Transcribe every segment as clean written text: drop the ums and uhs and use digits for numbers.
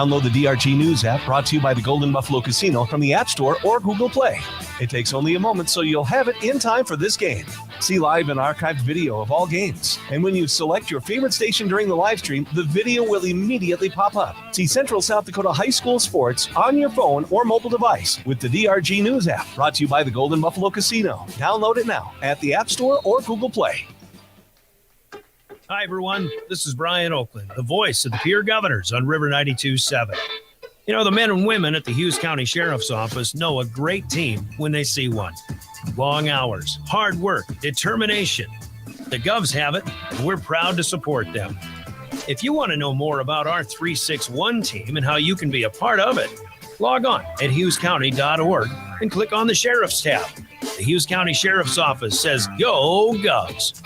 Download the DRG News app, brought to you by the Golden Buffalo Casino, from the App Store or Google Play. It takes only a moment, so you'll have it in time for this game. See live and archived video of all games. And when you select your favorite station during the live stream, the video will immediately pop up. See Central South Dakota High School sports on your phone or mobile device with the DRG News app, brought to you by the Golden Buffalo Casino. Download it now at the App Store or Google Play. Hi, everyone. This is Brian Oakland, the voice of the Pierre Governors on River 92.7. You know, the men and women at the Hughes County Sheriff's Office know a great team when they see one. Long hours, hard work, determination. The Govs have it, and we're proud to support them. If you want to know more about our 361 team and how you can be a part of it, log on at hughescounty.org and click on the Sheriff's tab. The Hughes County Sheriff's Office says, Go Govs!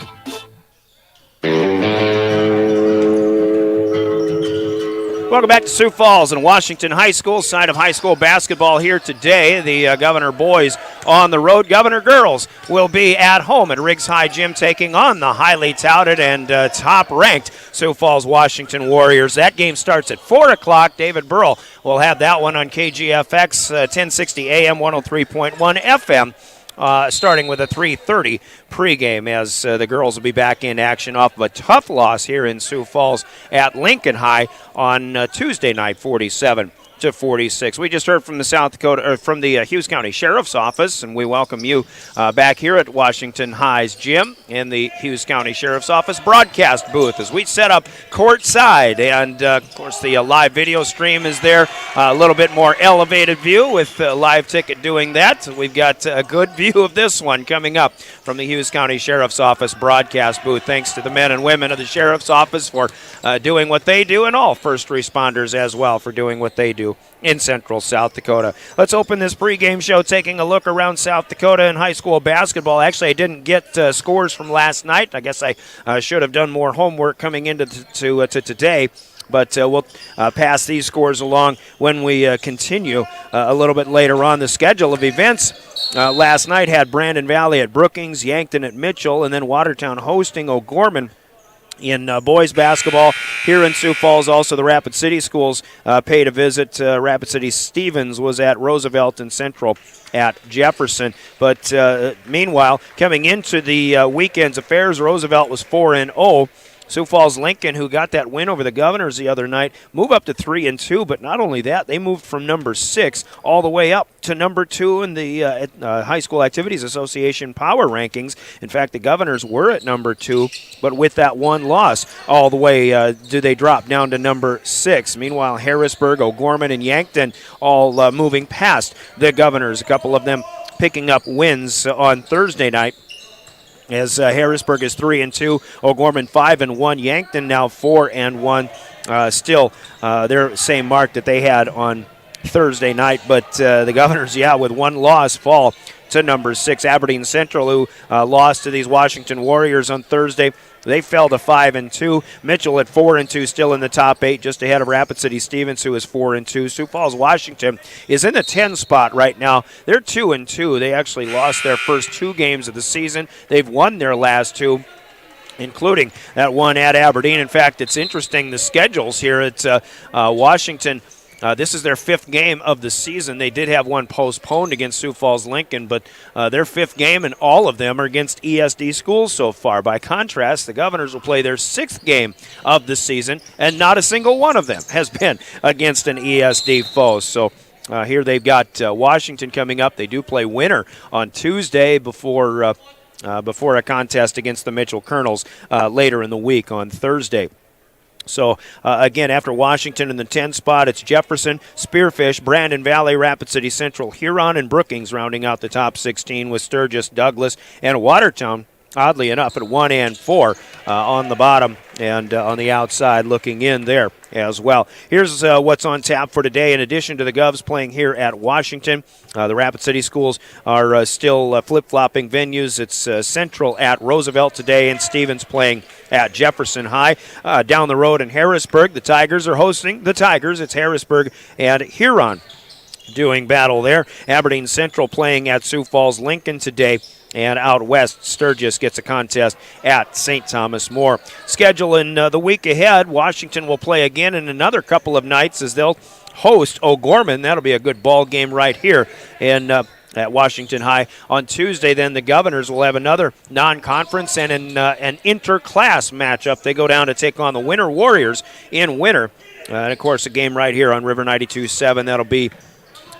Welcome back to Sioux Falls and Washington High School. Side of high school basketball here today. The Governor boys on the road. Governor girls will be at home at Riggs High Gym, taking on the highly touted and top-ranked Sioux Falls Washington Warriors. That game starts at 4 o'clock. David Burrell will have that one on KGFX, 1060 AM, 103.1 FM. Starting with a 3:30 pregame, as the girls will be back in action off of a tough loss here in Sioux Falls at Lincoln High on Tuesday night, 47-46. We just heard from the Hughes County Sheriff's Office, and we welcome you back here at Washington High's gym in the Hughes County Sheriff's Office broadcast booth as we set up courtside. And, of course, the live video stream is there. A little bit more elevated view with Live Ticket doing that. We've got a good view of this one coming up from the Hughes County Sheriff's Office broadcast booth. Thanks to the men and women of the Sheriff's Office for doing what they do, and all first responders as well for doing what they do in Central South Dakota. Let's open this pregame show taking a look around South Dakota in high school basketball. Actually, I didn't get scores from last night. I guess I should have done more homework coming into to today. But we'll pass these scores along when we continue a little bit later on. The schedule of events last night had Brandon Valley at Brookings, Yankton at Mitchell, and then Watertown hosting O'Gorman. In boys basketball here in Sioux Falls, also the Rapid City schools paid a visit. Rapid City Stevens was at Roosevelt and Central at Jefferson. But meanwhile, coming into the weekend's affairs, Roosevelt was 4-0. Sioux Falls Lincoln, who got that win over the Governors the other night, move up to 3-2. But not only that, they moved from number 6 all the way up to number 2 in the High School Activities Association power rankings. In fact, the Governors were at number 2, but with that one loss, all the way do they drop down to number 6. Meanwhile, Harrisburg, O'Gorman, and Yankton all moving past the Governors. A couple of them picking up wins on Thursday night, as Harrisburg is 3-2, O'Gorman 5-1, Yankton now 4-1. Still their same mark that they had on Thursday night, but the Governors, with one loss, fall to number 6. Aberdeen Central, who lost to these Washington Warriors on Thursday, they fell to 5-2. Mitchell at 4-2, still in the top 8, just ahead of Rapid City Stevens, who is 4-2. Sioux Falls Washington is in the 10 spot right now. They're 2-2. They actually lost their first 2 games of the season. They've won their last 2, including that one at Aberdeen. In fact, it's interesting, the schedules here at Washington. This is their 5th game of the season. They did have one postponed against Sioux Falls Lincoln, but their 5th game, and all of them are against ESD schools so far. By contrast, the Governors will play their 6th game of the season, and not a single one of them has been against an ESD foe. So here they've got Washington coming up. They do play Winter on Tuesday before a contest against the Mitchell Colonels later in the week on Thursday. So, again, after Washington in the 10 spot, it's Jefferson, Spearfish, Brandon Valley, Rapid City Central, Huron, and Brookings rounding out the top 16 with Sturgis, Douglas, and Watertown, oddly enough, at 1-4 on the bottom and on the outside looking in there as well. Here's what's on tap for today. In addition to the Govs playing here at Washington, the Rapid City schools are still flip-flopping venues. It's Central at Roosevelt today, and Stevens playing at Jefferson High. Down the road in Harrisburg, the Tigers are hosting the Tigers. It's Harrisburg and Huron. doing battle there. Aberdeen Central playing at Sioux Falls Lincoln today. And out west, Sturgis gets a contest at St. Thomas More. Schedule in the week ahead, Washington will play again in another couple of nights as they'll host O'Gorman. That'll be a good ball game right here in at Washington High. On Tuesday, then, the Governors will have another non-conference and an inter-class matchup. They go down to take on the Winter Warriors in Winter. And, of course, a game right here on River 92.7. That'll be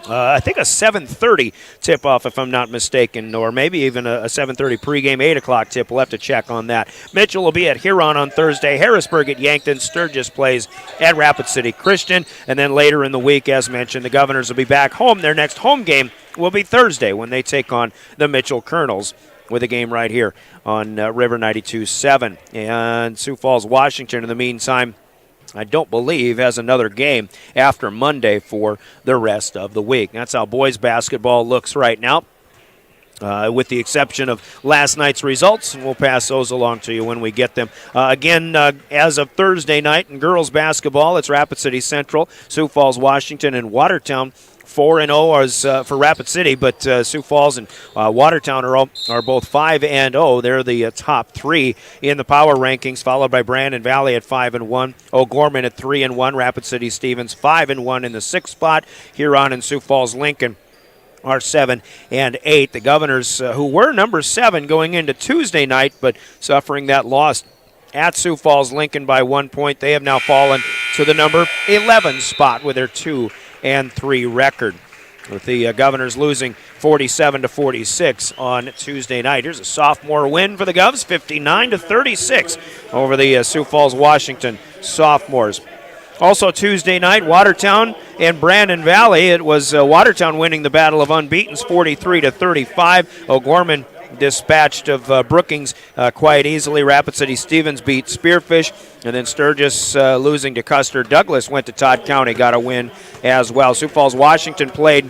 I think a 7:30 tip-off, if I'm not mistaken, or maybe even a 7:30 pregame, 8 o'clock tip. We'll have to check on that. Mitchell will be at Huron on Thursday. Harrisburg at Yankton. Sturgis plays at Rapid City Christian. And then later in the week, as mentioned, the Governors will be back home. Their next home game will be Thursday when they take on the Mitchell Colonels with a game right here on River 92.7. And Sioux Falls, Washington, in the meantime, I don't believe has another game after Monday for the rest of the week. That's how boys basketball looks right now, with the exception of last night's results, and we'll pass those along to you when we get them. Again, as of Thursday night in girls basketball, it's Rapid City Central, Sioux Falls, Washington, and Watertown. 4-0 is for Rapid City, but Sioux Falls and Watertown are both 5-0. They're the top three in the power rankings, followed by Brandon Valley at 5-1, O'Gorman at 3-1, Rapid City Stevens 5-1 in the sixth spot. Huron and Sioux Falls Lincoln are 7 and 8. The Governors, who were number 7 going into Tuesday night, but suffering that loss at Sioux Falls Lincoln by 1 point, they have now fallen to the number 11 spot with their 2-3 record, with the Governors losing 47-46 on Tuesday night. Here's a sophomore win for the Govs, 59-36 over the Sioux Falls Washington sophomores. Also Tuesday night, Watertown and Brandon Valley. It was Watertown winning the Battle of Unbeatens 43-35. O'Gorman dispatched of Brookings quite easily. Rapid City Stevens beat Spearfish, and then Sturgis losing to Custer. Douglas went to Todd County, got a win as well. Sioux Falls Washington played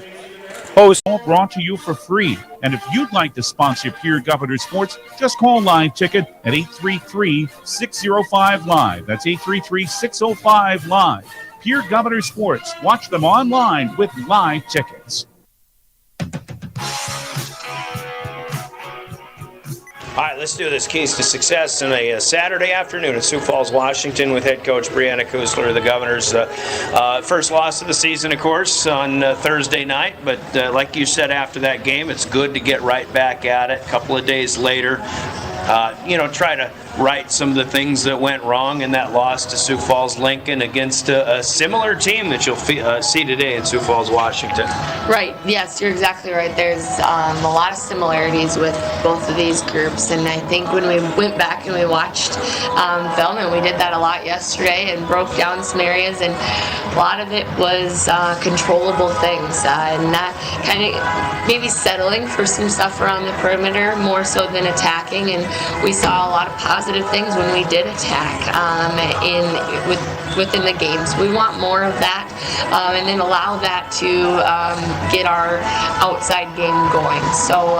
host. All brought to you for free. And if you'd like to sponsor Pierre Governors Sports, just call Live Ticket at 833-605-LIVE. That's 833-605-LIVE. Pierre Governors Sports. Watch them online with Live Tickets. All right, let's do this. Keys to success in a Saturday afternoon in Sioux Falls, Washington, with head coach Brianna Kusler, the Governors. First loss of the season, of course, on Thursday night. But like you said after that game, it's good to get right back at it. A couple of days later, try to right some of the things that went wrong in that loss to Sioux Falls Lincoln against a similar team that you'll see today in Sioux Falls, Washington. Right. Yes, you're exactly right. There's a lot of similarities with both of these groups, and I think when we went back and we watched film, and we did that a lot yesterday and broke down some areas, and a lot of it was controllable things, and that kind of maybe settling for some stuff around the perimeter more so than attacking, and we saw a lot of positive things when we did attack within the games. We want more of that, and then allow that to get our outside game going. So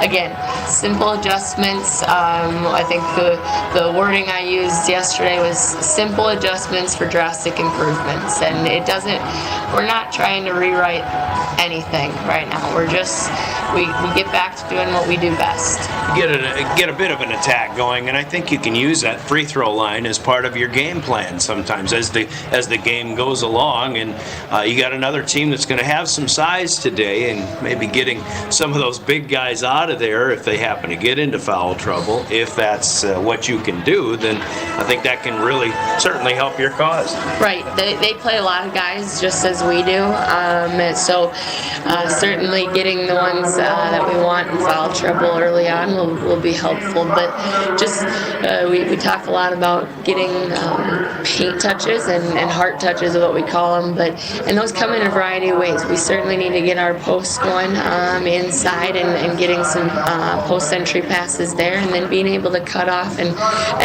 again, simple adjustments. I think the wording I used yesterday was simple adjustments for drastic improvements, and we're not trying to rewrite anything right now. We're just we get back to doing what we do best. Get a bit of an attack going, and I think you can use that free throw line as part of your game plan sometimes as the game goes along, and you got another team that's going to have some size today, and maybe getting some of those big guys out of there if they happen to get into foul trouble. If that's what you can do, then I think that can really certainly help your cause. Right. They play a lot of guys just as we do, so certainly getting the ones that we want in foul trouble early on will be helpful. But just we talk a lot about getting paint touches and heart touches is what we call them, and those come in a variety of ways. We certainly need to get our posts going inside and getting some post entry passes there, and then being able to cut off and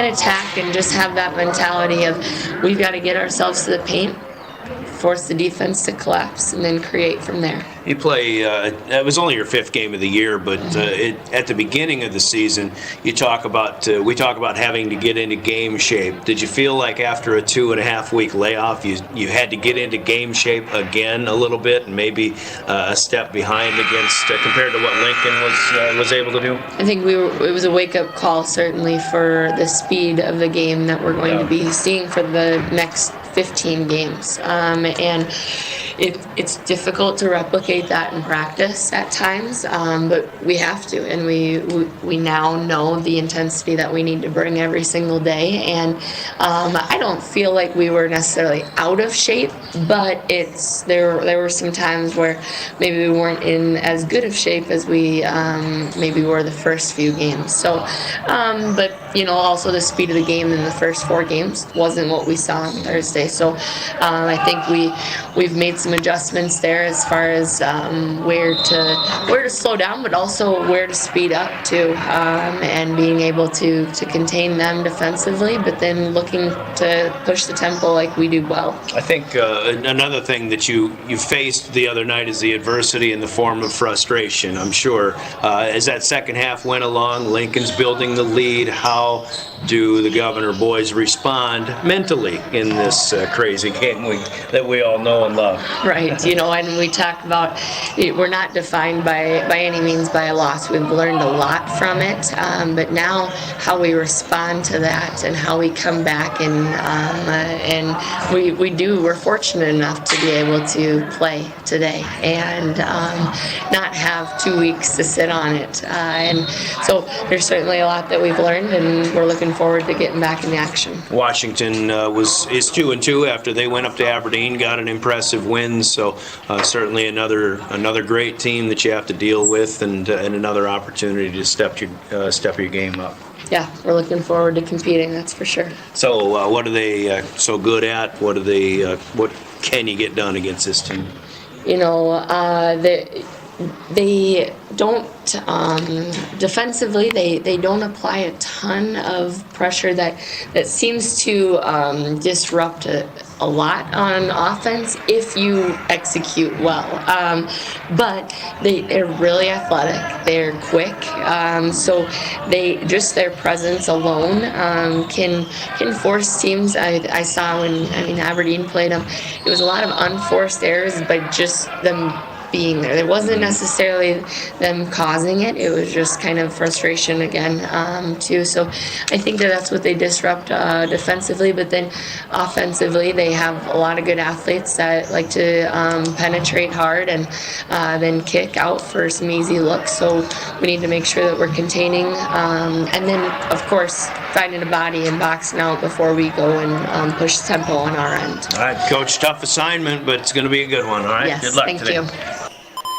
attack and just have that mentality of we've got to get ourselves to the paint force the defense to collapse, and then create from there. You play, it was only your 5th game of the year, but at the beginning of the season, we talk about having to get into game shape. Did you feel like after a 2.5-week layoff, you had to get into game shape again a little bit, and maybe a step behind against compared to what Lincoln was able to do? I think it was a wake-up call, certainly, for the speed of the game that we're going to be seeing for the next 15 games. And it's difficult to replicate that in practice at times, but we have to, and we now know the intensity that we need to bring every single day. And I don't feel like we were necessarily out of shape, but there were some times where maybe we weren't in as good of shape as we maybe were the first few games. So, but also the speed of the game in the first 4 games wasn't what we saw on Thursday. So I think we've made some adjustments there as far as where to slow down, but also where to speed up too, and being able to contain them defensively, but then looking to push the tempo like we do well. I think another thing that you faced the other night is the adversity in the form of frustration. I'm sure as that second half went along, Lincoln's building the lead. How do the Governor boys respond mentally in this crazy game that we all know and love? Right, and we talk about we're not defined by any means by a loss. We've learned a lot from it, but now how we respond to that and how we come back and we're fortunate enough to be able to play today and not have 2 weeks to sit on it. And so there's certainly a lot that we've learned, and we're looking forward to getting back in the action. Washington is 2-2 after they went up to Aberdeen, got an impressive win. So certainly another great team that you have to deal with, and another opportunity to step your game up. Yeah, we're looking forward to competing. That's for sure. So what are they so good at? What can you get done against this team? They don't defensively. They don't apply a ton of pressure that seems to disrupt a lot on offense if you execute well. But they're really athletic. They're quick. So their presence alone can force teams. I saw when Aberdeen played them. It was a lot of unforced errors, but just them being there. It wasn't necessarily them causing it. It was just kind of frustration again, too. So I think that's what they disrupt defensively. But then offensively, they have a lot of good athletes that like to penetrate hard and then kick out for some easy looks. So we need to make sure that we're containing. And then, of course, finding a body and boxing out before we go and push tempo on our end. All right, Coach, tough assignment, but it's going to be a good one, all right? Yes, good luck thank today. you.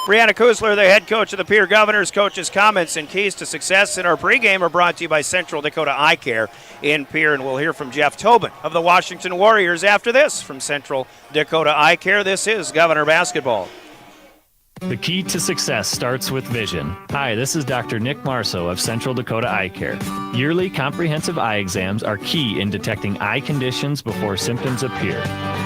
Brianna Kuzler, the head coach of the Pierre Governors. Coach's comments and keys to success in our pregame are brought to you by Central Dakota Eye Care in Pierre. And we'll hear from Jeff Tobin of the Washington Warriors after this. From Central Dakota Eye Care, this is Governor Basketball. The key to success starts with vision. Hi, this is Dr. Nick Marceau of Central Dakota Eye Care. Yearly comprehensive eye exams are key in detecting eye conditions before symptoms appear.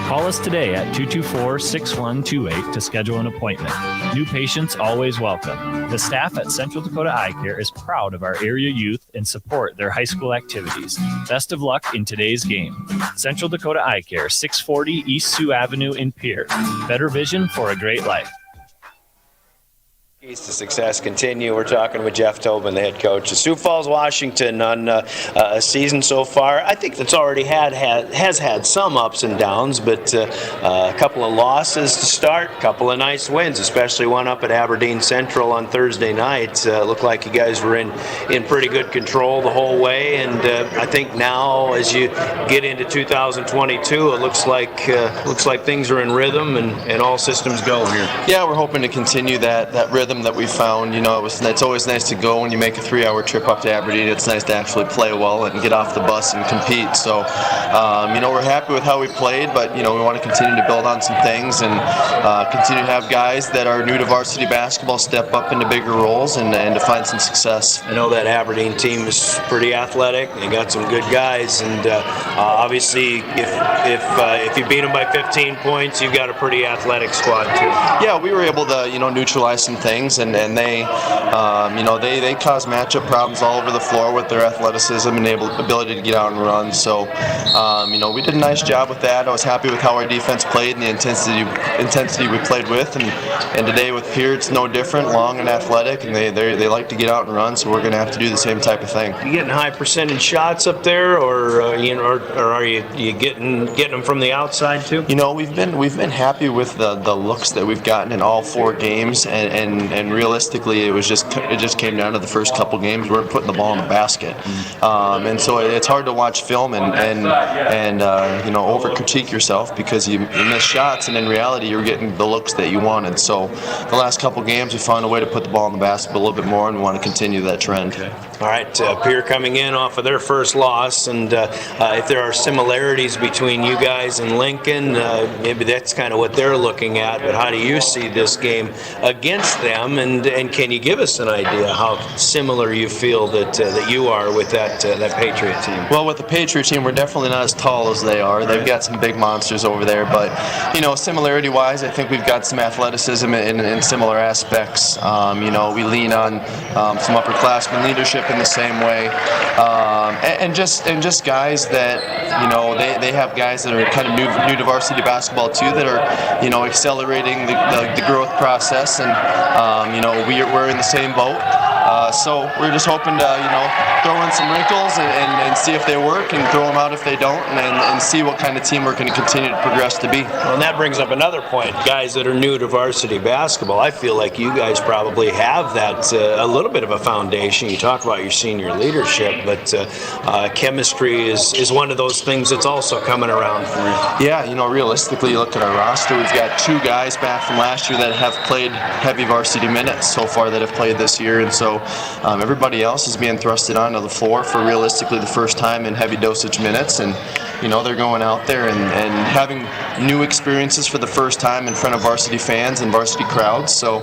Call us today at 224-6128 to schedule an appointment. New patients always welcome. The staff at Central Dakota Eye Care is proud of our area youth and support their high school activities. Best of luck in today's game. Central Dakota Eye Care, 640 East Sioux Avenue in Pierre. Better vision for a great life. Keys to success continue. We're talking with Jeff Tobin, the head coach of Sioux Falls, Washington, on a season so far. I think that's already has had some ups and downs, but a couple of losses to start, a couple of nice wins, especially one up at Aberdeen Central on Thursday night. Looked like you guys were in pretty good control the whole way, and I think now as you get into 2022, it looks like things are in rhythm and all systems go here. Yeah, we're hoping to continue that rhythm rhythm that we found. It's always nice to go when you make a 3-hour trip up to Aberdeen. It's nice to actually play well and get off the bus and compete. So, we're happy with how we played, but, we want to continue to build on some things and continue to have guys that are new to varsity basketball step up into bigger roles and to find some success. I know that Aberdeen team is pretty athletic. They got some good guys, and obviously, if you beat them by 15 points, you've got a pretty athletic squad too. Yeah, we were able to neutralize some things, and they cause matchup problems all over the floor with their athleticism and ability to get out and run. So, we did a nice job with that. I was happy with how our defense played and the intensity we played with, and today with Pierre, it's no different. Long and athletic, and they like to get out and run. So we're going to have to do the same type of thing. You getting high percentage shots up there, or are you getting them from the outside too? We've been happy with the looks that we've gotten in all 4 games, and realistically, it just came down to the first couple games. We weren't putting the ball in the basket, and so it's hard to watch film and over critique yourself because you miss shots, and in reality, you're getting the looks that you wanted. So the last couple games, we found a way to put the ball in the basket a little bit more, and we want to continue that trend. Okay. All right, Pierre coming in off of their first loss, and if there are similarities between you guys and Lincoln, maybe that's kind of what they're looking at, but how do you see this game against them, and can you give us an idea how similar you feel that you are with that Patriot team? Well, with the Patriot team, we're definitely not as tall as they are. They've got some big monsters over there, but, similarity-wise, I think we've got some athleticism in similar aspects. We lean on some upperclassmen leadership in the same way, and just guys that they have guys that are kind of new to varsity basketball too, that are accelerating the growth process, and we're in the same boat. So we're just hoping to throw in some wrinkles and see if they work, and throw them out if they don't, and see what kind of team we're going to continue to progress to be. Well, and that brings up another point. Guys that are new to varsity basketball, I feel like you guys probably have that a little bit of a foundation. You talk about your senior leadership, but chemistry is one of those things that's also coming around for you. Yeah, realistically, you look at our roster, we've got 2 guys back from last year that have played heavy varsity minutes so far that have played this year, and so everybody else is being thrusted onto the floor for realistically the first time in heavy dosage minutes, and they're going out there and having new experiences for the first time in front of varsity fans and varsity crowds. So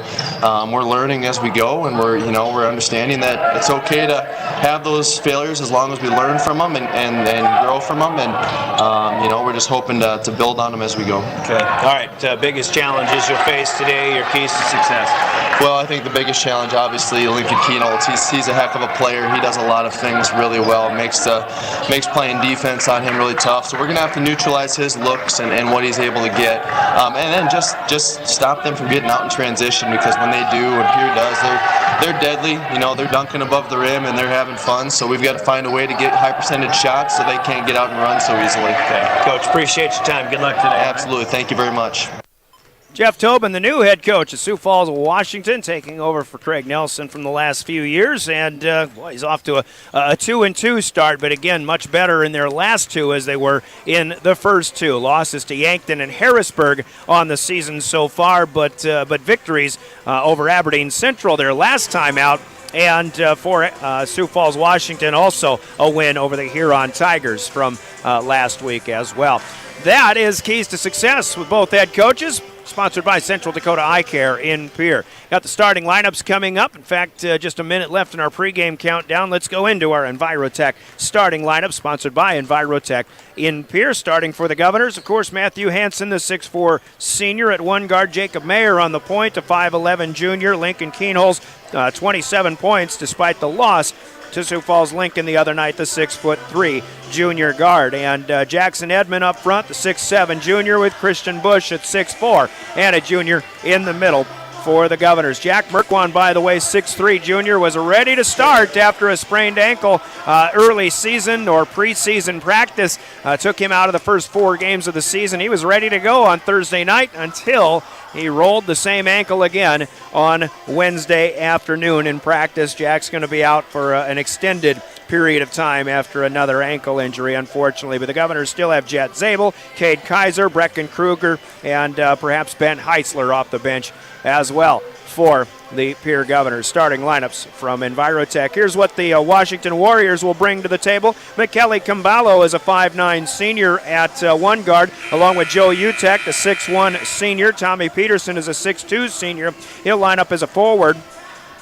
we're learning as we go, and we're understanding that it's okay to have those failures as long as we learn from them and grow from them, and we're just hoping to build on them as we go. Okay. All right. Biggest challenges you'll face today, your keys to success? Well, I think the biggest challenge, obviously, Lincoln Keenholz. He's a heck of a player. He does a lot of things really well. Makes playing defense on him really tough. So we're going to have to neutralize his looks and what he's able to get, and then just stop them from getting out in transition, because when they do, when Pierre does, they're deadly. They're dunking above the rim and they're having fun. So we've got to find a way to get high percentage shots so they can't get out and run so easily. Okay. Coach, appreciate your time. Good luck today. Absolutely. Thank you very much. Jeff Tobin, the new head coach of Sioux Falls, Washington, taking over for Craig Nelson from the last few years, and he's off to a 2-2 start, but again, much better in their last 2 as they were in the first 2. Losses to Yankton and Harrisburg on the season so far, but victories over Aberdeen Central their last time out. And for Sioux Falls, Washington, also a win over the Huron Tigers from last week as well. That is Keys to Success with both head coaches. Sponsored by Central Dakota Eye Care in Pierre. Got the starting lineups coming up. In fact, just a minute left in our pregame countdown. Let's go into our Envirotech starting lineup, sponsored by Envirotech in Pierre. Starting for the Governors, of course, Matthew Hansen, the 6'4 senior at one guard. Jacob Mayer on the point, a 5'11 junior. Lincoln Keenholz, 27 points despite the loss to Sioux Falls Lincoln the other night, the 6'3 junior guard. And Jackson Edmond up front, the 6'7 junior, with Christian Bush at 6'4 and a junior in the middle for the Governors. Jack Merkwan, by the way, 6'3 junior, was ready to start after a sprained ankle. Early season or preseason practice took him out of the first 4 games of the season. He was ready to go on Thursday night until he rolled the same ankle again on Wednesday afternoon in practice. Jack's going to be out for an extended period of time after another ankle injury, unfortunately. But the Governors still have Jet Zabel, Cade Kaiser, Brecken Kruger, and perhaps Ben Heitzler off the bench as well. for the Pierre Governors. Starting lineups from Envirotech. Here's what the Washington Warriors will bring to the table. Michele Camballo is a 5'9 senior at one guard, along with Joe Utek, the 6'1 senior. Tommy Peterson is a 6'2 senior. He'll line up as a forward.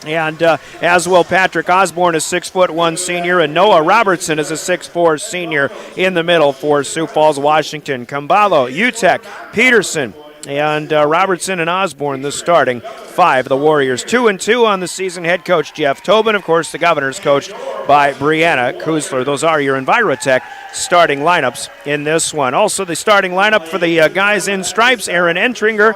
And as will Patrick Osborne, a 6'1 senior, and Noah Robertson is a 6'4 senior in the middle for Sioux Falls, Washington. Camballo, Utek, Peterson, and Robertson and Osborne, the starting five. The Warriors 2-2 on the season. Head coach Jeff Tobin, of course, the Governors coached by Brianna Kuzler. Those are your Envirotech starting lineups in this one. Also, the starting lineup for the guys in stripes: Aaron Entringer,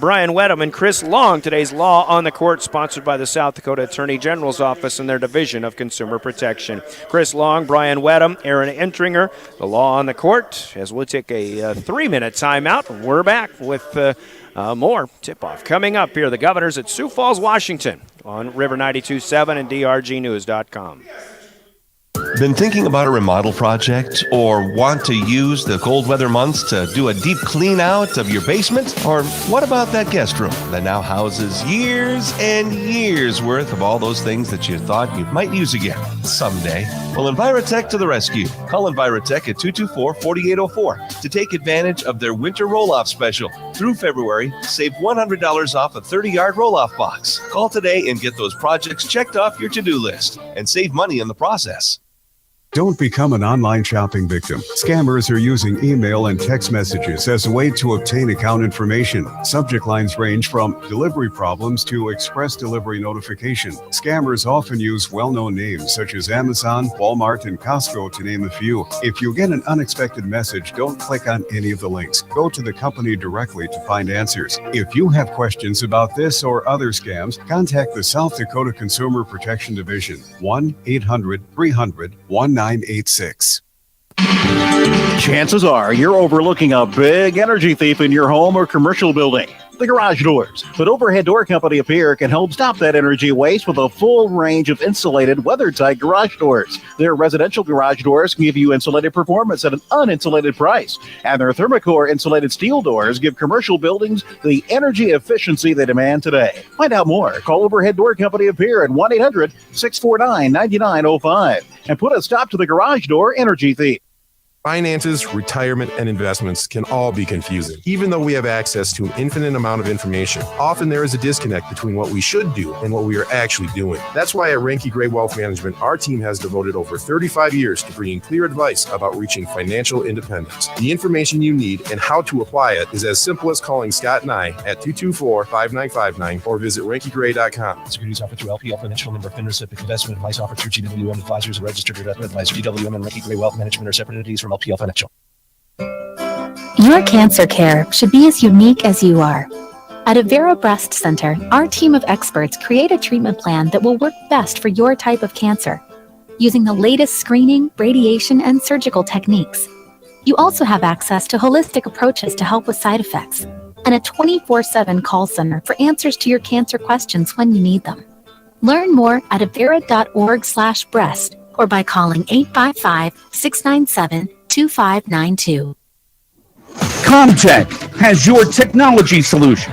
Brian Wedham, and Chris Long. Today's Law on the Court, sponsored by the South Dakota Attorney General's Office and their Division of Consumer Protection. Chris Long, Brian Wedham, Aaron Entringer. The Law on the Court, as we'll take a 3-minute timeout. We're back with more tip-off coming up here. The Governors at Sioux Falls, Washington on River 92.7 and drgnews.com. Been thinking about a remodel project or want to use the cold weather months to do a deep clean out of your basement? Or what about that guest room that now houses years and years worth of all those things that you thought you might use again someday? Well, Envirotech to the rescue. Call Envirotech at 224-4804 to take advantage of their winter roll-off special. Through February, save $100 off a 30-yard roll-off box. Call today and get those projects checked off your to-do list and save money in the process. Don't become an online shopping victim. Scammers are using email and text messages as a way to obtain account information. Subject lines range from delivery problems to express delivery notification. Scammers often use well-known names such as Amazon, Walmart, and Costco, to name a few. If you get an unexpected message, don't click on any of the links. Go to the company directly to find answers. If you have questions about this or other scams, contact the South Dakota Consumer Protection Division, 1-800-300-1986. Chances are you're overlooking a big energy thief in your home or commercial building. The garage doors. But Overhead Door Company of Pierre can help stop that energy waste with a full range of insulated, weather-tight garage doors. Their residential garage doors give you insulated performance at an uninsulated price. And their Thermocore insulated steel doors give commercial buildings the energy efficiency they demand today. Find out more. Call Overhead Door Company of Pierre at 1-800-649-9905 and put a stop to the garage door energy thief. Finances, retirement, and investments can all be confusing. Even though we have access to an infinite amount of information, often there is a disconnect between what we should do and what we are actually doing. That's why at Reinke Gray Wealth Management, our team has devoted over 35 years to bringing clear advice about reaching financial independence. The information you need and how to apply it is as simple as calling Scott and I at 224-5959 or visit ReinkeGray.com. Securities offered through LPL Financial, member FINRA. Investment advice offered through GWM Advisors, a registered investment advisor. GWM and Reinke Gray Wealth Management are separate entities from LPL Financial. Your cancer care should be as unique as you are. At Avera Breast Center, our team of experts create a treatment plan that will work best for your type of cancer, using the latest screening, radiation, and surgical techniques. You also have access to holistic approaches to help with side effects, and a 24/7 call center for answers to your cancer questions when you need them. Learn more at avera.org/breast or by calling 855-697-2592. Comtech has your technology solution.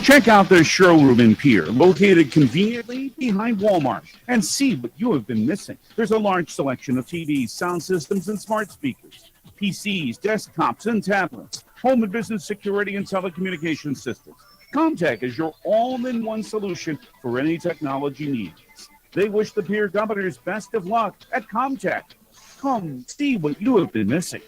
Check out their showroom in Pierre, located conveniently behind Walmart, and see what you have been missing. There's a large selection of TVs, sound systems, and smart speakers, PCs, desktops, and tablets, home and business security and telecommunication systems. Comtech is your all-in-one solution for any technology needs. They wish the Pierre Governors best of luck at Comtech. Come see what you have been missing.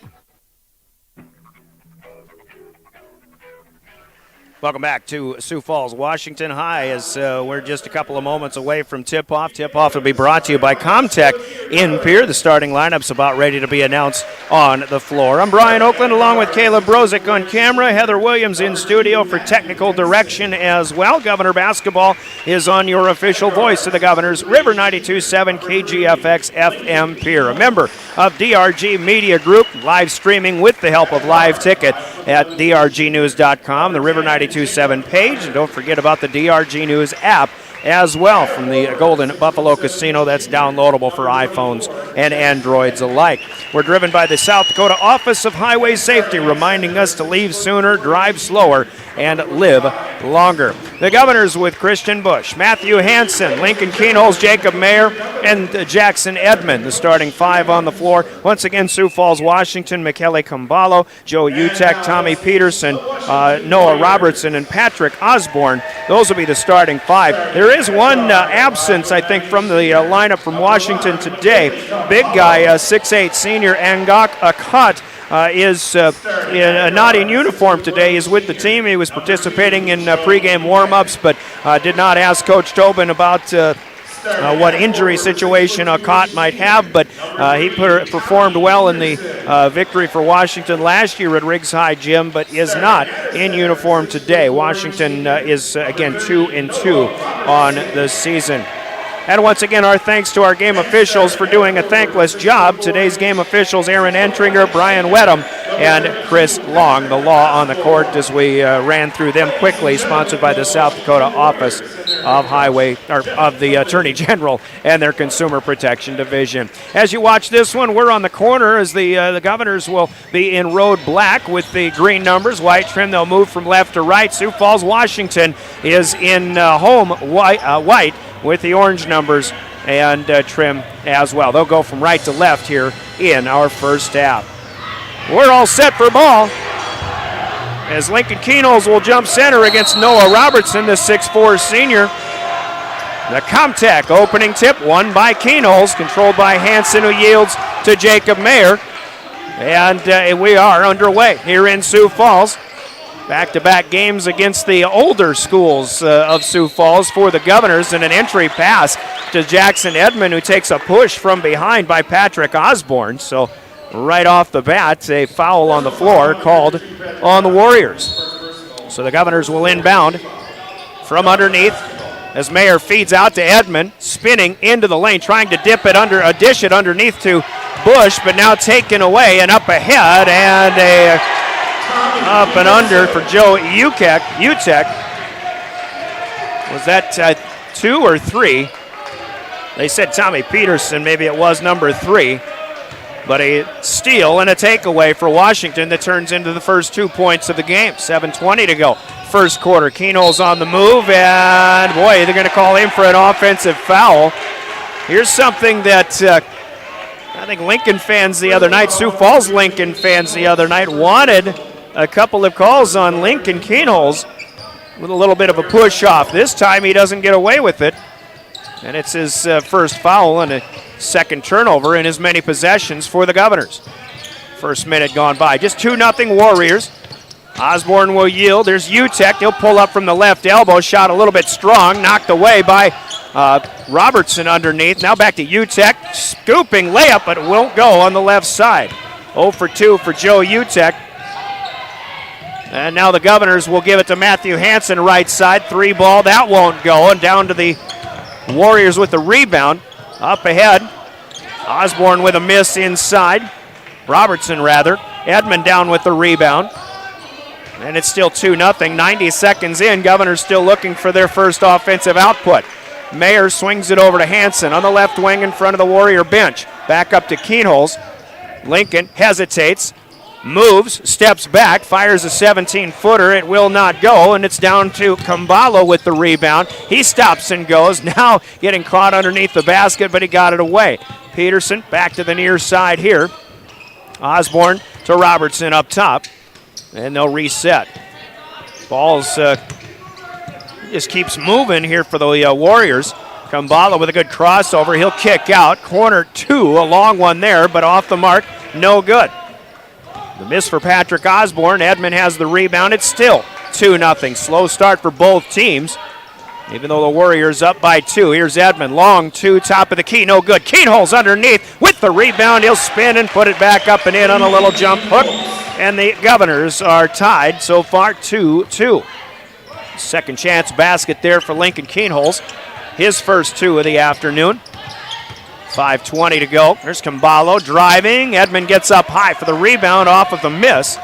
Welcome back to Sioux Falls, Washington High, as we're just a couple of moments away from tip-off. Tip-off will be brought to you by Comtech in Pierre. The starting lineup's about ready to be announced on the floor. I'm Brian Oakland, along with Caleb Brozick on camera. Heather Williams in studio for technical direction as well. Governor Basketball is on your official voice of the Governors, River 92.7 KGFX FM Pierre. A member of DRG Media Group, live streaming with the help of Live Ticket at drgnews.com, the River 92.7 page. And don't forget about the DRG News app as well from the Golden Buffalo Casino. That's downloadable for iPhones and Androids alike. We're driven by the South Dakota Office of Highway Safety, reminding us to leave sooner, drive slower, and live longer. The Governors with Christian Bush, Matthew Hansen, Lincoln Keenholz, Jacob Mayer, and Jackson Edmond, the starting 5 on the floor. Once again, Sioux Falls, Washington, Michele Camballo, Joe Utek, Tommy Peterson, Noah Robertson, and Patrick Osborne. Those will be the starting 5. There is one absence, I think, from the lineup from Washington today. Big guy, 6'8", senior Angok Akat, is not in uniform today. He's with the team. He was participating in pregame warm-ups, but did not ask Coach Tobin about what injury situation Akat might have, but he performed well in the victory for Washington last year at Riggs High Gym, but is not in uniform today. Washington is, again, 2-2 on the season. And once again, our thanks to our game officials for doing a thankless job. Today's game officials, Aaron Entringer, Brian Wedham, and Chris Long. The law on the court as we ran through them quickly, sponsored by the South Dakota Office of the Attorney General and their Consumer Protection Division. As you watch this one, we're on the corner as the Governors will be in road black with the green numbers, white trim. They'll move from left to right. Sioux Falls, Washington is in home white with the orange numbers and trim as well. They'll go from right to left here in our first half. We're all set for ball as Lincoln Keenholz will jump center against Noah Robertson, the 6'4" senior. The Comtech opening tip won by Keenholz, controlled by Hansen, who yields to Jacob Mayer. And we are underway here in Sioux Falls. Back-to-back games against the older schools of Sioux Falls for the Governors, and an entry pass to Jackson Edmond, who takes a push from behind by Patrick Osborne. So right off the bat, a foul on the floor called on the Warriors. So the Governors will inbound from underneath as Mayer feeds out to Edmond, spinning into the lane, trying to dish it underneath to Bush, but now taken away and up ahead, and up and under for Joe Utek. Was that 2 or 3? They said Tommy Peterson, maybe it was number 3. But a steal and a takeaway for Washington that turns into the first 2 points of the game. 7:20 to go. First quarter. Keenholz on the move, and boy, they're going to call him for an offensive foul. Here's something that I think Lincoln fans the other night, Sioux Falls Lincoln fans the other night, wanted a couple of calls on Lincoln Keenholz with a little bit of a push off. This time he doesn't get away with it, and it's his first foul and a second turnover in as many possessions for the Governors. First minute gone by. Just 2-0 Warriors. Osborne will yield. There's Utek. He'll pull up from the left elbow. Shot a little bit strong. Knocked away by Robertson underneath. Now back to Utek. Scooping layup, but won't go on the left side. 0 for 2 for Joe Utek. And now the Governors will give it to Matthew Hansen, right side. 3 ball. That won't go. And down to the Warriors with the rebound. Up ahead. Osborne with a miss inside. Robertson, rather. Edmond down with the rebound. And it's still 2-0. 90 seconds in. Governors still looking for their first offensive output. Mayer swings it over to Hansen on the left wing in front of the Warrior bench. Back up to Keenholz. Lincoln hesitates. Moves, steps back, fires a 17-footer. It will not go, and it's down to Camballo with the rebound. He stops and goes, now getting caught underneath the basket, but he got it away. Peterson back to the near side here. Osborne to Robertson up top, and they'll reset. Ball's just keeps moving here for the Warriors. Camballo with a good crossover. He'll kick out. Corner 2, a long one there, but off the mark, no good. The miss for Patrick Osborne. Edmond has the rebound. It's still 2-0. Slow start for both teams, even though the Warriors up by 2. Here's Edmond. Long 2, top of the key. No good. Keenholz underneath with the rebound. He'll spin and put it back up and in on a little jump hook. And the Governors are tied so far 2-2. Second chance basket there for Lincoln Keenholz. His first 2 of the afternoon. 5:20 to go. There's Camballo driving. Edmond gets up high for the rebound off of the miss.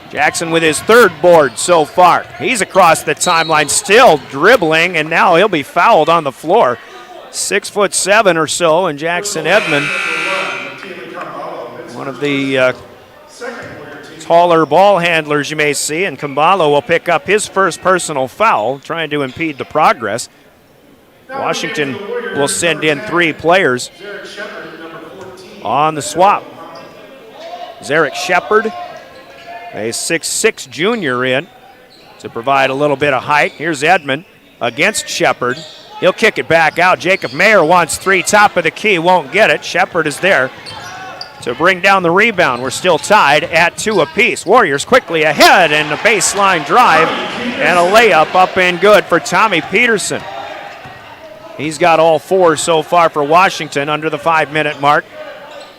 Jackson with his 3rd board so far. He's across the timeline, still dribbling, and now he'll be fouled on the floor. 6'7" or so, and Jackson Edmond, one of the taller ball handlers you may see, and Kumbalo will pick up his first personal foul, trying to impede the progress. Washington will send in 3 players on the swap. Zarek Shepard, a 6'6" junior in to provide a little bit of height. Here's Edmond against Shepard. He'll kick it back out. Jacob Mayer wants 3, top of the key, won't get it. Shepard is there to bring down the rebound. We're still tied at 2 apiece. Warriors quickly ahead, and a baseline drive and a layup up and good for Tommy Peterson. He's got all 4 so far for Washington under the 5-minute mark.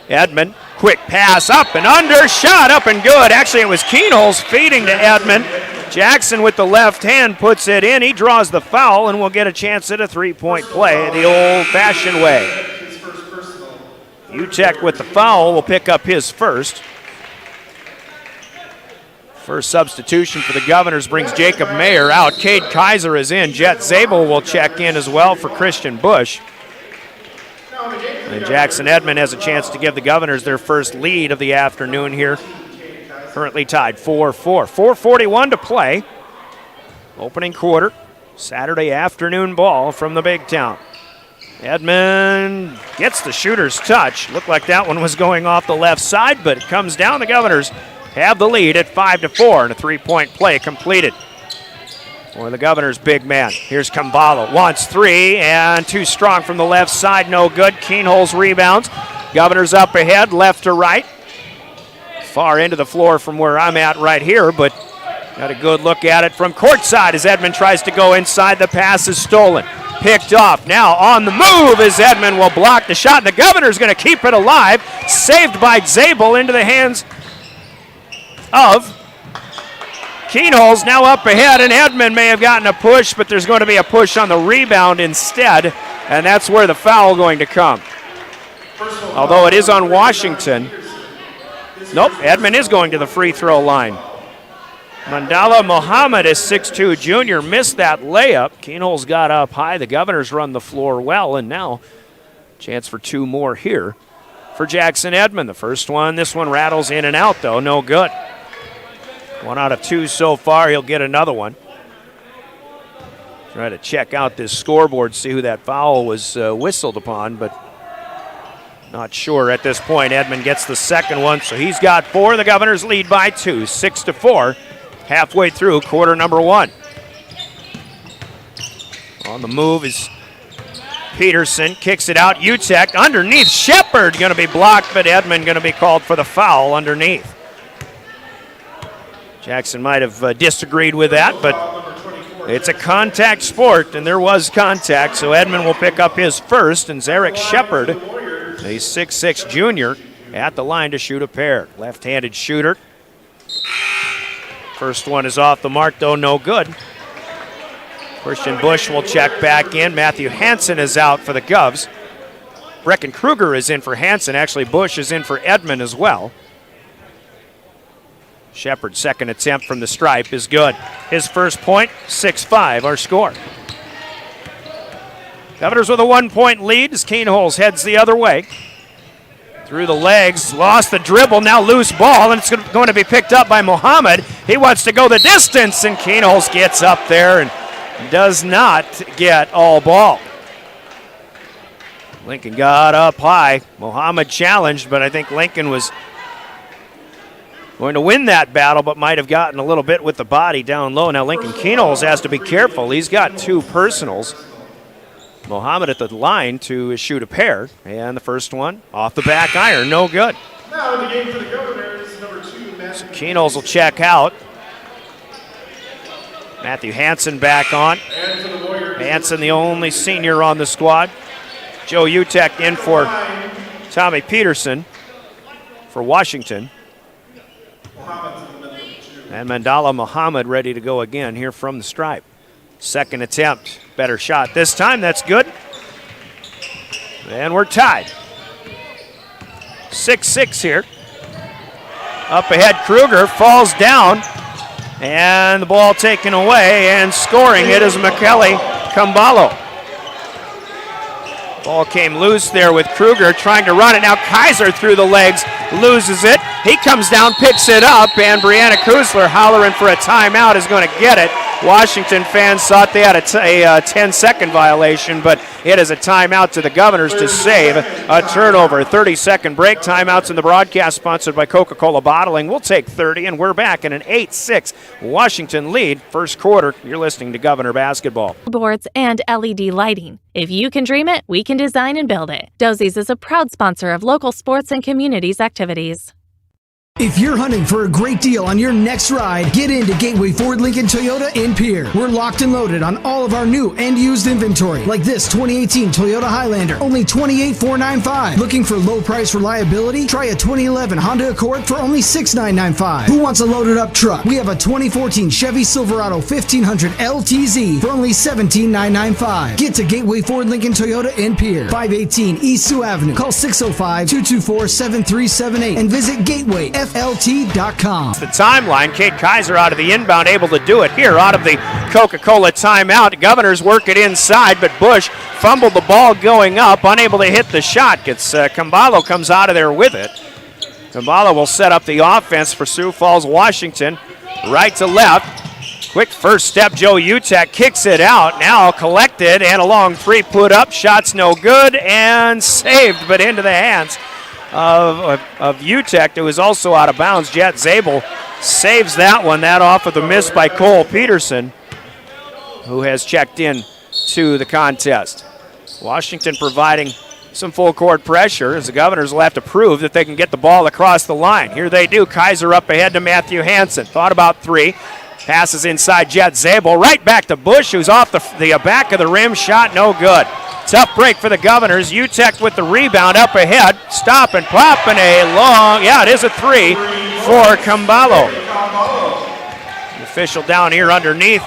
Edmond, quick pass up and under, shot up and good. Actually, it was Keenholz feeding to Edmond. Jackson with the left hand puts it in. He draws the foul and will get a chance at a 3-point play the old-fashioned way. Utek with the foul will pick up his first. First substitution for the Governors brings Jacob Mayer out. Cade Kaiser is in. Jet Zabel will check in as well for Christian Bush. And Jackson Edmond has a chance to give the Governors their first lead of the afternoon here. Currently tied 4-4. 4:41 to play. Opening quarter. Saturday afternoon ball from the Big Town. Edmond gets the shooter's touch. Looked like that one was going off the left side, but it comes down. The Governors have the lead at 5-4 and a 3-point play completed for the Governors' big man. Here's Kumbalo, wants 3 and too strong from the left side, no good. Keenholz rebounds. Governors up ahead, left to right. Far into the floor from where I'm at right here, but got a good look at it from courtside as Edmond tries to go inside. The pass is stolen. Picked off. Now on the move as Edmond will block the shot. The Governor's going to keep it alive. Saved by Zabel into the hands of Keenholz. Now up ahead, and Edmond may have gotten a push, but there's going to be a push on the rebound instead, and that's where the foul going to come. Although it is on Washington. Nope, Edmond is going to the free throw line. Mandala Muhammad is 6'2" junior, missed that layup. Keenholz got up high. The Governors run the floor well, and now chance for 2 more here for Jackson Edmond. The first one, this one rattles in and out though, no good. 1 out of 2 so far, he'll get another one. Try to check out this scoreboard, see who that foul was whistled upon, but not sure at this point. Edmond gets the second one, so he's got 4. The Governors lead by 2, 6-4. Halfway through quarter number 1. On the move is Peterson, kicks it out. Utek underneath. Shepard going to be blocked, but Edmond going to be called for the foul underneath. Jackson might have disagreed with that, but it's a contact sport, and there was contact, so Edmond will pick up his first, and Zarek Shepard, a 6'6" junior, at the line to shoot a pair. Left-handed shooter. First one is off the mark, though, no good. Christian Bush will check back in. Matthew Hansen is out for the Govs. Brecken Kruger is in for Hansen. Actually, Bush is in for Edmond as well. Shepard's second attempt from the stripe is good. His first point, 6-5, our score. Governors with a 1-point lead as Keenholz heads the other way. Through the legs, lost the dribble, now loose ball, and it's going to be picked up by Muhammad. He wants to go the distance, and Keenholz gets up there and does not get all ball. Lincoln got up high. Muhammad challenged, but I think Lincoln was going to win that battle, but might have gotten a little bit with the body down low. Now Lincoln Keenholz has to be careful. He's got 2 personals. Muhammad at the line to shoot a pair, and the first one off the back iron, no good. Now in the game for the Governors, number 2, Matthew. So Keenholz will check out. Matthew Hansen back on. Hansen, the only senior on the squad. Joe Utek in for Tommy Peterson for Washington. And Mandala Muhammad ready to go again here from the stripe. Second attempt, better shot this time, that's good. And we're tied. 6-6 here. Up ahead, Kruger falls down, and the ball taken away, and scoring it is Michele Kumbalo. Ball came loose there with Kruger trying to run it. Now Kaiser through the legs, loses it. He comes down, picks it up, and Brianna Kusler hollering for a timeout is going to get it. Washington fans thought they had a 10-second violation, but it is a timeout to the Governors to save a turnover. 30-second break. Timeouts in the broadcast sponsored by Coca-Cola Bottling. We'll take 30, and we're back in an 8-6 Washington lead. First quarter, you're listening to Governor Basketball. Boards and LED lighting. If you can dream it, we can design and build it. Dozie's is a proud sponsor of local sports and communities activities. If you're hunting for a great deal on your next ride, get into Gateway Ford Lincoln Toyota in Pierre. We're locked and loaded on all of our new and used inventory, like this 2018 Toyota Highlander, only $28,495. Looking for low price reliability? Try a 2011 Honda Accord for only $6,995. Who wants a loaded up truck? We have a 2014 Chevy Silverado 1500 LTZ for only $17,995. Get to Gateway Ford Lincoln Toyota in Pierre, 518 East Sioux Avenue. Call 605-224-7378 and visit gatewayflt.com. The timeline, Kate Kaiser out of the inbound, able to do it here out of the Coca-Cola timeout. Governors work it inside, but Bush fumbled the ball going up, unable to hit the shot. Camballo comes out of there with it. Camballo will set up the offense for Sioux Falls, Washington, right to left. Quick first step, Joe Utek kicks it out, now collected, and a long three put up. Shot's no good, and saved, but into the hands of Utek, who is also out of bounds. Jet Zabel saves that one. That off of the miss by Cole Peterson, who has checked in to the contest. Washington providing some full court pressure as the Governors will have to prove that they can get the ball across the line. Here they do. Kaiser up ahead to Matthew Hansen. Thought about three. Passes inside Jet Zabel. Right back to Bush, who's off the back of the rim. Shot no good. Tough break for the Governors. Utek with the rebound up ahead. Stop and pop and a long, it is a three for Camballo. The official down here underneath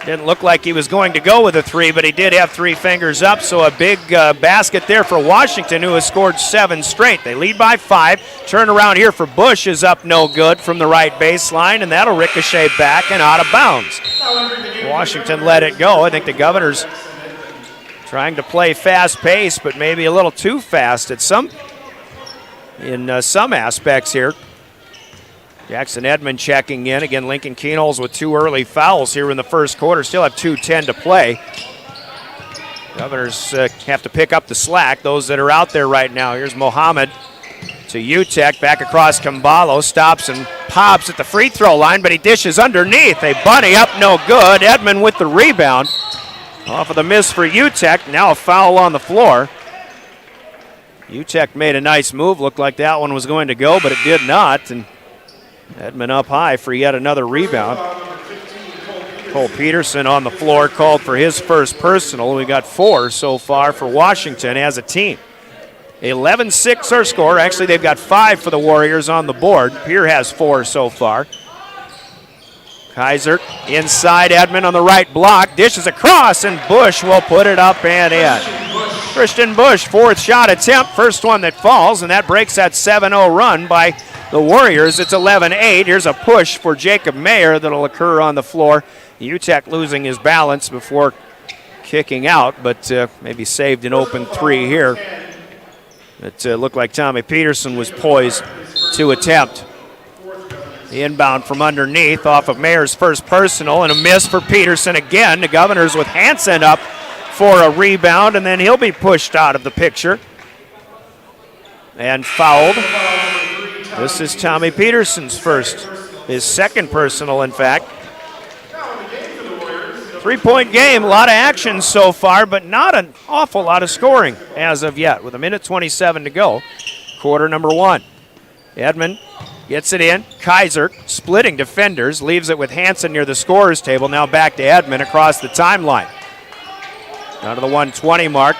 didn't look like he was going to go with a three, but he did have three fingers up, so a big basket there for Washington, who has scored 7 straight. They lead by 5. Turnaround here for Bush is up no good from the right baseline, and that'll ricochet back and out of bounds. Washington let it go. I think the Governors trying to play fast pace, but maybe a little too fast in some aspects here. Jackson Edmond checking in. Again, Lincoln Keenholz with 2 early fouls here in the first quarter. Still have 2:10 to play. Governors have to pick up the slack, those that are out there right now. Here's Mohammed to Utek, back across Camballo, stops and pops at the free throw line, but he dishes underneath. A bunny up, no good. Edmond with the rebound. Off of the miss for Utek, now a foul on the floor. Utek made a nice move, looked like that one was going to go, but it did not, and Edmond up high for yet another rebound. Cole Peterson on the floor called for his first personal. We got 4 so far for Washington as a team. 11-6 our score. Actually, they've got 5 for the Warriors on the board. Pierre has 4 so far. Kaiser inside, Edmond on the right block, dishes across, and Bush will put it up and in. Christian Bush, 4th shot attempt, first one that falls, and that breaks that 7-0 run by the Warriors. It's 11-8. Here's a push for Jacob Mayer that'll occur on the floor. Utek losing his balance before kicking out, but maybe saved an open 3 here. It looked like Tommy Peterson was poised to attempt. The inbound from underneath off of Mayer's first personal, and a miss for Peterson again. The Governors with Hansen up for a rebound, and then he'll be pushed out of the picture and fouled. This is Tommy Peterson's first, his second personal, in fact. 3-point game, a lot of action so far, but not an awful lot of scoring as of yet, with 1:27 to go. Quarter number 1. Edmond gets it in. Kaiser splitting defenders, leaves it with Hansen near the scorer's table. Now back to Edmond across the timeline. Down to the 120 mark.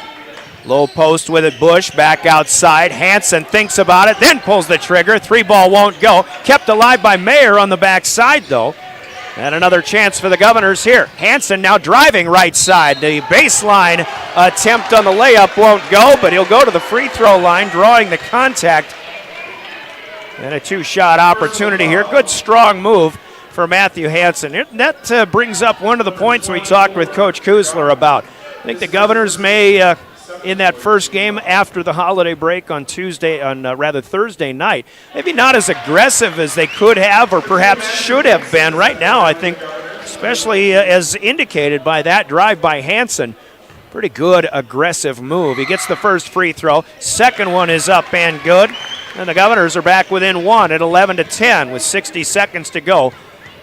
Low post with it, Bush back outside. Hansen thinks about it, then pulls the trigger. 3-ball won't go. Kept alive by Mayer on the backside, though. And another chance for the Governors here. Hansen now driving right side. The baseline attempt on the layup won't go, but he'll go to the free throw line, drawing the contact. And a 2-shot opportunity here. Good, strong move for Matthew Hansen. That brings up one of the points we talked with Coach Kusler about. I think the Governors may in that first game after the holiday break on Thursday night. Maybe not as aggressive as they could have or perhaps should have been. Right now, I think, especially as indicated by that drive by Hansen, pretty good aggressive move. He gets the first free throw. Second one is up and good. And the Governors are back within one at 11-10 with 60 seconds to go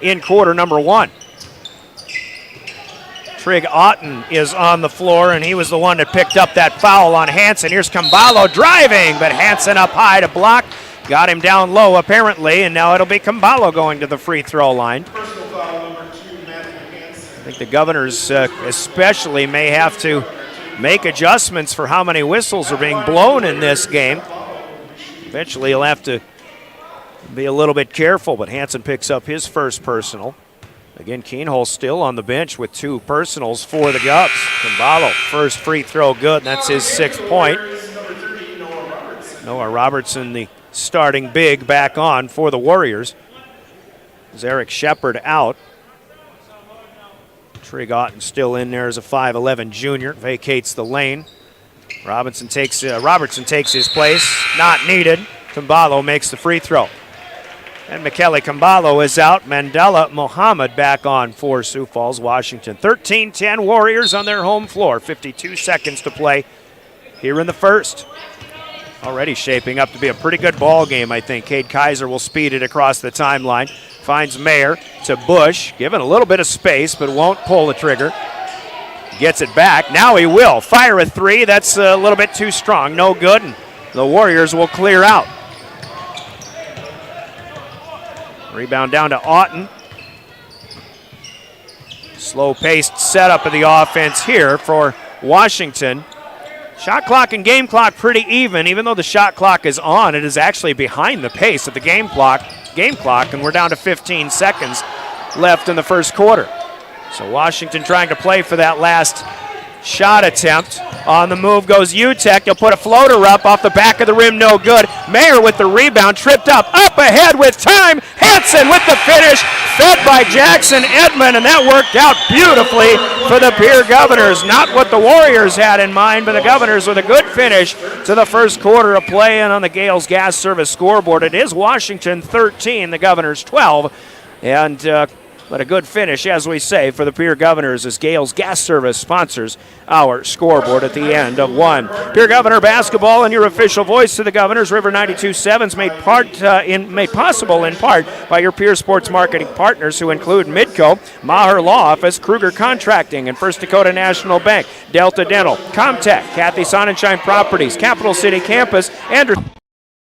in quarter number one. Trig Otten is on the floor, and he was the one that picked up that foul on Hansen. Here's Camballo driving, but Hansen up high to block. Got him down low, apparently, and now it'll be Camballo going to the free throw line. I think the Governors especially may have to make adjustments for how many whistles are being blown in this game. Eventually, he'll have to be a little bit careful, but Hansen picks up his first personal. Again, Keenholz still on the bench with 2 personals for the Govs. Camballo, first free throw good, and that's his 6th point. Noah Robertson, the starting big, back on for the Warriors. There's Eric Shepard out. Trig Otten still in there as a 5'11 junior, vacates the lane. Robertson takes his place, not needed. Camballo makes the free throw. And Michele Camballo is out. Mandela Mohammed back on for Sioux Falls, Washington. 13-10 Warriors on their home floor. 52 seconds to play here in the first. Already shaping up to be a pretty good ball game, I think. Cade Kaiser will speed it across the timeline. Finds Mayer to Bush, given a little bit of space, but won't pull the trigger. Gets it back. Now he will. Fire a 3. That's a little bit too strong. No good. And the Warriors will clear out. Rebound down to Otten. Slow-paced setup of the offense here for Washington. Shot clock and game clock pretty even though the shot clock is on, it is actually behind the pace of the game clock, and we're down to 15 seconds left in the first quarter. So Washington trying to play for that last shot attempt. On the move goes Utek. He'll put a floater up off the back of the rim, no good. Mayer with the rebound, tripped up ahead with time. Hansen with the finish, fed by Jackson Edmond, and that worked out beautifully for the Pierre Governors. Not what the Warriors had in mind, but the Governors with a good finish to the first quarter of play. And on the Gales Gas Service scoreboard, it is Washington 13, the Governors 12. And but a good finish, as we say, for the Pierre Governors as Gales Gas Service sponsors our scoreboard at the end of one. Pierre Governor basketball and your official voice to the Governors. River 92.7's made possible in part by your Pierre Sports marketing partners who include Midco, Maher Law Office, Kruger Contracting, and First Dakota National Bank, Delta Dental, Comtech, Kathy Sonnenschein Properties, Capital City Campus, and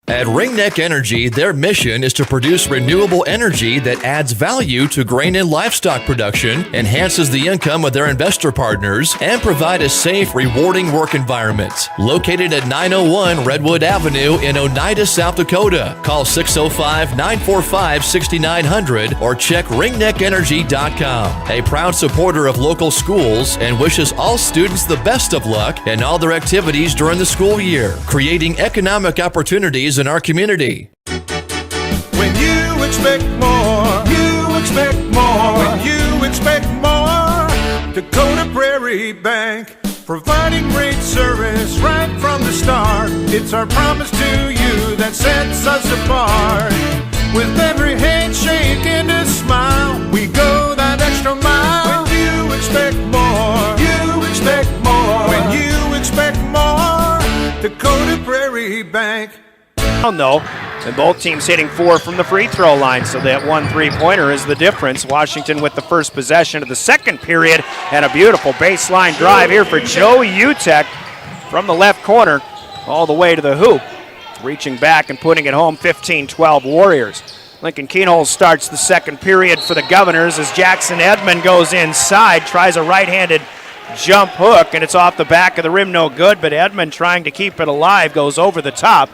At Ringneck Energy, their mission is to produce renewable energy that adds value to grain and livestock production, enhances the income of their investor partners, and provide a safe, rewarding work environment. Located at 901 Redwood Avenue in Oneida, South Dakota. Call 605-945-6900 or check ringneckenergy.com. A proud supporter of local schools and wishes all students the best of luck in all their activities during the school year, creating economic opportunities in our community. When you expect more, you expect more. When you expect more, Dakota Prairie Bank, providing great service right from the start. It's our promise to you that sets us apart. With every handshake and a smile, we go that extra mile. When you expect more, you expect more. When you expect more, Dakota Prairie Bank. Though, and both teams hitting 4 from the free throw line, so that 1 3-pointer is the difference. Washington with the first possession of the second period, and a beautiful baseline drive here for Joe Utek from the left corner all the way to the hoop, reaching back and putting it home. 15-12 Warriors. Lincoln Keenholz starts the second period for the Governors as Jackson Edmond goes inside, tries a right-handed jump hook, and it's off the back of the rim, no good, but Edmond trying to keep it alive goes over the top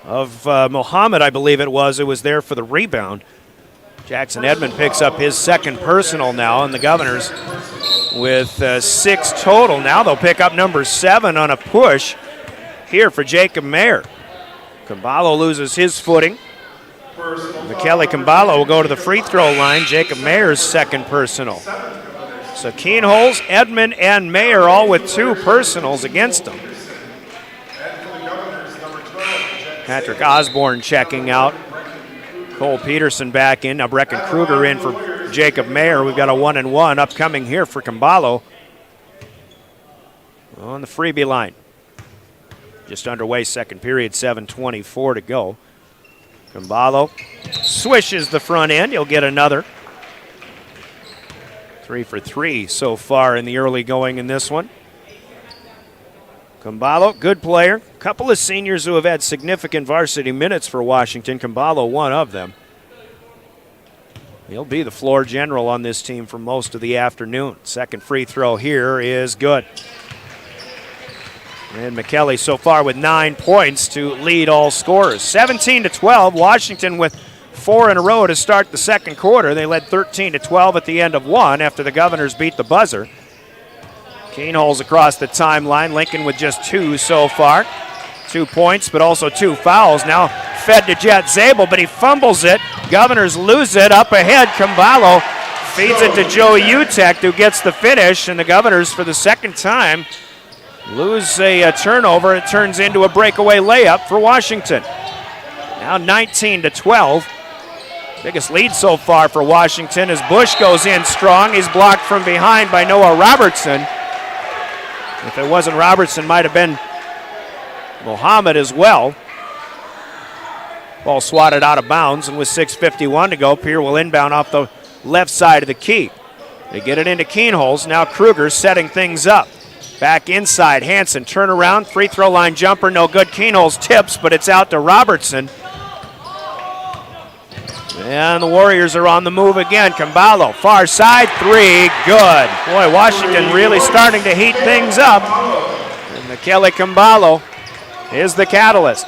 of Mohammed, I believe it was, who was there for the rebound. Jackson Edmond picks up his second personal now, and the Governors with 6 total. Now they'll pick up number 7 on a push here for Jacob Mayer. Camballo loses his footing. Michele Camballo will go to the free throw line. Jacob Mayer's second personal. So Keenholz, Edmond, and Mayer all with 2 personals against them. Patrick Osborne checking out. Cole Peterson back in. Now Brecken Kruger in for Jacob Mayer. We've got a 1-1 upcoming here for Camballo on the freebie line. Just underway, second period, 7:24 to go. Camballo swishes the front end. He'll get another. 3 for 3 so far in the early going in this one. Camballo, good player. Couple of seniors who have had significant varsity minutes for Washington. Camballo, one of them. He'll be the floor general on this team for most of the afternoon. Second free throw here is good. And McKelly so far with 9 points to lead all scorers. 17-12, Washington with 4 in a row to start the second quarter. They led 13-12 at the end of 1 after the Governors beat the buzzer. Keenholz across the timeline. Lincoln with just 2 so far. 2 points, but also 2 fouls. Now fed to Jet Zabel, but he fumbles it. Governors lose it. Up ahead, Camballo feeds it to Joe Utek, who gets the finish, and the Governors, for the second time, lose a turnover. It turns into a breakaway layup for Washington. Now 19-12. Biggest lead so far for Washington as Bush goes in strong. He's blocked from behind by Noah Robertson. If it wasn't Robertson, might have been Mohammed as well. Ball swatted out of bounds, and with 6:51 to go, Pierre will inbound off the left side of the key. They get it into Keenholz. Now Kruger setting things up. Back inside, Hansen, turnaround, free throw line jumper, no good. Keenholz tips, but it's out to Robertson. And the Warriors are on the move again. Camballo, far side, 3, good. Boy, Washington really starting to heat things up. And McKelly Camballo is the catalyst.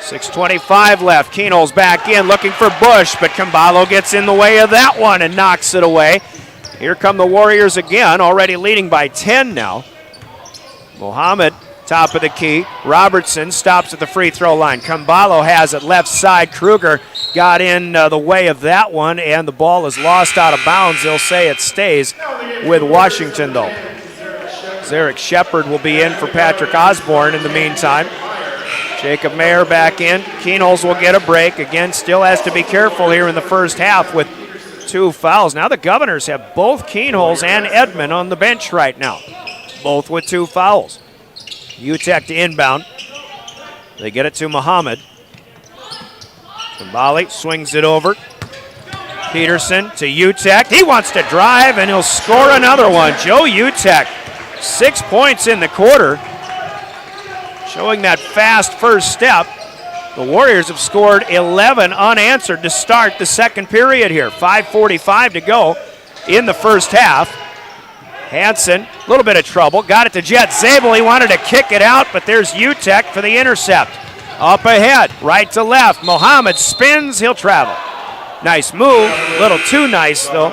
6:25 left. Keenholz back in, looking for Bush, but Camballo gets in the way of that one and knocks it away. Here come the Warriors again, already leading by 10 now. Mohammed, top of the key. Robertson stops at the free throw line. Camballo has it left side. Kruger got in the way of that one, and the ball is lost out of bounds. They'll say it stays with Washington, though. Zarek Shepard will be in for Patrick Osborne in the meantime. Jacob Mayer back in. Keenholz will get a break. Again, still has to be careful here in the first half with 2 fouls. Now the Governors have both Keenholz and Edmond on the bench right now, both with 2 fouls. Utek to inbound. They get it to Muhammad. Camballo swings it over. Peterson to Utek. He wants to drive, and he'll score another one. Joe Utek, 6 points in the quarter, showing that fast first step. The Warriors have scored 11 unanswered to start the second period here. 5:45 to go in the first half. Hansen, a little bit of trouble. Got it to Jet Zabel. He wanted to kick it out, but there's Utek for the intercept. Up ahead, right to left. Mohammed spins. He'll travel. Nice move. A little too nice, though.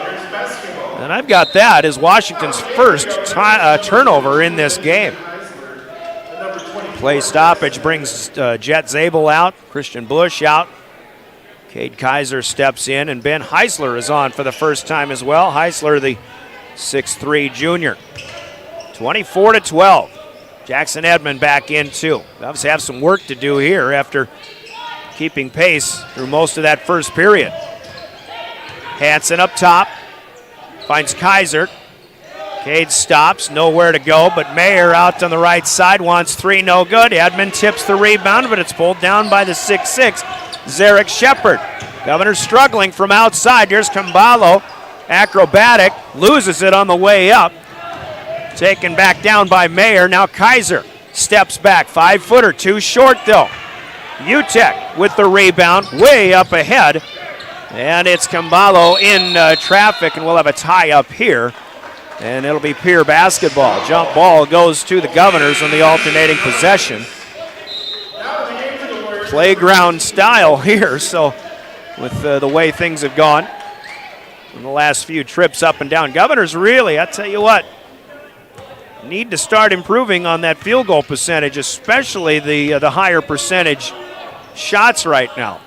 And I've got that as Washington's first turnover in this game. Play stoppage brings Jet Zabel out, Christian Bush out. Cade Kaiser steps in, and Ben Heisler is on for the first time as well. Heisler, the 6'3 junior. 24-12. Jackson Edmond back in too. They obviously have some work to do here after keeping pace through most of that first period. Hansen up top, finds Kaiser. Cade stops, nowhere to go, but Mayer out on the right side wants 3, no good. Edmond tips the rebound, but it's pulled down by the 6'6", Zarek Shepard. Governor struggling from outside. Here's Camballo, acrobatic, loses it on the way up. Taken back down by Mayer. Now Kaiser steps back, 5-footer, too short though. Utek with the rebound, way up ahead. And it's Camballo in traffic, and we'll have a tie up here. And it'll be Pierre basketball. Jump ball goes to the Governors on the alternating possession. Playground style here, so with the way things have gone in the last few trips up and down. Governors really, I tell you what, need to start improving on that field goal percentage, especially the higher percentage shots right now.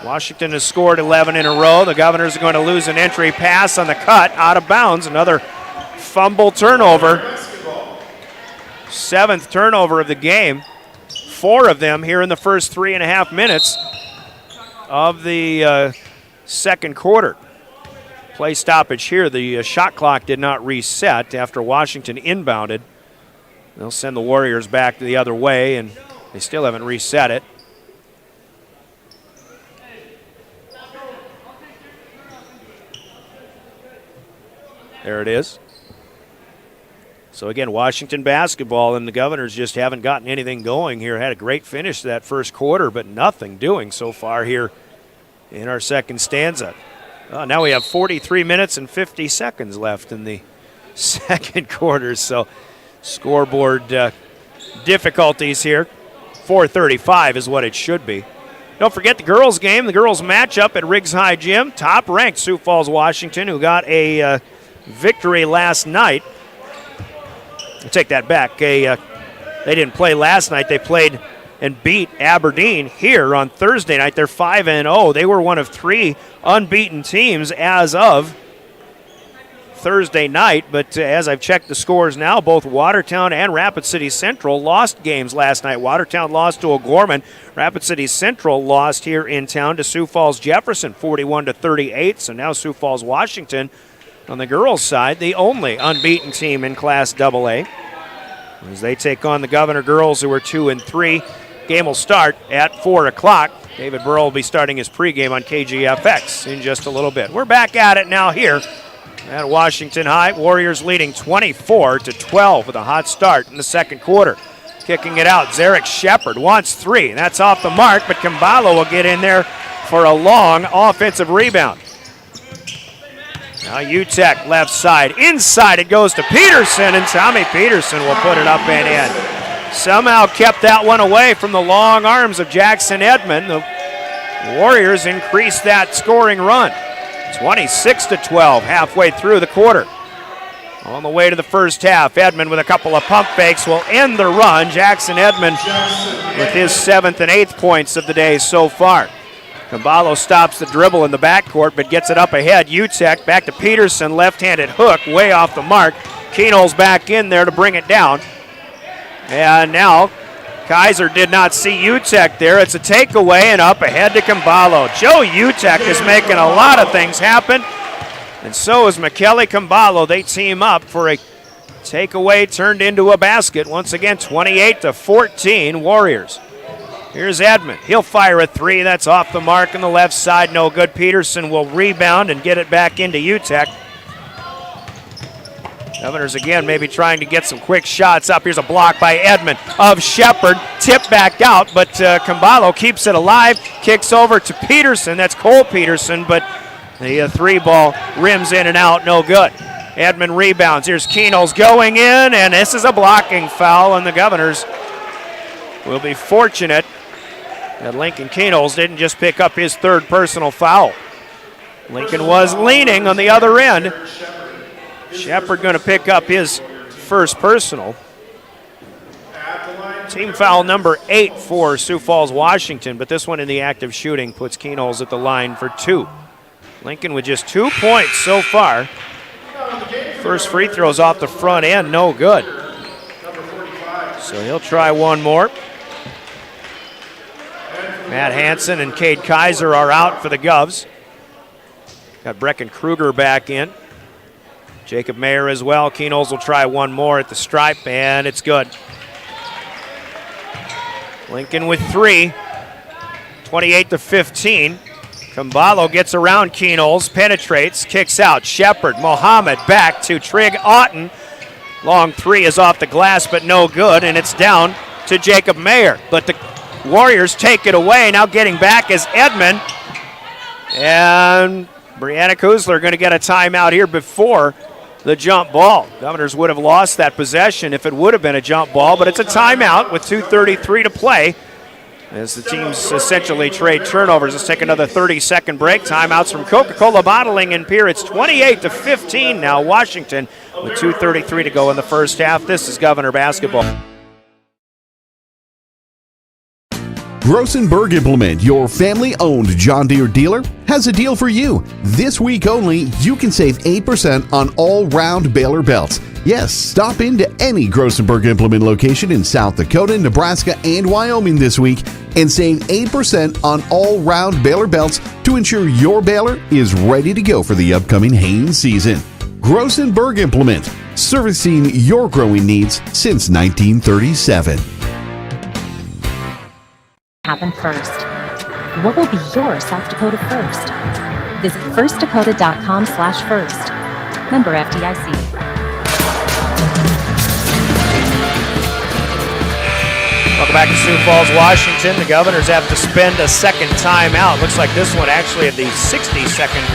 Washington has scored 11 in a row. The Governors are going to lose an entry pass on the cut, out of bounds. Another fumble turnover. 7th turnover of the game. 4 of them here in the first 3.5 minutes of the second quarter. Play stoppage here. The shot clock did not reset after Washington inbounded. They'll send the Warriors back the other way, and they still haven't reset it. There it is. So again, Washington basketball, and the Governors just haven't gotten anything going here. Had a great finish to that first quarter, but nothing doing so far here in our second stanza. Now we have 43 minutes and 50 seconds left in the second quarter, so scoreboard difficulties here. 4:35 is what it should be. Don't forget the girls' game, the girls' matchup at Riggs High Gym. Top-ranked Sioux Falls, Washington, who got a victory last night. I'll take that back. They didn't play last night. They played and beat Aberdeen here on Thursday night. They're 5-0. They were one of 3 unbeaten teams as of Thursday night, but as I've checked the scores now, both Watertown and Rapid City Central lost games last night. Watertown lost to O'Gorman. Rapid City Central lost here in town to Sioux Falls Jefferson, 41-38. So now Sioux Falls Washington on the girls' side, the only unbeaten team in Class AA, as they take on the Governor girls, who are 2-3. Game will start at 4 o'clock. David Burrow will be starting his pregame on KGFX in just a little bit. We're back at it now here at Washington High. Warriors leading 24-12 with a hot start in the second quarter. Kicking it out, Zarek Shepard wants 3. That's off the mark, but Kambalo will get in there for a long offensive rebound. Now UTEC left side. Inside it goes to Peterson, and Tommy Peterson will put it up and in. Somehow kept that one away from the long arms of Jackson Edmond. The Warriors increased that scoring run. 26-12 halfway through the quarter. On the way to the first half, Edmond with a couple of pump fakes will end the run. Jackson Edmond with his 7th and 8th points of the day so far. Kambalo stops the dribble in the backcourt, but gets it up ahead. UTEC back to Peterson, left-handed hook, way off the mark. Keenol's back in there to bring it down. And now Kaiser did not see UTEC there. It's a takeaway and up ahead to Kambalo. Joe UTEC is making a lot of things happen, and so is McKelly Kambalo. They team up for a takeaway turned into a basket. Once again, 28-14 Warriors. Here's Edmond. He'll fire a 3. That's off the mark on the left side. No good. Peterson will rebound and get it back into UTEC. Governors again maybe trying to get some quick shots up. Here's a block by Edmond of Shepard. Tip back out, but Kambalo keeps it alive. Kicks over to Peterson. That's Cole Peterson, but the 3 ball rims in and out. No good. Edmond rebounds. Here's Keenol's going in, and this is a blocking foul, and the Governors will be fortunate that Lincoln Keenol's didn't just pick up his 3rd personal foul. Lincoln was leaning on the other end. Shepard going to pick up his 1st personal. Team foul number 8 for Sioux Falls, Washington, but this one in the act of shooting puts Keenol's at the line for 2. Lincoln with just 2 points so far. First free throws off the front end, no good. So he'll try one more. Matt Hansen and Cade Kaiser are out for the Govs. Got Brecken Kruger back in. Jacob Mayer as well. Keenol's will try one more at the stripe, and it's good. Lincoln with 3, 28-15. Kambalo gets around Keenol's, penetrates, kicks out. Shepard, Mohammed back to Trigg Otten. Long 3 is off the glass, but no good, and it's down to Jacob Mayer. But the Warriors take it away. Now getting back is Edmond. And Brianna Kuzler going to get a timeout here before the jump ball. Governors would have lost that possession if it would have been a jump ball, but it's a timeout with 2:33 to play as the teams essentially trade turnovers. Let's take another 30-second break. Timeouts from Coca-Cola Bottling in Pierre. It's 28-15 now. Washington with 2:33 to go in the first half. This is Governor basketball. Grossenberg Implement, your family-owned John Deere dealer, has a deal for you. This week only, you can save 8% on all-round baler belts. Yes, stop into any Grossenberg Implement location in South Dakota, Nebraska, and Wyoming this week and save 8% on all-round baler belts to ensure your baler is ready to go for the upcoming haying season. Grossenberg Implement, servicing your growing needs since 1937. Happen first. What will be your South Dakota first? Visit firstdakota.com/first. Member FDIC. Welcome back to Sioux Falls, Washington. The Governors have to spend a second timeout. Looks like this one actually of the 60-second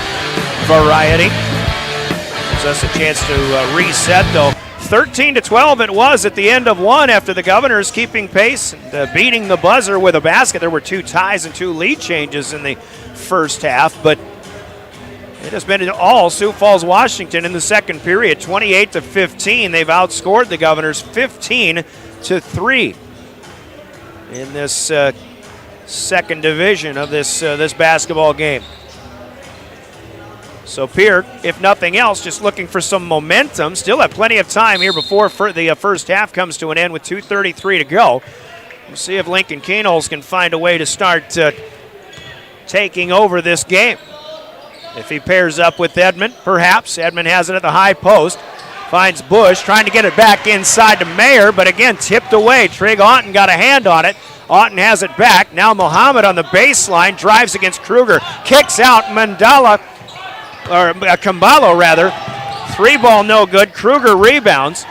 variety. Gives us a chance to reset, though. 13-12 it was at the end of one after the Governors keeping pace and beating the buzzer with a basket. There were 2 ties and 2 lead changes in the first half, but it has been all Sioux Falls, Washington in the second period. 28-15, they've outscored the Governors 15-3 in this second division of this basketball game. So Pierre, if nothing else, just looking for some momentum. Still have plenty of time here before the first half comes to an end with 2:33 to go. We'll see if Lincoln Keenholz can find a way to start taking over this game. If he pairs up with Edmond, perhaps. Edmond has it at the high post. Finds Bush, trying to get it back inside to Mayer, but again tipped away. Trig Auten got a hand on it. Auten has it back. Now Muhammad on the baseline, drives against Kruger, kicks out Camballo rather. 3-ball no good. Kruger rebounds.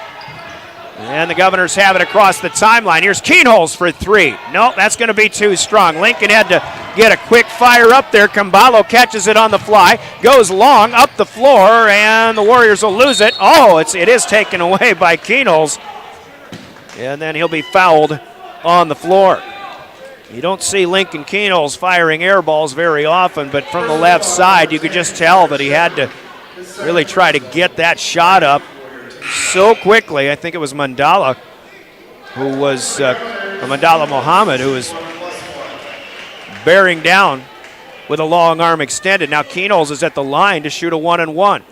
And the Governors have it across the timeline. Here's Keenholz for 3. No, that's going to be too strong. Lincoln had to get a quick fire up there. Camballo catches it on the fly, goes long up the floor, and the Warriors will lose it. Oh, it is taken away by Keenholz. And then he'll be fouled on the floor. You don't see Lincoln Keenholz firing air balls very often, but from the left side, you could just tell that he had to really try to get that shot up so quickly. I think it was Mandala Muhammad who was bearing down with a long arm extended. Now Keenholz is at the line to shoot a 1-and-1.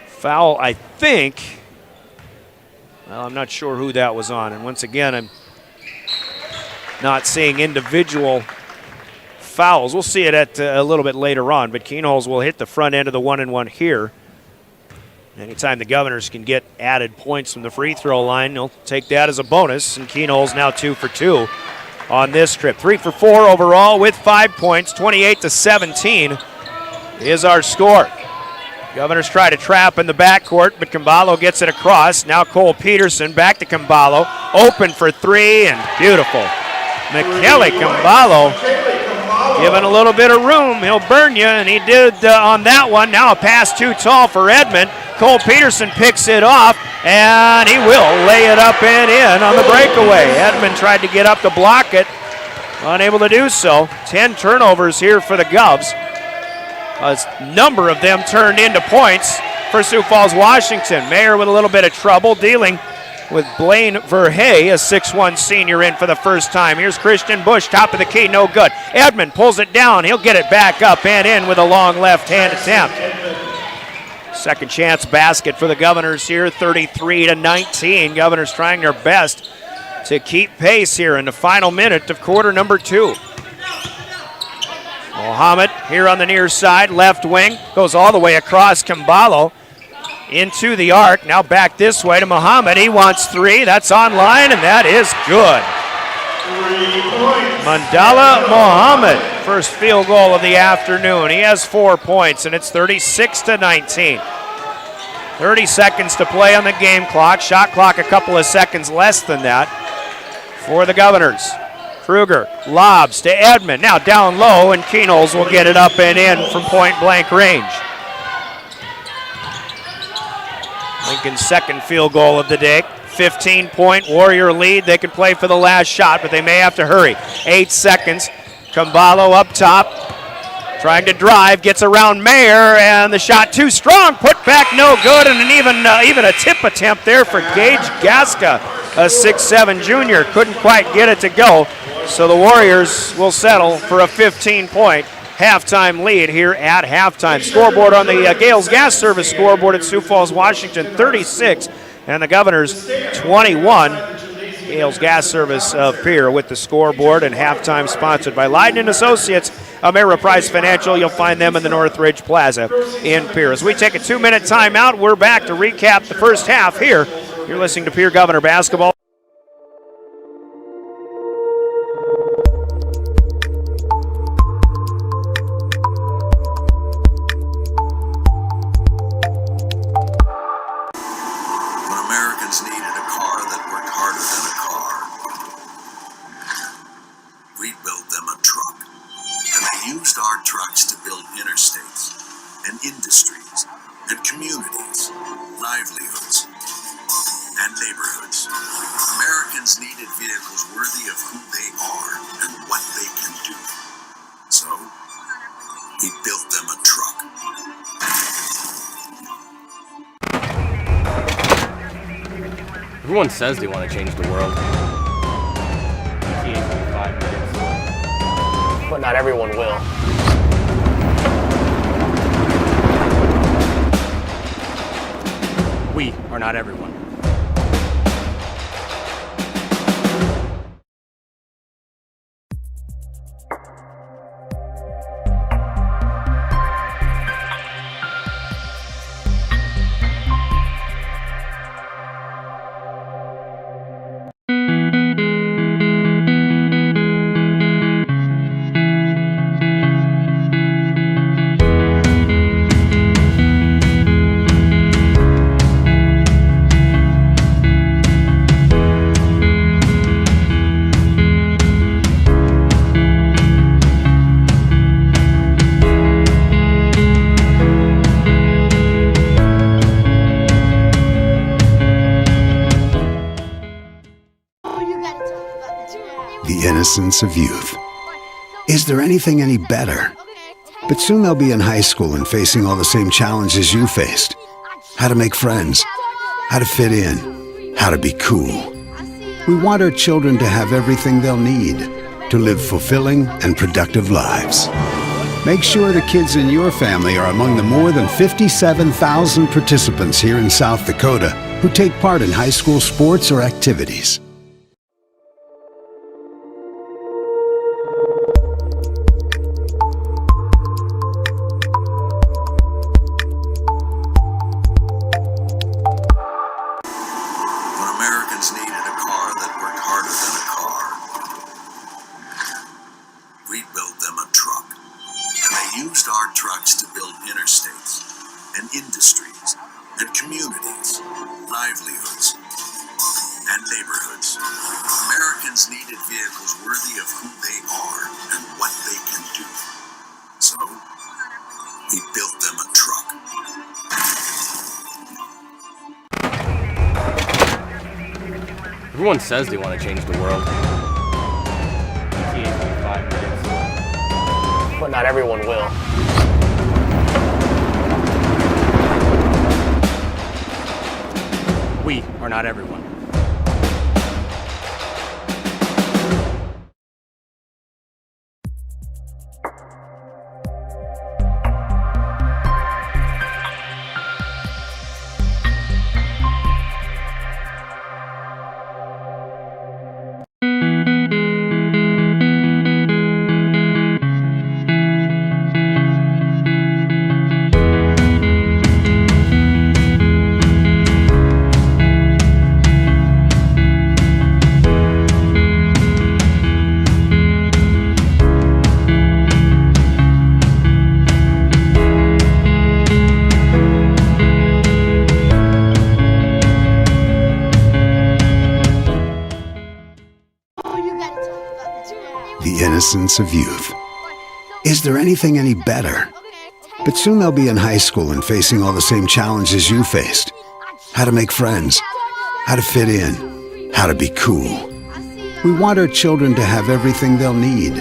Foul, I think. Well, I'm not sure who that was on. And once again, I'm not seeing individual fouls. We'll see it at a little bit later on, but Keenholz will hit the front end of the 1-and-1 here. Anytime the Governors can get added points from the free throw line, they'll take that as a bonus, and Keenholz now 2 for 2 on this trip. 3 for 4 overall with 5 points. 28-17 is our score. Governors try to trap in the backcourt, but Camballo gets it across. Now Cole Peterson back to Camballo, open for 3, and beautiful. McKelly Camballo given a little bit of room. He'll burn you, and he did on that one. Now a pass too tall for Edmond. Cole Peterson picks it off, and he will lay it up and in on the breakaway. Edmond tried to get up to block it, unable to do so. 10 turnovers here for the Govs. A number of them turned into points for Sioux Falls, Washington. Mayer with a little bit of trouble dealing with Blaine Verhey, a 6'1 senior, in for the first time. Here's Christian Bush, top of the key, no good. Edmond pulls it down. He'll get it back up and in with a long left-hand attempt. Second chance basket for the Governors here, 33-19. Governors trying their best to keep pace here in the final minute of quarter number 2. Mohammed here on the near side, left wing, goes all the way across Camballo into the arc. Now back this way to Mohammed. He wants 3. That's online, and that is good. Mandala Mohammed, first field goal of the afternoon. He has 4 points, and it's 36-19. 30 seconds to play on the game clock. Shot clock a couple of seconds less than that for the Governors. Kruger lobs to Edmond. Now down low, and Keenholz will get it up and in from point-blank range. Lincoln's second field goal of the day. 15-point Warrior lead. They can play for the last shot, but they may have to hurry. 8 seconds. Camballo up top, trying to drive, gets around Mayer, and the shot too strong. Put back, no good, and even a tip attempt there for Gage Gaska. a 6'7" junior. Couldn't quite get it to go, so the Warriors will settle for a 15-point halftime lead here at halftime. Scoreboard on the Gales Gas Service scoreboard at Sioux Falls, Washington, 36, and the Governors 21. Gales Gas Service of Pierre with the scoreboard, and halftime sponsored by Leiden & Associates, Ameriprise Financial. You'll find them in the Northridge Plaza in Pierre. As we take a 2-minute timeout, we're back to recap the first half here. You're listening to Pierre Governor Basketball. Everyone says they want to change the world. But not everyone will. We are not everyone. Innocence of youth. Is there anything any better? But soon they'll be in high school and facing all the same challenges you faced. How to make friends, how to fit in, how to be cool. We want our children to have everything they'll need to live fulfilling and productive lives. Make sure the kids in your family are among the more than 57,000 participants here in South Dakota who take part in high school sports or activities. Everyone says they want to change the world. But not everyone will. We are not everyone. Innocence of youth. Is there anything any better? But soon they'll be in high school and facing all the same challenges you faced. How to make friends, how to fit in, how to be cool. We want our children to have everything they'll need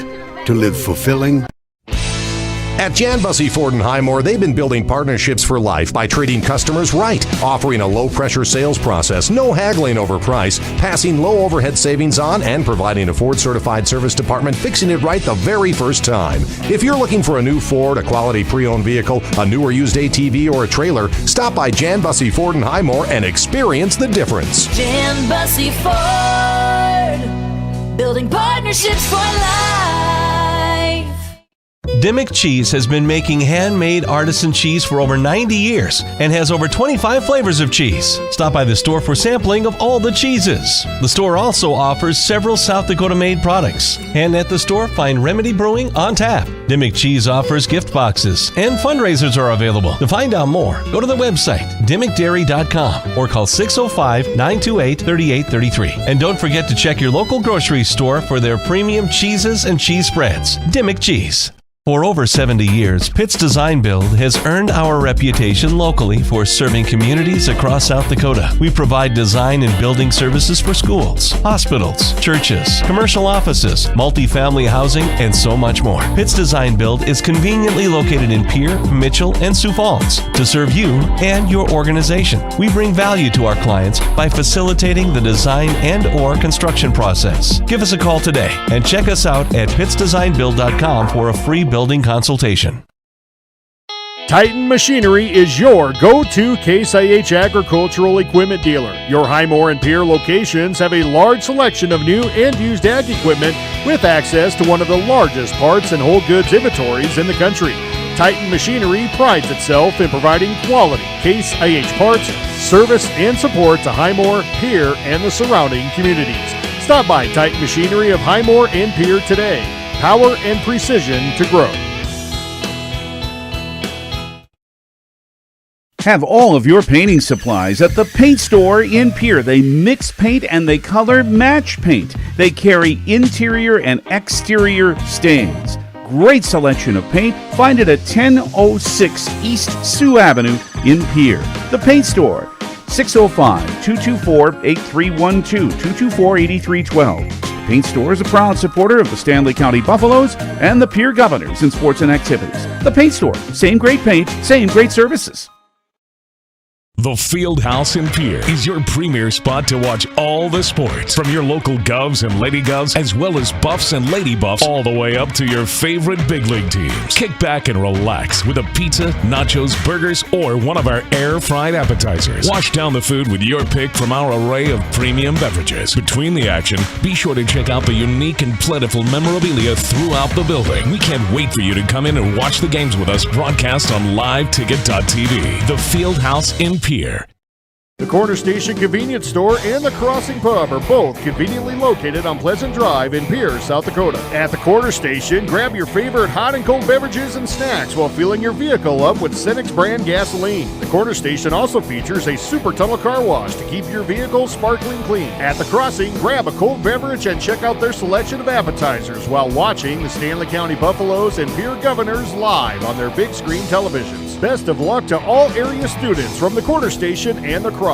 to live fulfilling. At Jan Bussey Ford in Highmore, they've been building partnerships for life by treating customers right, offering a low-pressure sales process, no haggling over price, passing low overhead savings on, and providing a Ford-certified service department fixing it right the very first time. If you're looking for a new Ford, a quality pre-owned vehicle, a new or used ATV, or a trailer, stop by Jan Bussey Ford in Highmore and experience the difference. Jan Bussey Ford, building partnerships for life. Dimmick Cheese has been making handmade artisan cheese for over 90 years and has over 25 flavors of cheese. Stop by the store for sampling of all the cheeses. The store also offers several South Dakota-made products. And at the store, find Remedy Brewing on tap. Dimmick Cheese offers gift boxes, and fundraisers are available. To find out more, go to the website, dimmickdairy.com, or call 605-928-3833. And don't forget to check your local grocery store for their premium cheeses and cheese spreads. Dimmick Cheese. For over 70 years, Pitt's Design Build has earned our reputation locally for serving communities across South Dakota. We provide design and building services for schools, hospitals, churches, commercial offices, multifamily housing, and so much more. Pitt's Design Build is conveniently located in Pierre, Mitchell, and Sioux Falls to serve you and your organization. We bring value to our clients by facilitating the design and/or construction process. Give us a call today and check us out at pittsdesignbuild.com for a free building consultation. Titan Machinery is your go-to Case IH agricultural equipment dealer. Your Highmore and Pierre locations have a large selection of new and used ag equipment with access to one of the largest parts and whole goods inventories in the country. Titan Machinery prides itself in providing quality Case IH parts, service, and support to Highmore, Pierre, and the surrounding communities. Stop by Titan Machinery of Highmore and Pierre today. Power and precision to grow. Have all of your painting supplies at the paint store in Pierre. They mix paint and they color match paint. They carry interior and exterior stains. Great selection of paint. Find it at 1006 East Sioux Avenue in Pierre. The Paint Store, 605-224-8312, 224-8312. Paint Store is a proud supporter of the Stanley County Buffaloes and the Pierre Governors in sports and activities. The Paint Store, same great paint, same great services. The Field House in Pierre is your premier spot to watch all the sports, from your local Govs and Lady Govs, as well as Buffs and Lady Buffs, all the way up to your favorite big league teams. Kick back and relax with a pizza, nachos, burgers, or one of our air-fried appetizers. Wash down the food with your pick from our array of premium beverages. Between the action, be sure to check out the unique and plentiful memorabilia throughout the building. We can't wait for you to come in and watch the games with us broadcast on liveticket.tv. The Field House in Pierre. The Corner Station Convenience Store and the Crossing Pub are both conveniently located on Pleasant Drive in Pierre, South Dakota. At the Corner Station, grab your favorite hot and cold beverages and snacks while filling your vehicle up with Cenex brand gasoline. The Corner Station also features a super tunnel car wash to keep your vehicle sparkling clean. At the Crossing, grab a cold beverage and check out their selection of appetizers while watching the Stanley County Buffaloes and Pierre Governors live on their big screen televisions. Best of luck to all area students from the Corner Station and the Crossing.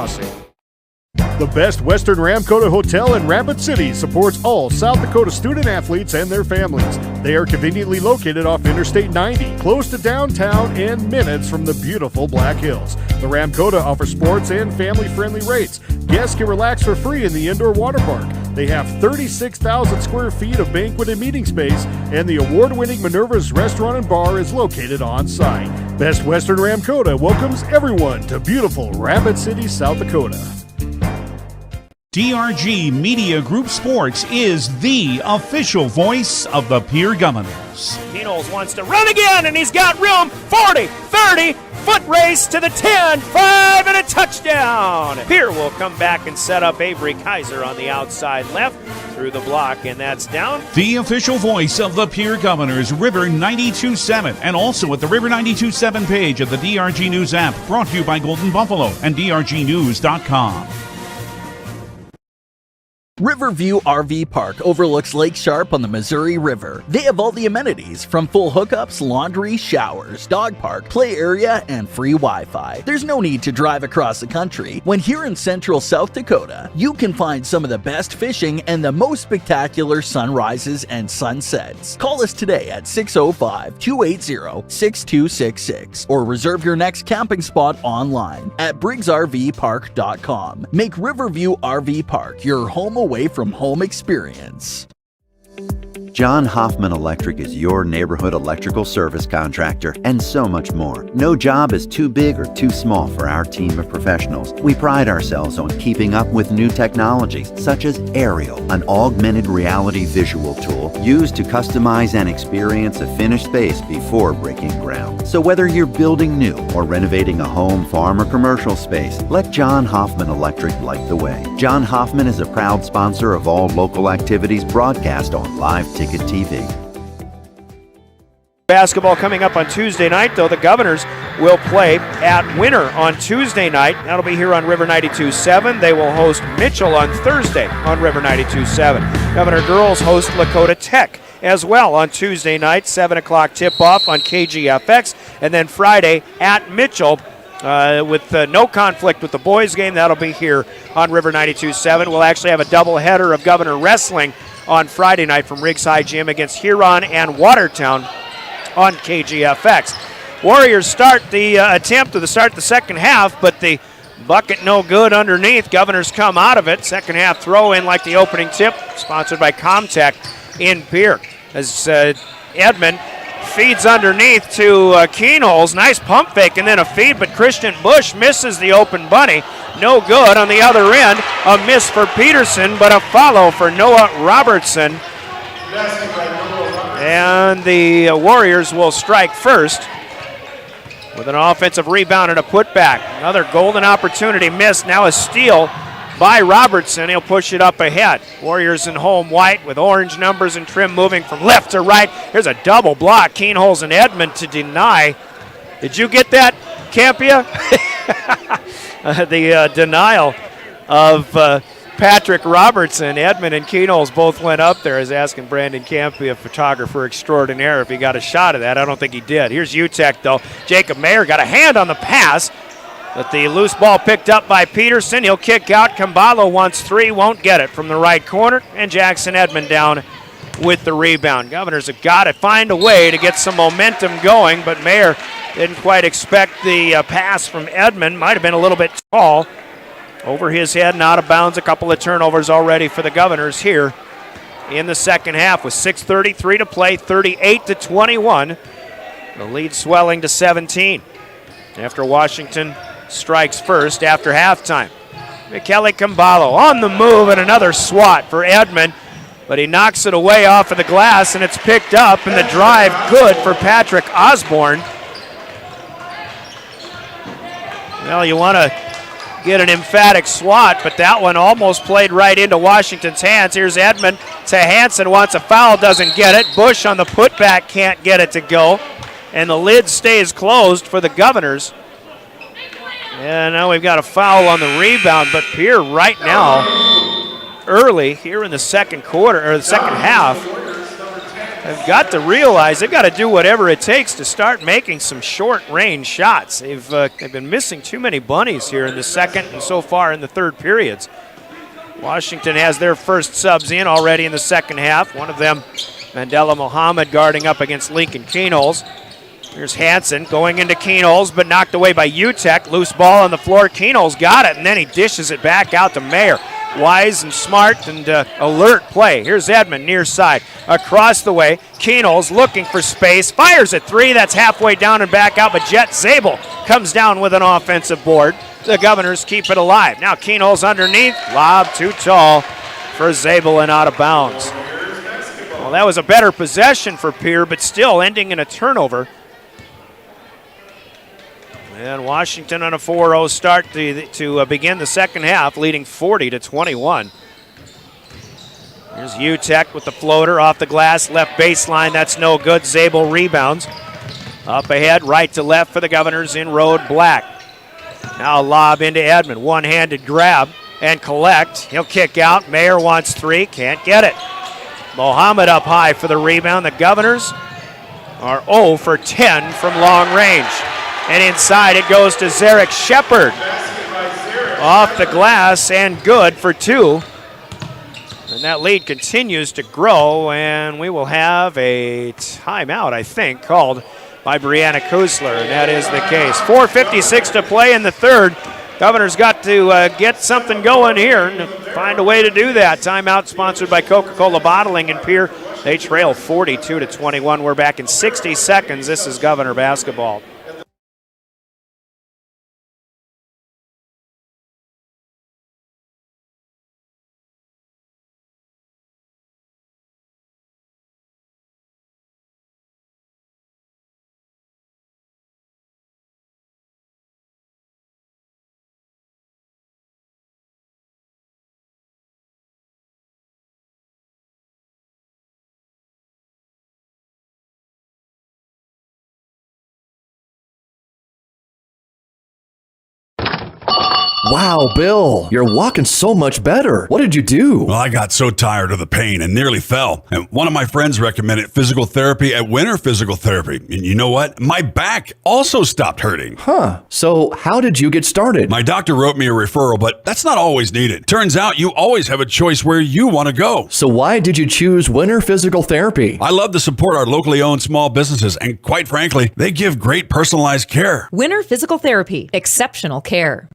The Best Western Ramkota Hotel in Rapid City supports all South Dakota student athletes and their families. They are conveniently located off Interstate 90, close to downtown and minutes from the beautiful Black Hills. The Ramkota offers sports and family-friendly rates. Guests can relax for free in the indoor water park. They have 36,000 square feet of banquet and meeting space, and the award-winning Minerva's Restaurant and Bar is located on site. Best Western Ramkota welcomes everyone to beautiful Rapid City, South Dakota. DRG Media Group Sports is the official voice of the Pierre Governors. Knowles wants to run again, and he's got room. 40, 30, foot race to the 10, 5, and a touchdown. Pierre will come back and set up Avery Kaiser on the outside left through the block, and that's down. The official voice of the Pierre Governors, River 92.7, and also at the River 92.7 page of the DRG News app, brought to you by Golden Buffalo and DRGnews.com. Riverview RV Park overlooks Lake Sharp on the Missouri River. They have all the amenities from full hookups, laundry, showers, dog park, play area, and free Wi-Fi. There's no need to drive across the country. When here in central South Dakota, you can find some of the best fishing and the most spectacular sunrises and sunsets. Call us today at 605-280-6266 or reserve your next camping spot online at briggsrvpark.com. Make Riverview RV Park your home away from home experience. John Hoffman Electric is your neighborhood electrical service contractor and so much more. No job is too big or too small for our team of professionals. We pride ourselves on keeping up with new technologies such as Aerial, an augmented reality visual tool used to customize and experience a finished space before breaking ground. So whether you're building new or renovating a home, farm, or commercial space, let John Hoffman Electric light the way. John Hoffman is a proud sponsor of all local activities broadcast on Live Ticket TV. Basketball coming up on Tuesday night, though. The Governors will play at Winter on Tuesday night. That'll be here on River 92.7. They will host Mitchell on Thursday on River 92.7. Governor Girls host Lakota Tech as well on Tuesday night, 7 o'clock tip-off on KGFX. And then Friday at Mitchell with no conflict with the boys game. That'll be here on River 92.7. We'll actually have a doubleheader of Governor Wrestling on Friday night from Riggs High Gym against Huron and Watertown on KGFX. Warriors start the attempt to start the second half, but the bucket no good underneath. Governors come out of it. Second half throw in like the opening tip, sponsored by Comtech in Pierre. As Edmond feeds underneath to Keenholz. Nice pump fake and then a feed, but Christian Bush misses the open bunny. No good on the other end. A miss for Peterson, but a follow for Noah Robertson. And the Warriors will strike first with an offensive rebound and a putback. Another golden opportunity missed. Now a steal by Robertson. He'll push it up ahead. Warriors in home white with orange numbers and trim moving from left to right. Here's a double block. Keenholz and Edmond to deny. Did you get that, Campia? The denial of Patrick Robertson. Edmond and Keenholz both went up there. As asking Brandon Campia, photographer extraordinaire, if he got a shot of that. I don't think he did. Here's UTEC, though. Jacob Mayer got a hand on the pass, but the loose ball picked up by Peterson. He'll kick out. Kambalo wants three, won't get it from the right corner, and Jackson Edmond down with the rebound. Governors have got to find a way to get some momentum going, but Mayer didn't quite expect the pass from Edmond. Might have been a little bit tall. Over his head and out of bounds. A couple of turnovers already for the Governors here in the second half with 6:33 to play, 38-21. The lead swelling to 17 after Washington strikes first after halftime. Michele Kambalo on the move and another swat for Edmond, but he knocks it away off of the glass and it's picked up, and the drive good for Patrick Osborne. Well, you want to get an emphatic swat, but that one almost played right into Washington's hands. Here's Edmond to Hansen, wants a foul, doesn't get it. Bush on the putback can't get it to go, and the lid stays closed for the Governors. And now we've got a foul on the rebound, but Pierre right now, early here in the second quarter, or the second half, have got to realize they've got to do whatever it takes to start making some short-range shots. They've been missing too many bunnies here in the second and so far in the third periods. Washington has their first subs in already in the second half. One of them, Mandela Muhammad, guarding up against Lincoln Keenholz. Here's Hansen going into Keenholz, but knocked away by UTEC. Loose ball on the floor. Keenholz got it, and then he dishes it back out to Mayer. Wise and smart and alert play. Here's Edmond near side. Across the way, Keenholz looking for space. Fires at three. That's halfway down and back out, but Jet Zabel comes down with an offensive board. The Governors keep it alive. Now Keenholz underneath. Lob too tall for Zabel and out of bounds. Well, that was a better possession for Pierre, but still ending in a turnover. And Washington on a 4-0 start to begin the second half, leading 40-21. Here's UTEC with the floater off the glass, left baseline. That's no good. Zabel rebounds. Up ahead, right to left for the Governors in road black. Now a lob into Edmond. One-handed grab. and collect. He'll kick out. Mayer wants 3, can't get it. Mohammed up high for the rebound. The Governors are 0 for 10 from long range. And inside it goes to Zarek Shepard. Off the glass and good for 2. And that lead continues to grow, and we will have a timeout, I think, called by Brianna Kusler, and that is the case. 4:56 to play in the third. Governors got to get something going here and find a way to do that. Timeout sponsored by Coca-Cola Bottling in Pierre. They trail 42-21. We're back in 60 seconds. This is Governor basketball. Wow, Bill, you're walking so much better. What did you do? Well, I got so tired of the pain and nearly fell. And one of my friends recommended physical therapy at Winter Physical Therapy. And you know what? My back also stopped hurting. Huh. So how did you get started? My doctor wrote me a referral, but that's not always needed. Turns out you always have a choice where you want to go. So why did you choose Winter Physical Therapy? I love to support our locally owned small businesses, and quite frankly, they give great personalized care. Winter Physical Therapy. Exceptional care.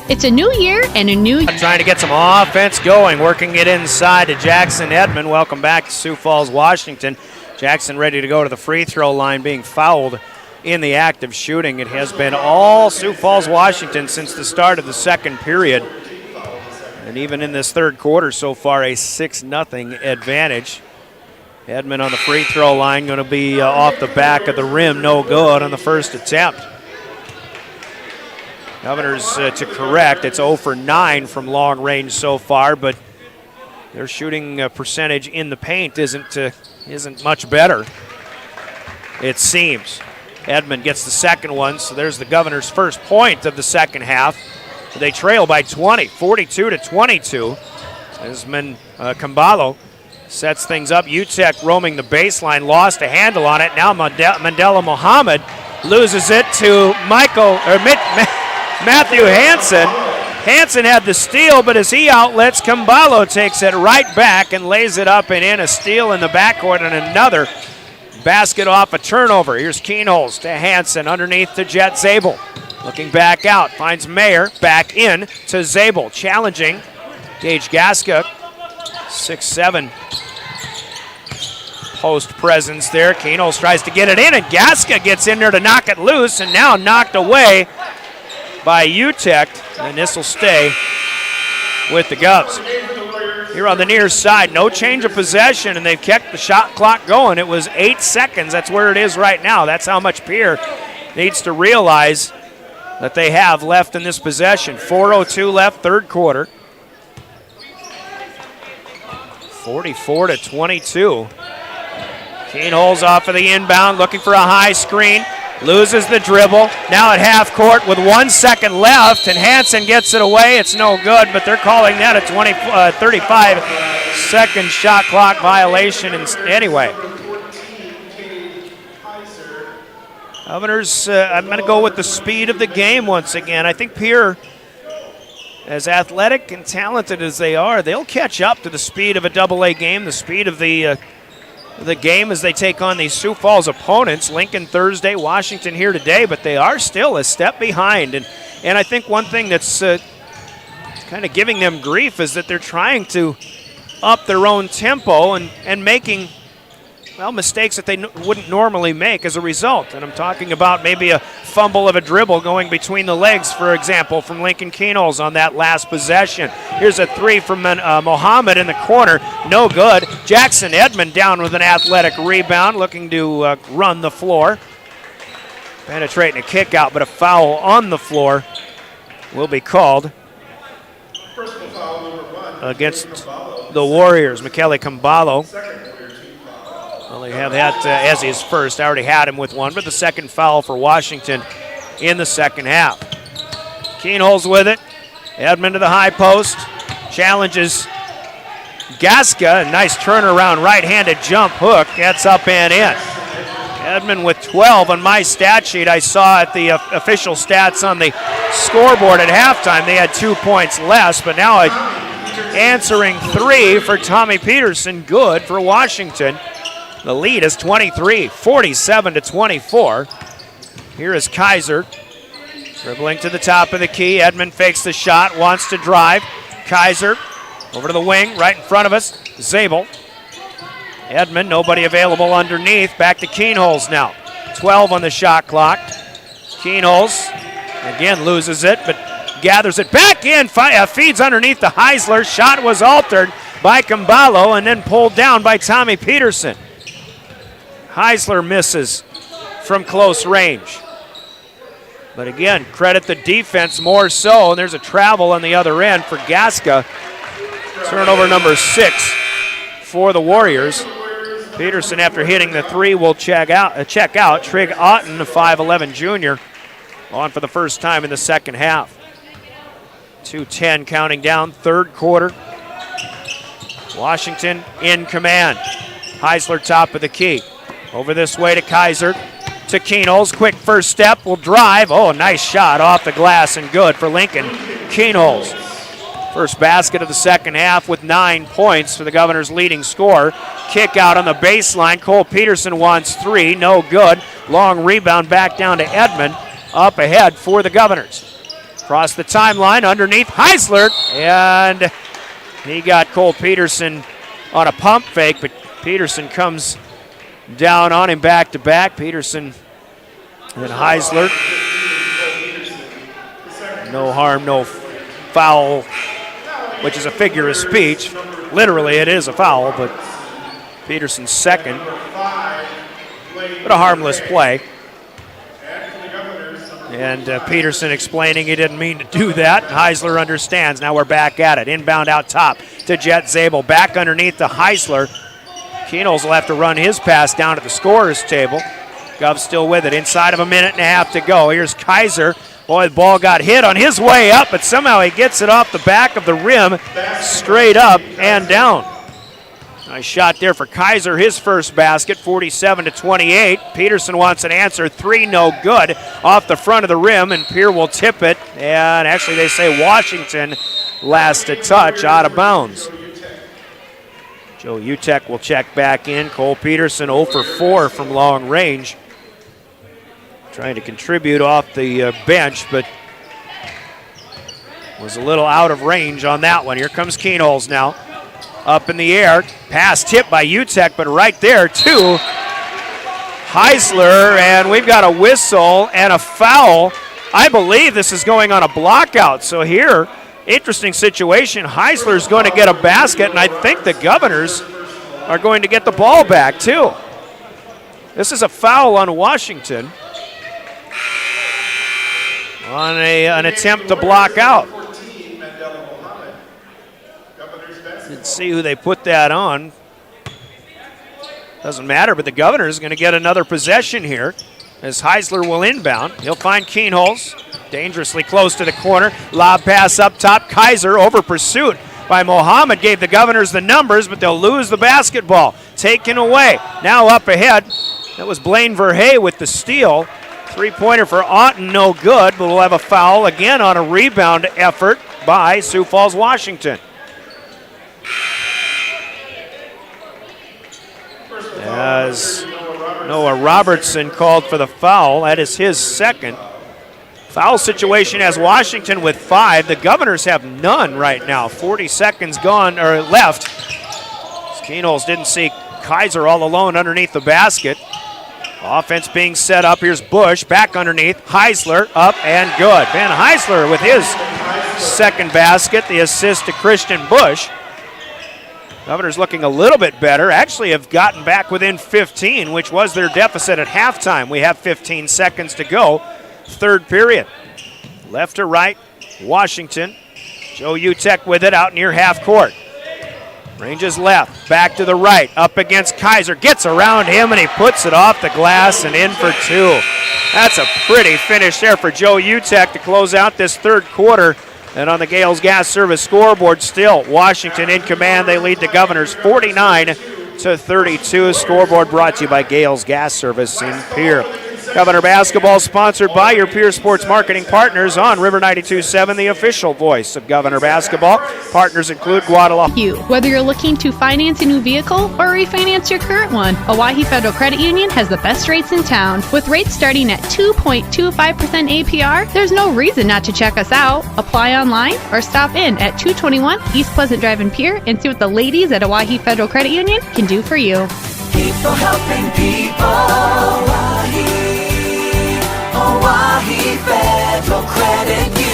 It's a new year and a new... Trying to get some offense going, working it inside to Jackson Edmond. Welcome back to Sioux Falls, Washington. Jackson ready to go to the free throw line, being fouled in the act of shooting. It has been all Sioux Falls, Washington since the start of the second period. And even in this third quarter so far, a 6-0 advantage. Edmond on the free throw line, going to be off the back of the rim, no good on the first attempt. Governors to correct. It's 0 for 9 from long range so far, but their shooting percentage in the paint isn't much better, it seems. Edmond gets the second one, so there's the Governors' first point of the second half. They trail by 20, 42-22. As Kambalo sets things up. UTEC roaming the baseline, lost a handle on it. Now Mandela Mohammed loses it to Matthew Hansen. Hansen had the steal, but as he outlets, Kambalo takes it right back and lays it up and in. A steal in the backcourt and another basket off a turnover. Here's Keenholz to Hansen, underneath to Jet Zabel. Looking back out, finds Mayer, back in to Zabel. Challenging Gage Gaska, 6'7". Post presence there. Keenholz tries to get it in, and Gaska gets in there to knock it loose, and now knocked away by UTEC, and this will stay with the Govs. Here on the near side, no change of possession, and they've kept the shot clock going. It was 8 seconds. That's where it is right now. That's how much Pierre needs to realize that they have left in this possession. 4:02 left, third quarter. 44-22. Keenholz off of the inbound, looking for a high screen. Loses the dribble. Now at half court with 1 second left, and Hansen gets it away. It's no good, but they're calling that a 35-second shot clock violation anyway. Governors, I'm going to go with the speed of the game once again. I think Pierre, as athletic and talented as they are, they'll catch up to the speed of a AA game, the speed of the game as they take on these Sioux Falls opponents. Lincoln Thursday, Washington here today, but they are still a step behind. And I think one thing that's kind of giving them grief is that they're trying to up their own tempo and making, well, mistakes that they wouldn't normally make as a result. And I'm talking about maybe a fumble of a dribble going between the legs, for example, from Lincoln Keenholz on that last possession. Here's a three from Mohammed in the corner. No good. Jackson Edmond down with an athletic rebound, looking to run the floor. Penetrating a kick out, but a foul on the floor will be called against the Warriors. Michele Kambalo. Well, they have that as his first. I already had him with one, but the second foul for Washington in the second half. Keenholz with it. Edmond to the high post. Challenges Gaska. A nice turnaround right-handed jump hook. Gets up and in. Edmond with 12 on my stat sheet. I saw at the official stats on the scoreboard at halftime. They had 2 points less, but now answering 3 for Tommy Peterson. Good for Washington. The lead is 23, 47-24. Here is Kaiser. Dribbling to the top of the key. Edmond fakes the shot, wants to drive. Kaiser over to the wing, right in front of us. Zabel. Edmond, nobody available underneath. Back to Keenholz now. 12 on the shot clock. Keenholz again loses it, but gathers it back in. Feeds underneath the Heisler. Shot was altered by Kambalo and then pulled down by Tommy Peterson. Heisler misses from close range. But again, credit the defense more so, and there's a travel on the other end for Gaska. Turnover number 6 for the Warriors. Peterson, after hitting the 3, will check out. Trig Otten, a 5'11 junior, on for the first time in the second half. 2:10 counting down, third quarter. Washington in command. Heisler top of the key. Over this way to Kaiser. To Keenholz, quick first step, will drive. Oh, nice shot off the glass and good for Lincoln Keenholz. First basket of the second half with 9 points for the Governors' leading scorer. Kick out on the baseline. Cole Peterson wants 3, no good. Long rebound back down to Edmond. Up ahead for the Governors. Across the timeline, underneath Heisler, and he got Cole Peterson on a pump fake, but Peterson comes down on him back to back. Peterson and Heisler. No harm, no foul, which is a figure of speech. Literally, it is a foul, but Peterson's second. But a harmless play. And Peterson explaining he didn't mean to do that. Heisler understands. Now we're back at it. Inbound out top to Jet Zabel. Back underneath to Heisler. Keenholz will have to run his pass down to the scorer's table. Gov still with it. Inside of a minute and a half to go. Here's Kaiser. Boy, the ball got hit on his way up, but somehow he gets it off the back of the rim, straight up and down. Nice shot there for Kaiser, his first basket, 47-28. Peterson wants an answer, 3 no good, off the front of the rim, and Pierre will tip it. And actually they say Washington last a touch, out of bounds. Joe Utek will check back in. Cole Peterson 0 for 4 from long range. Trying to contribute off the bench, but was a little out of range on that one. Here comes Keenholz now. Up in the air. Pass tipped by Utek, but right there to Heisler, and we've got a whistle and a foul. I believe this is going on a block out. So here, interesting situation. Heisler's going to get a basket, and I think the Governors are going to get the ball back too. This is a foul on Washington on an attempt to block out. Didn't see who they put that on. Doesn't matter, but the Governors are going to get another possession here as Heisler will inbound. He'll find Keenholz. Dangerously close to the corner. Lob pass up top. Kaiser over pursuit by Mohammed. Gave the Governors the numbers, but they'll lose the basketball. Taken away. Now up ahead. That was Blaine Verhey with the steal. Three-pointer for Otten, no good, but we'll have a foul again on a rebound effort by Sioux Falls, Washington. As Noah Robertson called for the foul, that is his second. Foul situation has Washington with 5. The Governors have none right now. 40 seconds gone or left. Keenholz didn't see Kaiser all alone underneath the basket. Offense being set up. Here's Bush back underneath. Heisler up and good. Ben Heisler with his second basket. The assist to Christian Bush. Governors looking a little bit better. Actually have gotten back within 15, which was their deficit at halftime. We have 15 seconds to go. Third period. Left to right, Washington. Joe Utek with it out near half court. Ranges left, back to the right, up against Kaiser. Gets around him and he puts it off the glass and in for 2. That's a pretty finish there for Joe Utek to close out this third quarter And on the Gales Gas Service scoreboard, still Washington in command. They lead the Governors 49-32. Scoreboard brought to you by Gales Gas Service in Pierre. Governor Basketball sponsored by your Pierre Sports Marketing partners on River 92.7, the official voice of Governor Basketball. Partners include Guadalajara. Whether you're looking to finance a new vehicle or refinance your current one, Owyhee Federal Credit Union has the best rates in town. With rates starting at 2.25% APR, there's no reason not to check us out. Apply online or stop in at 221 East Pleasant Drive in Pierre and see what the ladies at Owyhee Federal Credit Union can do for you. People helping people. Owyhee Federal Credit Union.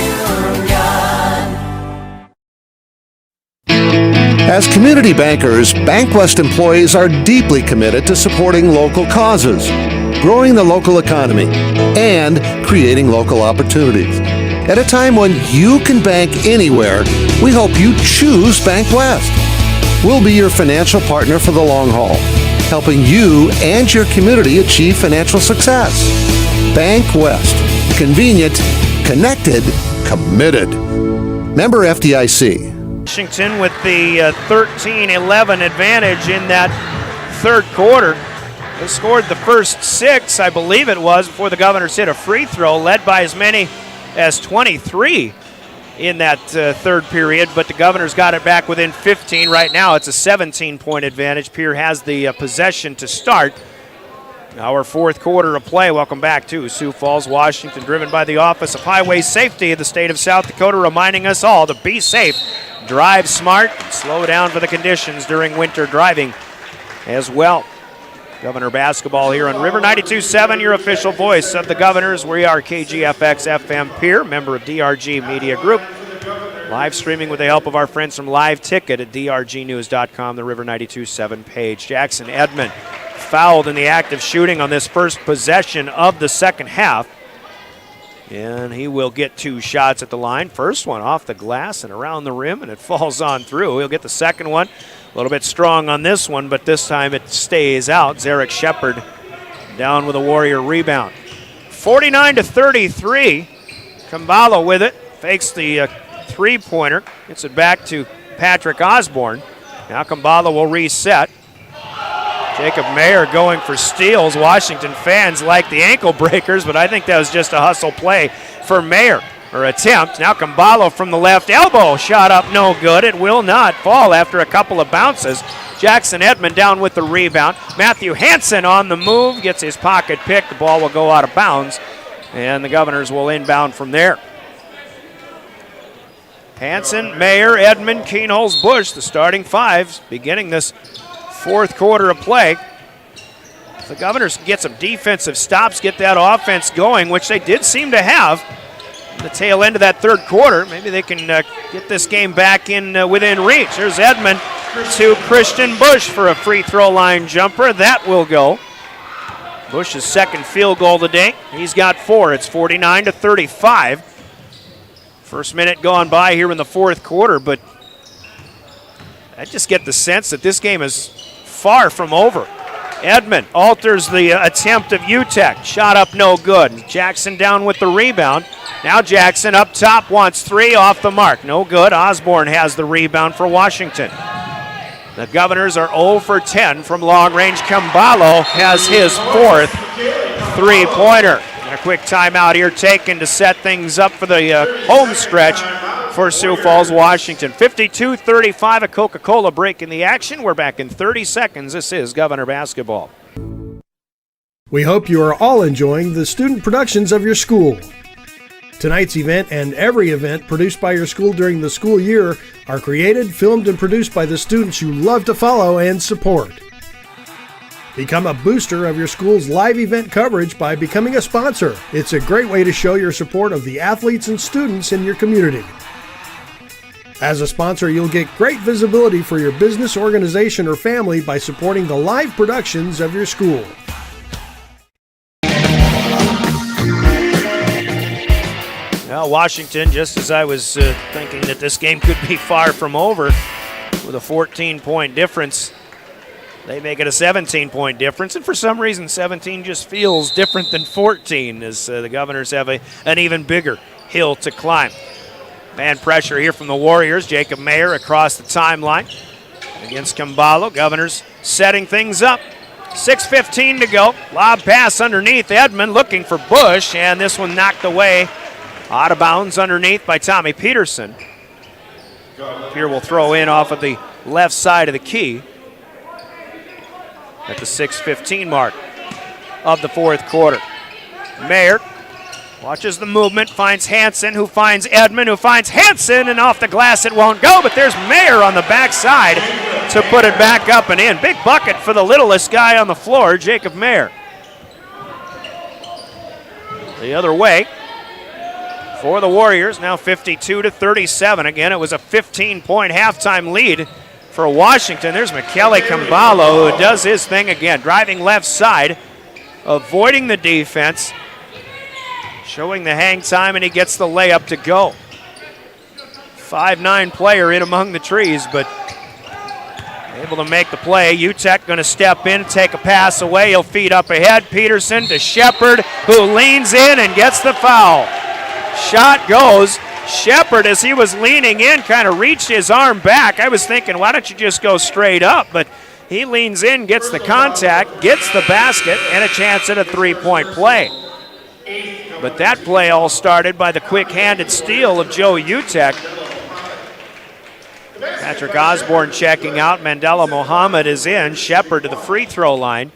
As community bankers, BankWest employees are deeply committed to supporting local causes, growing the local economy, and creating local opportunities. At a time when you can bank anywhere, we hope you choose BankWest. We'll be your financial partner for the long haul, helping you and your community achieve financial success. BankWest. Convenient, connected, committed. Member FDIC. Washington with the 13-11 advantage in that third quarter. They scored the first 6, I believe it was, before the Governors hit a free throw, led by as many as 23 in that third period, but the Governors got it back within 15. Right now it's a 17-point advantage. Pierre has the possession to start our fourth quarter of play. Welcome back to Sioux Falls, Washington, driven by the Office of Highway Safety of the state of South Dakota, reminding us all to be safe, drive smart, and slow down for the conditions during winter driving as well. Governor Basketball here on River 92.7, your official voice of the Governors. We are KGFX FM Pierre, member of DRG Media Group. Live streaming with the help of our friends from Live Ticket at drgnews.com, the River 92.7 page. Jackson Edmond fouled in the act of shooting on this first possession of the second half. And he will get 2 shots at the line. First one off the glass and around the rim, and it falls on through. He'll get the second one. A little bit strong on this one, but this time it stays out. Zarek Shepard down with a Warrior rebound. 49-33. Kambala with it. Fakes the three-pointer. Gets it back to Patrick Osborne. Now Kambala will reset. Jacob Mayer going for steals. Washington fans like the ankle breakers, but I think that was just a hustle play for Mayer, or attempt. Now Kambala from the left elbow. Shot up, no good. It will not fall after a couple of bounces. Jackson Edmond down with the rebound. Matthew Hansen on the move. Gets his pocket picked. The ball will go out of bounds, and the Governors will inbound from there. Hansen, Mayer, Edmond, Keenholz, Bush, the starting 5s, beginning this fourth quarter of play. If the Governors get some defensive stops, get that offense going, which they did seem to have in the tail end of that third quarter. Maybe they can get this game back in within reach. Here's Edmond to Christian Bush for a free throw line jumper. That will go. Bush's second field goal today. He's got 4. It's 49-35. First minute gone by here in the fourth quarter, but I just get the sense that this game is far from over. Edmond alters the attempt of UTEC. Shot up, no good. Jackson down with the rebound. Now Jackson up top, wants 3, off the mark. No good. Osborne has the rebound for Washington. The Governors are 0 for 10 from long range. Kambala has his 4th three-pointer. And a quick timeout here taken to set things up for the home stretch for Sioux Falls, Washington. 52-35, a Coca-Cola break in the action. We're back in 30 seconds. This is Governor Basketball. We hope you are all enjoying the student productions of your school. Tonight's event and every event produced by your school during the school year are created, filmed, and produced by the students you love to follow and support. Become a booster of your school's live event coverage by becoming a sponsor. It's a great way to show your support of the athletes and students in your community. As a sponsor, you'll get great visibility for your business, organization, or family by supporting the live productions of your school. Well, Washington, just as I was thinking that this game could be far from over, with a 14-point difference, they make it a 17-point difference, and for some reason 17 just feels different than 14 as the Governors have an even bigger hill to climb. Man pressure here from the Warriors. Jacob Mayer across the timeline against Camballo. Governors setting things up. 6:15 to go. Lob pass underneath. Edmond looking for Bush, and this one knocked away out of bounds underneath by Tommy Peterson. Pierre will throw in off of the left side of the key at the 6:15 mark of the fourth quarter. Mayer watches the movement, finds Hansen, who finds Edmond, who finds Hansen, and off the glass it won't go, but there's Mayer on the backside to put it back up and in. Big bucket for the littlest guy on the floor, Jacob Mayer. The other way for the Warriors, now 52-37. Again, it was a 15-point halftime lead for Washington. There's Michele Camballo, who does his thing again, driving left side, avoiding the defense, showing the hang time, and he gets the layup to go. 5'9" player in among the trees, but able to make the play. UTEC going to step in, take a pass away. He'll feed up ahead. Peterson to Shepard, who leans in and gets the foul. Shot goes. Shepard, as he was leaning in, kind of reached his arm back. I was thinking, why don't you just go straight up? But he leans in, gets the contact, gets the basket, and a chance at a three-point play. But that play all started by the quick-handed steal of Joe Utek. Patrick Osborne checking out. Mandela Mohammed is in. Shepard to the free throw line.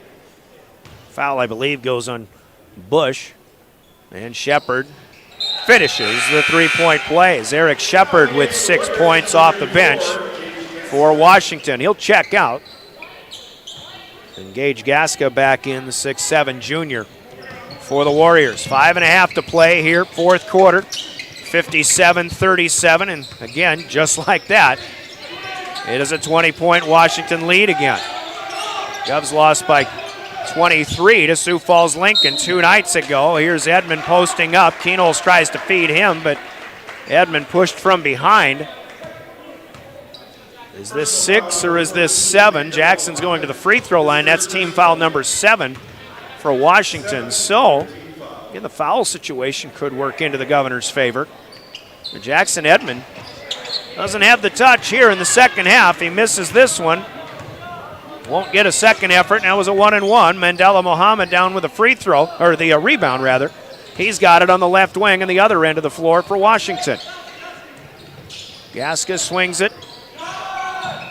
Foul, I believe, goes on Bush. And Shepard finishes the three-point plays. Eric Shepard with 6 points off the bench for Washington. He'll check out. And Gage Gasca back in, the 6'7" junior for the Warriors. 5.5 to play here, fourth quarter. 57-37, and again, just like that, it is a 20-point Washington lead again. Govs lost by 23 to Sioux Falls Lincoln 2 nights ago. Here's Edmond posting up. Keenholz tries to feed him, but Edmond pushed from behind. Is this 6 or is this 7? Jackson's going to the free throw line. That's team foul number 7 for Washington. So, again, the foul situation could work into the Governors' favor. Jackson Edmond doesn't have the touch here in the second half. He misses this one. Won't get a second effort. Now it was a 1-and-1. Mandela Mohammed down with a free throw, or the rebound rather. He's got it on the left wing and the other end of the floor for Washington. Gasca swings it.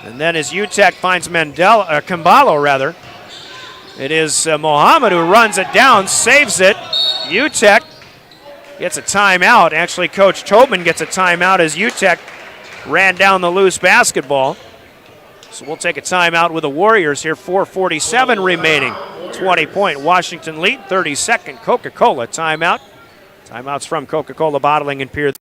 And then as UTEC finds Camballo rather. It is Mohammed who runs it down, saves it. UTEC gets a timeout. Actually, Coach Tobin gets a timeout as UTEC ran down the loose basketball. So we'll take a timeout with the Warriors here. 4:47 remaining. 20-point Washington lead. 30-second Coca-Cola timeout. Timeouts from Coca-Cola Bottling in Pierre.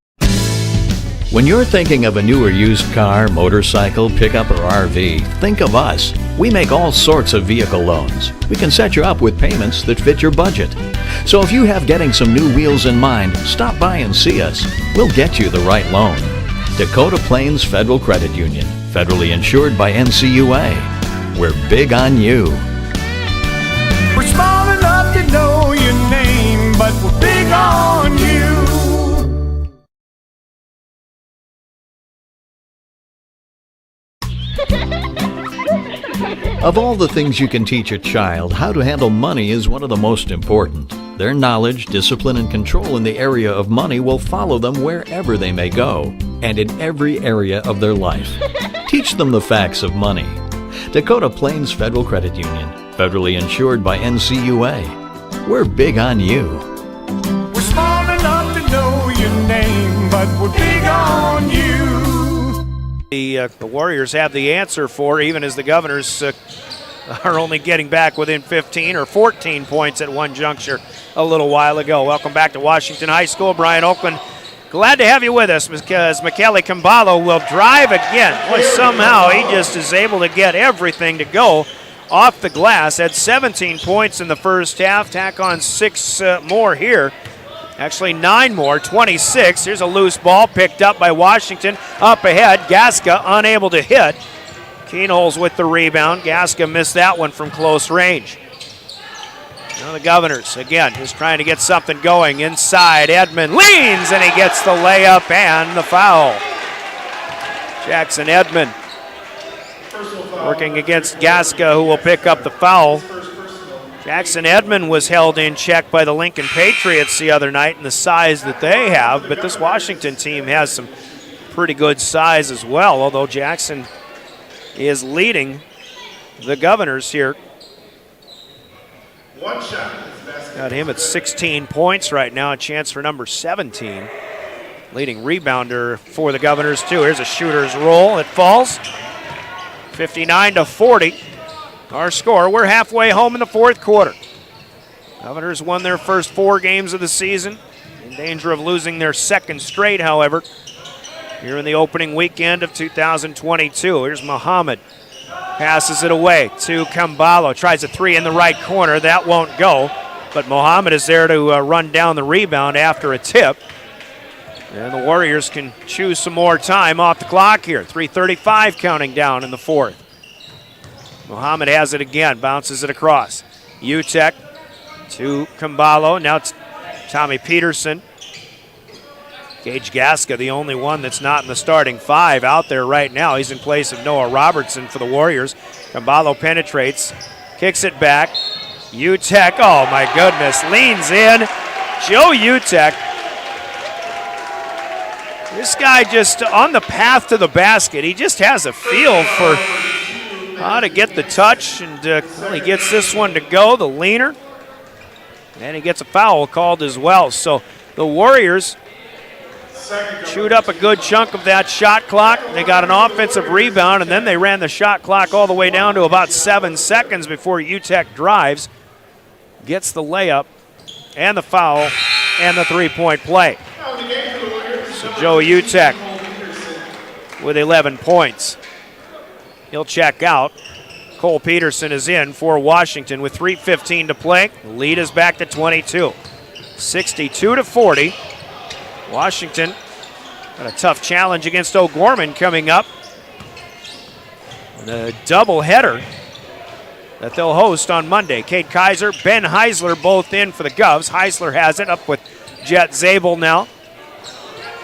When you're thinking of a new or used car, motorcycle, pickup, or RV, think of us. We make all sorts of vehicle loans. We can set you up with payments that fit your budget. So if you have getting some new wheels in mind, stop by and see us. We'll get you the right loan. Dakota Plains Federal Credit Union, federally insured by NCUA. We're big on you. We're small enough to know your name, but we're big on you. Of all the things you can teach a child, how to handle money is one of the most important. Their knowledge, discipline, and control in the area of money will follow them wherever they may go, and in every area of their life. Teach them the facts of money. Dakota Plains Federal Credit Union, federally insured by NCUA. We're big on you. We're small enough to know your name, but we're big on you. The Warriors have the answer for, even as the Governors are only getting back within 15 or 14 points at one juncture a little while ago. Welcome back to Washington High School. Brian Oakland, glad to have you with us because Michele Camballo will drive again. Boy, somehow he just is able to get everything to go off the glass. Had 17 points in the first half. Tack on 6 more here. Actually 9 more, 26. Here's a loose ball picked up by Washington. Up ahead, Gasca unable to hit. Keenholz with the rebound. Gasca missed that one from close range. Now the Governors, again, just trying to get something going inside. Edmond leans, and he gets the layup and the foul. Jackson Edmond working against Gasca, who will pick up the foul. Jackson Edmond was held in check by the Lincoln Patriots the other night in the size that they have, but this Washington team has some pretty good size as well, although Jackson is leading the Governors here. One shot. Got him at 16 points right now, a chance for number 17. Leading rebounder for the Governors, too. Here's a shooter's roll. It falls. 59-40. Our score. We're halfway home in the fourth quarter. Governors won their first 4 games of the season. In danger of losing their second straight, however, here in the opening weekend of 2022. Here's Muhammad. Passes it away to Camballo. Tries a 3 in the right corner. That won't go. But Muhammad is there to run down the rebound after a tip. And the Warriors can choose some more time off the clock here. 3:35 counting down in the fourth. Muhammad has it again. Bounces it across. Utek to Camballo. Now it's Tommy Peterson. Gage Gasca, the only one that's not in the starting 5 out there right now. He's in place of Noah Robertson for the Warriors. Camballo penetrates, kicks it back. Utek, oh my goodness, leans in. Joe Utek. This guy just on the path to the basket. He just has a feel for how to get the touch, and he gets this one to go, the leaner. And he gets a foul called as well. So the Warriors chewed up a good chunk of that shot clock. They got an offensive rebound, and then they ran the shot clock all the way down to about 7 seconds before Utek drives, gets the layup and the foul and the 3-point play. So Joe Utek with 11 points. He'll check out. Cole Peterson is in for Washington with 3:15 to play. The lead is back to 22. 62-40. Washington got a tough challenge against O'Gorman coming up. The doubleheader that they'll host on Monday. Cade Kaiser, Ben Heisler both in for the Govs. Heisler has it up with Jet Zabel now.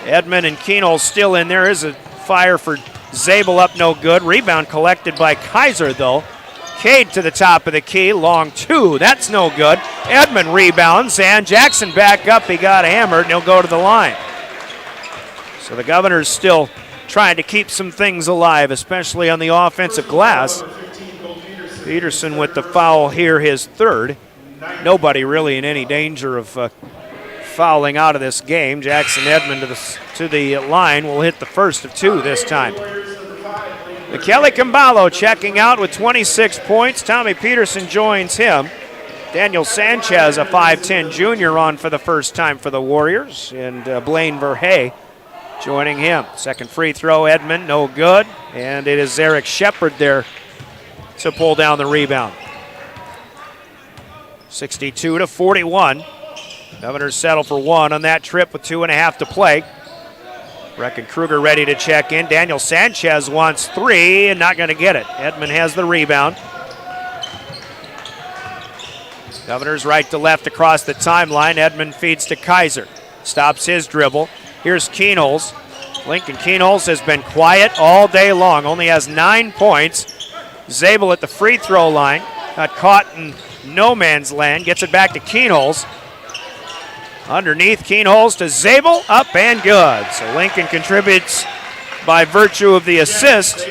Edmond and Keno still in there. Is a fire for Zabel up, no good. Rebound collected by Kaiser though. Cade to the top of the key, long 2, that's no good. Edmond rebounds, and Jackson back up. He got hammered, and he'll go to the line. So the Governors still trying to keep some things alive, especially on the offensive glass. Peterson with the foul here, his 3rd. Nobody really in any danger of fouling out of this game. Jackson Edmond to the line will hit the first of 2 this time. Kelly Camballo checking out with 26 points. Tommy Peterson joins him. Daniel Sanchez, a 5'10 junior, on for the first time for the Warriors. And Blaine Verhey joining him. Second free throw, Edmond, no good. And it is Eric Shepard there to pull down the rebound. 62-41. Governors settle for 1 on that trip with 2.5 to play. Breckenkruger ready to check in. Daniel Sanchez wants 3 and not going to get it. Edmond has the rebound. Governors right to left across the timeline. Edmond feeds to Kaiser. Stops his dribble. Here's Keenholz. Lincoln Keenholz has been quiet all day long. Only has 9 points. Zabel at the free throw line. Got caught in no man's land. Gets it back to Keenholz. Underneath, Keenholz to Zabel, up and good. So Lincoln contributes by virtue of the assist.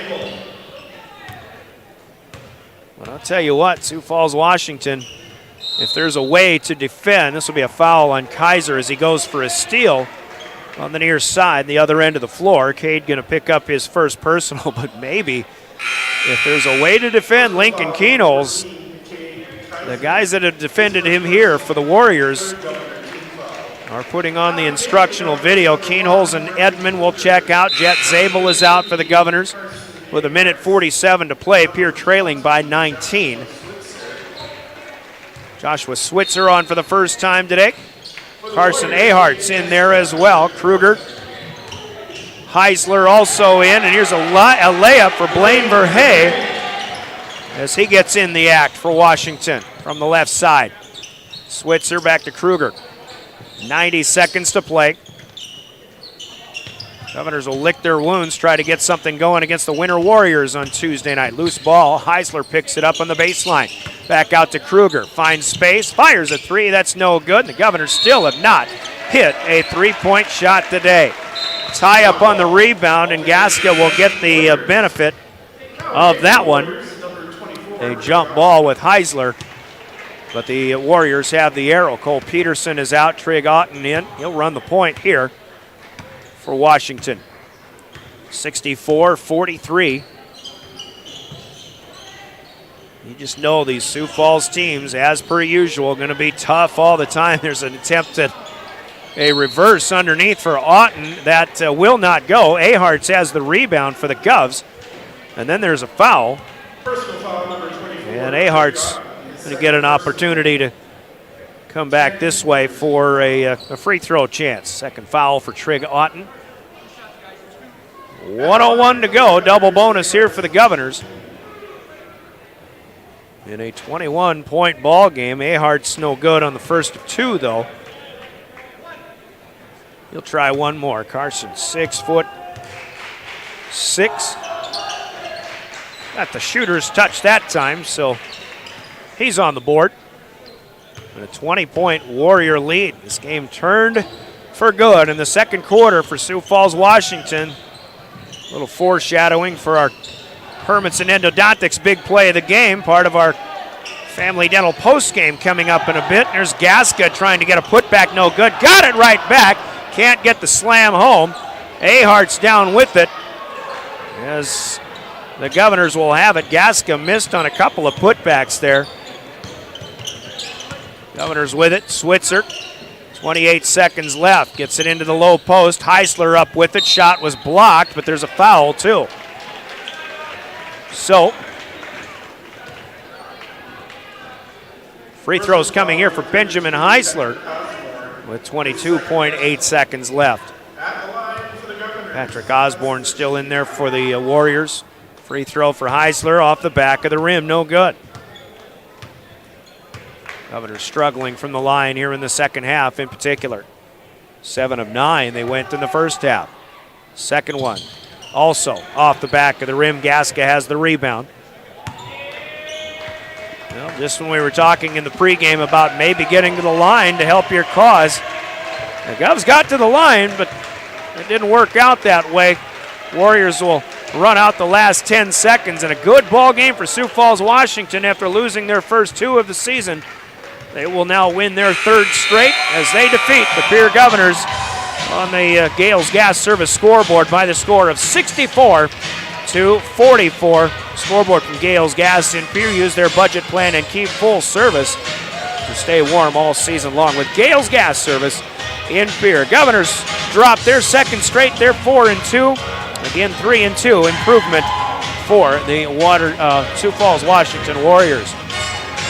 But I'll tell you what, Sioux Falls, Washington, if there's a way to defend, this will be a foul on Kaiser as he goes for a steal on the near side, the other end of the floor. Cade going to pick up his first personal, but maybe if there's a way to defend Lincoln Keenholz, the guys that have defended him here for the Warriors are putting on the instructional video. Keenholz and Edmond will check out. Jet Zabel is out for the Governors with 1:47 to play. Pierre trailing by 19. Joshua Switzer on for the first time today. Carson Ahart's in there as well. Kruger. Heisler also in, and here's a layup for Blaine Verhey as he gets in the act for Washington from the left side. Switzer back to Kruger. 90 seconds to play. Governors will lick their wounds, try to get something going against the Winter Warriors on Tuesday night. Loose ball. Heisler picks it up on the baseline. Back out to Kruger. Finds space. Fires a three. That's no good. The Governors still have not hit a three-point shot today. Tie up on the rebound, and Gasca will get the benefit of that one. A jump ball with Heisler, but the Warriors have the arrow. Cole Peterson is out. Trig Otten in. He'll run the point here for Washington. 64-43. You just know these Sioux Falls teams, as per usual, going to be tough all the time. There's an attempt at a reverse underneath for Otten that will not go. Aharts has the rebound for the Govs. And then there's a foul. And Aharts going to get an opportunity to come back this way for a free throw chance. Second foul for Trig Otten. 1:01 to go. Double bonus here for the Governors. In a 21-point ball game. Ahart's no good on the first of two, though. He'll try one more. Carson, 6'6". Got the shooter's touch that time, so he's on the board. And a 20-point Warrior lead. This game turned for good in the second quarter for Sioux Falls, Washington. A little foreshadowing for our Hermanson Endodontics big play of the game, part of our Family Dental post game coming up in a bit. There's Gasca trying to get a putback, no good. Got it right back. Can't get the slam home. Ahart's down with it as the Governors will have it. Gasca missed on a couple of putbacks there. Governors with it. Switzer, 28 seconds left. Gets it into the low post. Heisler up with it. Shot was blocked, but there's a foul too. So, free throws coming here for Benjamin Heisler with 22.8 seconds left. Patrick Osborne still in there for the Warriors. Free throw for Heisler off the back of the rim, no good. Governors struggling from the line here in the second half in particular. 7 of 9 they went in the first half. Second one, also off the back of the rim. Gasca has the rebound. Well, just when we were talking in the pregame about maybe getting to the line to help your cause, the Govs got to the line, but it didn't work out that way. Warriors will run out the last 10 seconds, and a good ball game for Sioux Falls, Washington after losing their first two of the season. They will now win their third straight as they defeat the Pierre Governors on the Gales Gas Service scoreboard by the score of 64-44. Scoreboard from Gales Gas in Pierre. Use their budget plan and keep full service to stay warm all season long with Gales Gas Service in Pierre. Governors drop their second straight. They're 4-2. Again, 3-2 improvement for the Sioux Falls, Washington Warriors.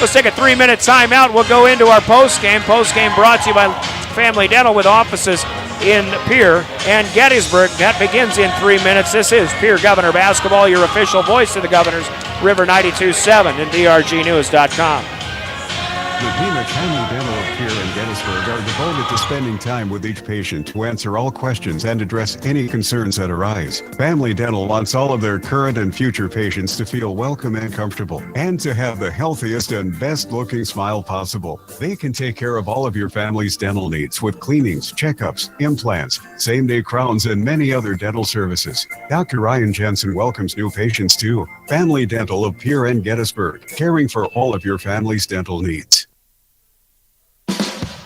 Let's take a 3-minute timeout. We'll go into our postgame. Postgame brought to you by Family Dental with offices in Pierre and Gettysburg. That begins in 3 minutes. This is Pierre Governor Basketball, your official voice of the Governors, River 92.7 and drgnews.com. The team at Family Dental of Pierre and Gettysburg are devoted to spending time with each patient to answer all questions and address any concerns that arise. Family Dental wants all of their current and future patients to feel welcome and comfortable, and to have the healthiest and best-looking smile possible. They can take care of all of your family's dental needs with cleanings, checkups, implants, same-day crowns, and many other dental services. Dr. Ryan Jensen welcomes new patients too. Family Dental of Pierre and Gettysburg, caring for all of your family's dental needs.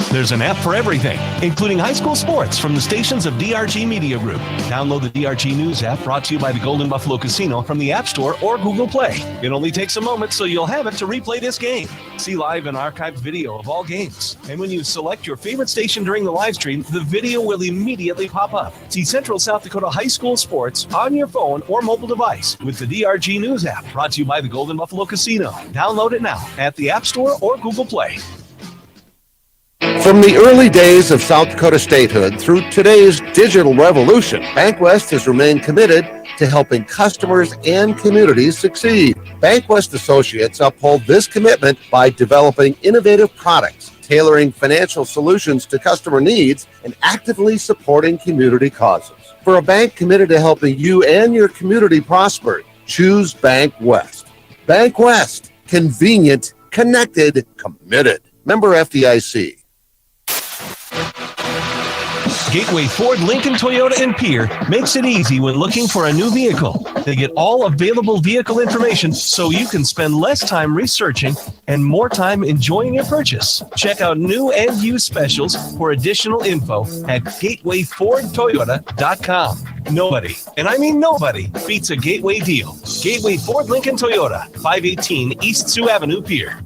There's an app for everything, including high school sports from the stations of DRG Media Group. Download the DRG News app brought to you by the Golden Buffalo Casino from the App Store or Google Play. It only takes a moment, so you'll have it to replay this game. See live and archived video of all games. And when you select your favorite station during the live stream, the video will immediately pop up. See Central South Dakota high school sports on your phone or mobile device with the DRG News app brought to you by the Golden Buffalo Casino. Download it now at the App Store or Google Play. From the early days of South Dakota statehood through today's digital revolution, BankWest has remained committed to helping customers and communities succeed. BankWest Associates uphold this commitment by developing innovative products tailoring financial solutions to customer needs, and actively supporting community causes. For a bank committed to helping you and your community prosper, choose Bank West. Bank West. Convenient, connected, committed. Member FDIC. Gateway Ford, Lincoln, Toyota, and Pierre makes it easy when looking for a new vehicle. They get all available vehicle information so you can spend less time researching and more time enjoying your purchase. Check out new and used specials for additional info at gatewayfordtoyota.com. Nobody, and I mean nobody, beats a Gateway deal. Gateway Ford, Lincoln, Toyota, 518 East Sioux Avenue, Pierre.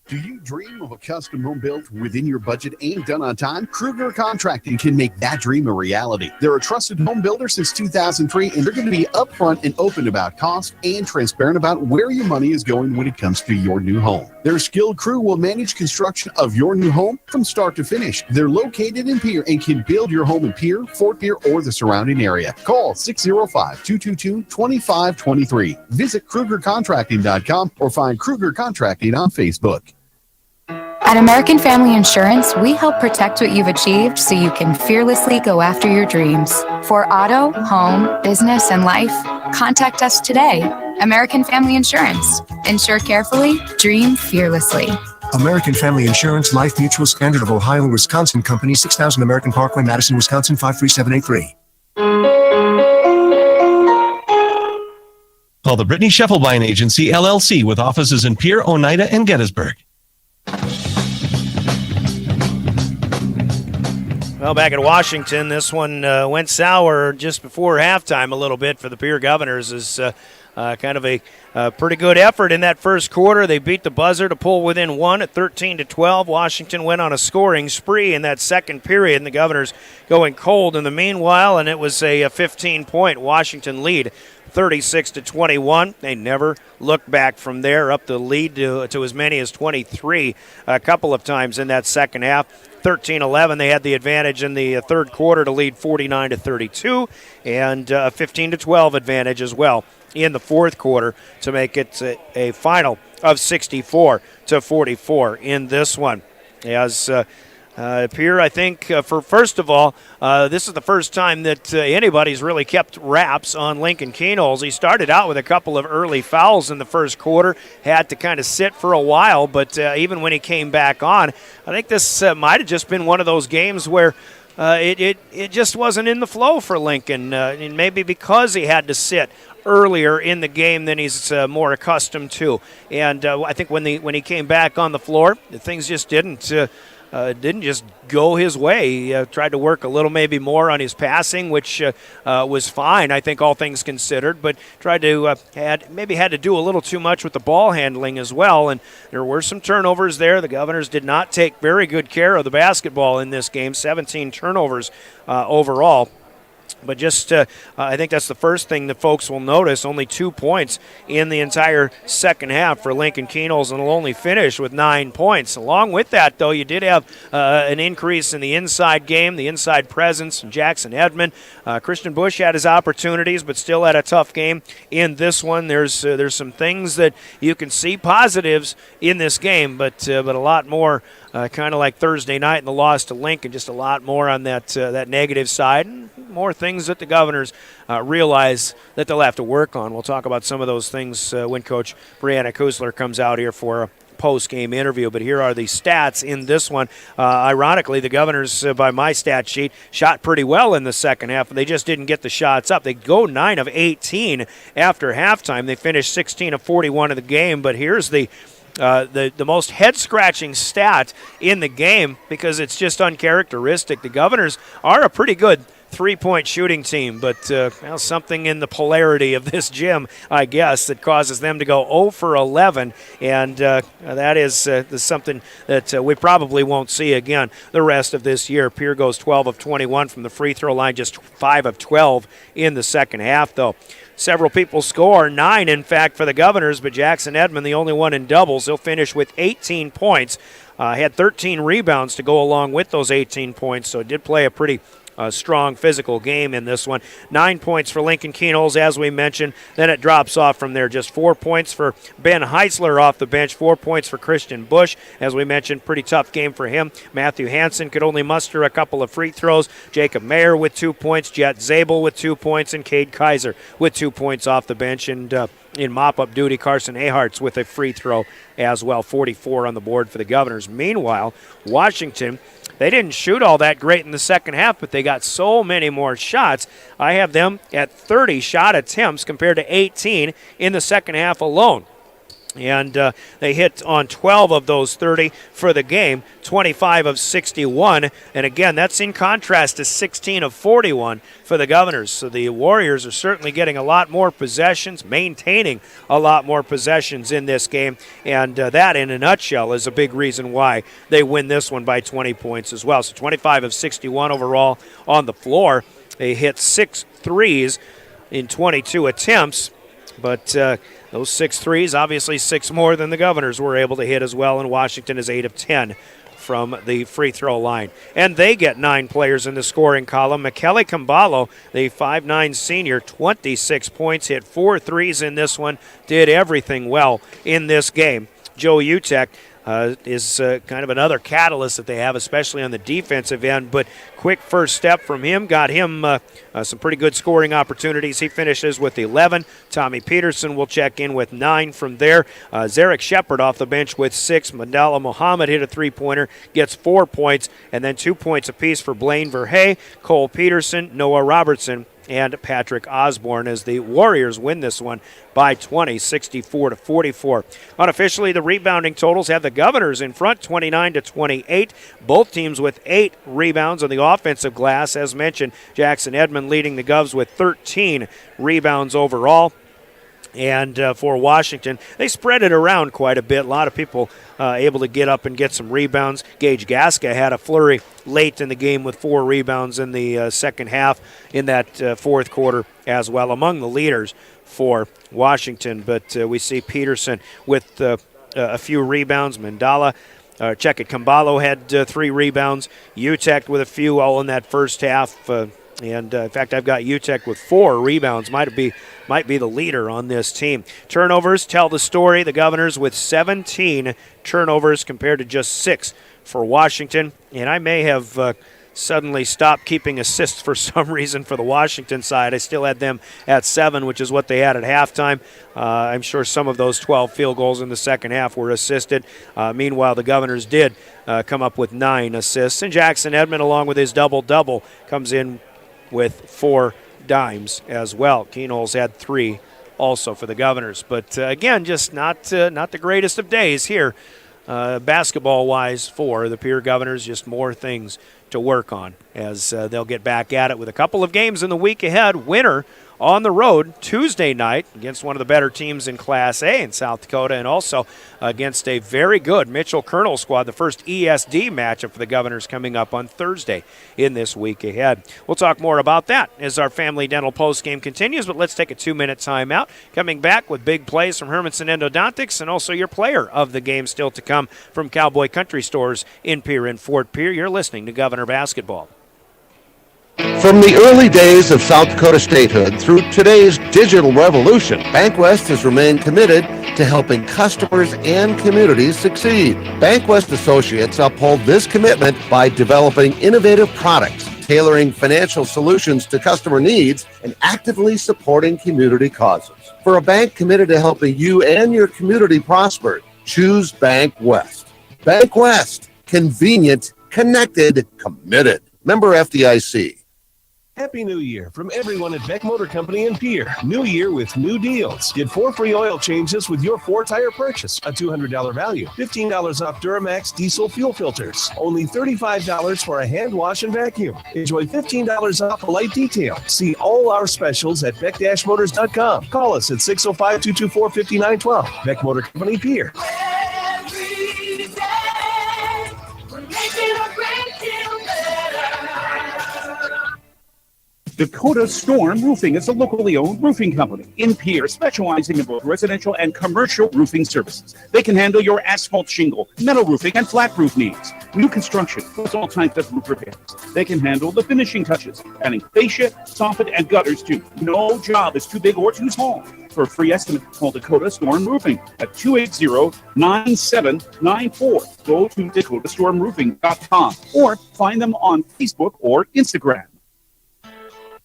Do you dream of a custom home built within your budget and done on time? Kruger Contracting can make that dream a reality. They're a trusted home builder since 2003, and they're going to be upfront and open about cost and transparent about where your money is going when it comes to your new home. Their skilled crew will manage construction of your new home from start to finish. They're located in Pierre and can build your home in Pierre, Fort Pierre, or the surrounding area. Call 605-222-2523. Visit KrugerContracting.com or find Kruger Contracting on Facebook. At American Family Insurance, we help protect what you've achieved so you can fearlessly go after your dreams. For auto, home, business, and life, contact us today. American Family Insurance. Insure carefully, dream fearlessly. American Family Insurance, Life Mutual, Standard of Ohio and Wisconsin Company, 6000 American Parkway, Madison, Wisconsin, 53783. Call the Brittany Scheffelbein Agency, LLC, with offices in Pierre, Oneida, and Gettysburg. Well, back at Washington, this one went sour just before halftime a little bit for the Pierre Governors. Is kind of a pretty good effort in that first quarter. They beat the buzzer to pull within one at 13-12. Washington went on a scoring spree in that second period, and the Governors going cold in the meanwhile, and it was a 15-point Washington lead. 36-21. They never looked back from there, up the lead to as many as 23 a couple of times in that second half. 13-11, they had the advantage in the third quarter to lead 49-32, and a 15-12 advantage as well in the fourth quarter to make it a final of 64-44 in this one. As Pierre, I think, for first of all, this is the first time that anybody's really kept wraps on Lincoln Keynoles. He started out with a couple of early fouls in the first quarter, had to kind of sit for a while, but even when he came back on, I think this might have just been one of those games where it just wasn't in the flow for Lincoln, and maybe because he had to sit earlier in the game than he's more accustomed to. And I think when he came back on the floor, things just didn't just go his way. He tried to work a little maybe more on his passing, which was fine, I think, all things considered, but tried to had to do a little too much with the ball handling as well, and there were some turnovers there. The Governors did not take very good care of the basketball in this game, 17 turnovers overall. But just, I think that's the first thing that folks will notice. Only 2 points in the entire second half for Lincoln Keynoles, and will only finish with 9 points. Along with that, though, you did have an increase in the inside game, the inside presence. Jackson Edmond, Christian Bush had his opportunities, but still had a tough game in this one. There's some things that you can see positives in this game, but a lot more. Kind of like Thursday night in the loss to Lincoln, just a lot more on that negative side, and more things that the Governors realize that they'll have to work on. We'll talk about some of those things when Coach Brianna Kusler comes out here for a post-game interview. But here are the stats in this one. Ironically, the Governors, by my stat sheet, shot pretty well in the second half, and they just didn't get the shots up. They go 9 of 18 after halftime. They finished 16 of 41 in the game, but here's the most head-scratching stat in the game, because it's just uncharacteristic. The Governors are a pretty good three-point shooting team, but something in the polarity of this gym, I guess, that causes them to go 0 for 11, and that is something that we probably won't see again the rest of this year. Pierre goes 12 of 21 from the free throw line, just 5 of 12 in the second half, though. Several people score, 9 in fact for the Governors, but Jackson Edmond the only one in doubles. He'll finish with 18 points. Had 13 rebounds to go along with those 18 points, so did play a pretty strong physical game in this one. 9 points for Lincoln Keenholz, as we mentioned. Then it drops off from there. Just 4 points for Ben Heisler off the bench, 4 points for Christian Bush. As we mentioned, pretty tough game for him. Matthew Hansen could only muster a couple of free throws. Jacob Mayer with 2 points, Jet Zabel with 2 points, and Cade Kaiser with 2 points off the bench. And in mop-up duty, Carson Aharts with a free throw as well. 44 on the board for the Governors. Meanwhile, Washington, they didn't shoot all that great in the second half, but they got so many more shots. I have them at 30 shot attempts compared to 18 in the second half alone. And they hit on 12 of those 30 for the game, 25 of 61. And again, that's in contrast to 16 of 41 for the Governors. So the Warriors are certainly getting a lot more possessions, maintaining a lot more possessions in this game. And that, in a nutshell, is a big reason why they win this one by 20 points as well. So 25 of 61 overall on the floor. They hit 6 threes in 22 attempts. But those 6 threes, obviously 6 more than the Governors were able to hit as well, and Washington is 8 of 10 from the free throw line. And they get 9 players in the scoring column. Michele Camballo, the 5'9 senior, 26 points, hit 4 threes in this one, did everything well in this game. Joe Utek is kind of another catalyst that they have, especially on the defensive end. But quick first step from him got him some pretty good scoring opportunities. He finishes with 11. Tommy Peterson will check in with 9 from there. Zarek Shepard off the bench with 6. Mandala Muhammad hit a three-pointer, gets 4 points, and then 2 points apiece for Blaine Verhey, Cole Peterson, Noah Robertson, and Patrick Osborne as the Warriors win this one by 20, 64-44. Unofficially, the rebounding totals have the Governors in front, 29-28. Both teams with 8 rebounds on the offensive glass. As mentioned, Jackson Edmond leading the Govs with 13 rebounds overall. And for Washington, they spread it around quite a bit. A lot of people able to get up and get some rebounds. Gage Gasca had a flurry late in the game with 4 rebounds in the second half in that fourth quarter as well, among the leaders for Washington. But we see Peterson with a few rebounds. Mandala, check it, Camballo had 3 rebounds. Utek with a few all in that first half. And in fact, I've got Utek with 4 rebounds. Might be the leader on this team. Turnovers tell the story. The Governors with 17 turnovers compared to just 6 for Washington. And I may have suddenly stopped keeping assists for some reason for the Washington side. I still had them at 7, which is what they had at halftime. I'm sure some of those 12 field goals in the second half were assisted. Meanwhile, the Governors did come up with 9 assists. And Jackson Edmond, along with his double-double, comes in with 4 dimes as well. Keenholz had 3 also for the Governors. But again, just not the greatest of days here basketball-wise for the Pierre Governors. Just more things to work on as they'll get back at it with a couple of games in the week ahead. Winner on the road Tuesday night against one of the better teams in Class A in South Dakota, and also against a very good Mitchell Colonel squad. The first ESD matchup for the Governors coming up on Thursday in this week ahead. We'll talk more about that as our Family Dental postgame continues, but let's take a 2-minute timeout. Coming back with big plays from Hermanson Endodontics and also your player of the game still to come from Cowboy Country Stores in Pierre and Fort Pierre. You're listening to Governor Basketball. From the early days of South Dakota statehood through today's digital revolution, BankWest has remained committed to helping customers and communities succeed. BankWest Associates uphold this commitment by developing innovative products, tailoring financial solutions to customer needs, and actively supporting community causes. For a bank committed to helping you and your community prosper, choose BankWest. BankWest. Convenient, connected, committed. Member FDIC. Happy New Year from everyone at Beck Motor Company in Pierre. New year with new deals. Get 4 free oil changes with your 4-tire purchase. A $200 value. $15 off Duramax diesel fuel filters. Only $35 for a hand wash and vacuum. Enjoy $15 off a light detail. See all our specials at beck-motors.com. Call us at 605-224-5912. Beck Motor Company, Pierre. Every day, we're making a great deal better. Dakota Storm Roofing is a locally owned roofing company in Pierre, specializing in both residential and commercial roofing services. They can handle your asphalt shingle, metal roofing, and flat roof needs. New construction, plus all types of roof repairs. They can handle the finishing touches, adding fascia, soffit, and gutters too. No job is too big or too small. For a free estimate, call Dakota Storm Roofing at 280-9794. Go to dakotaststormroofing.com or find them on Facebook or Instagram.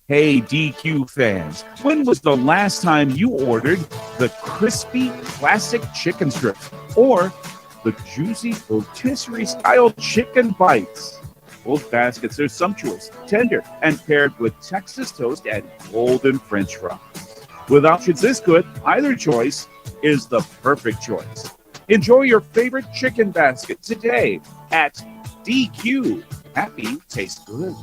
Hey, DQ fans, when was the last time you ordered the crispy classic chicken strip or the juicy rotisserie-style chicken bites? Both baskets are sumptuous, tender, and paired with Texas toast and golden French fries. With options this good, either choice is the perfect choice. Enjoy your favorite chicken basket today at DQ. Happy tastes good.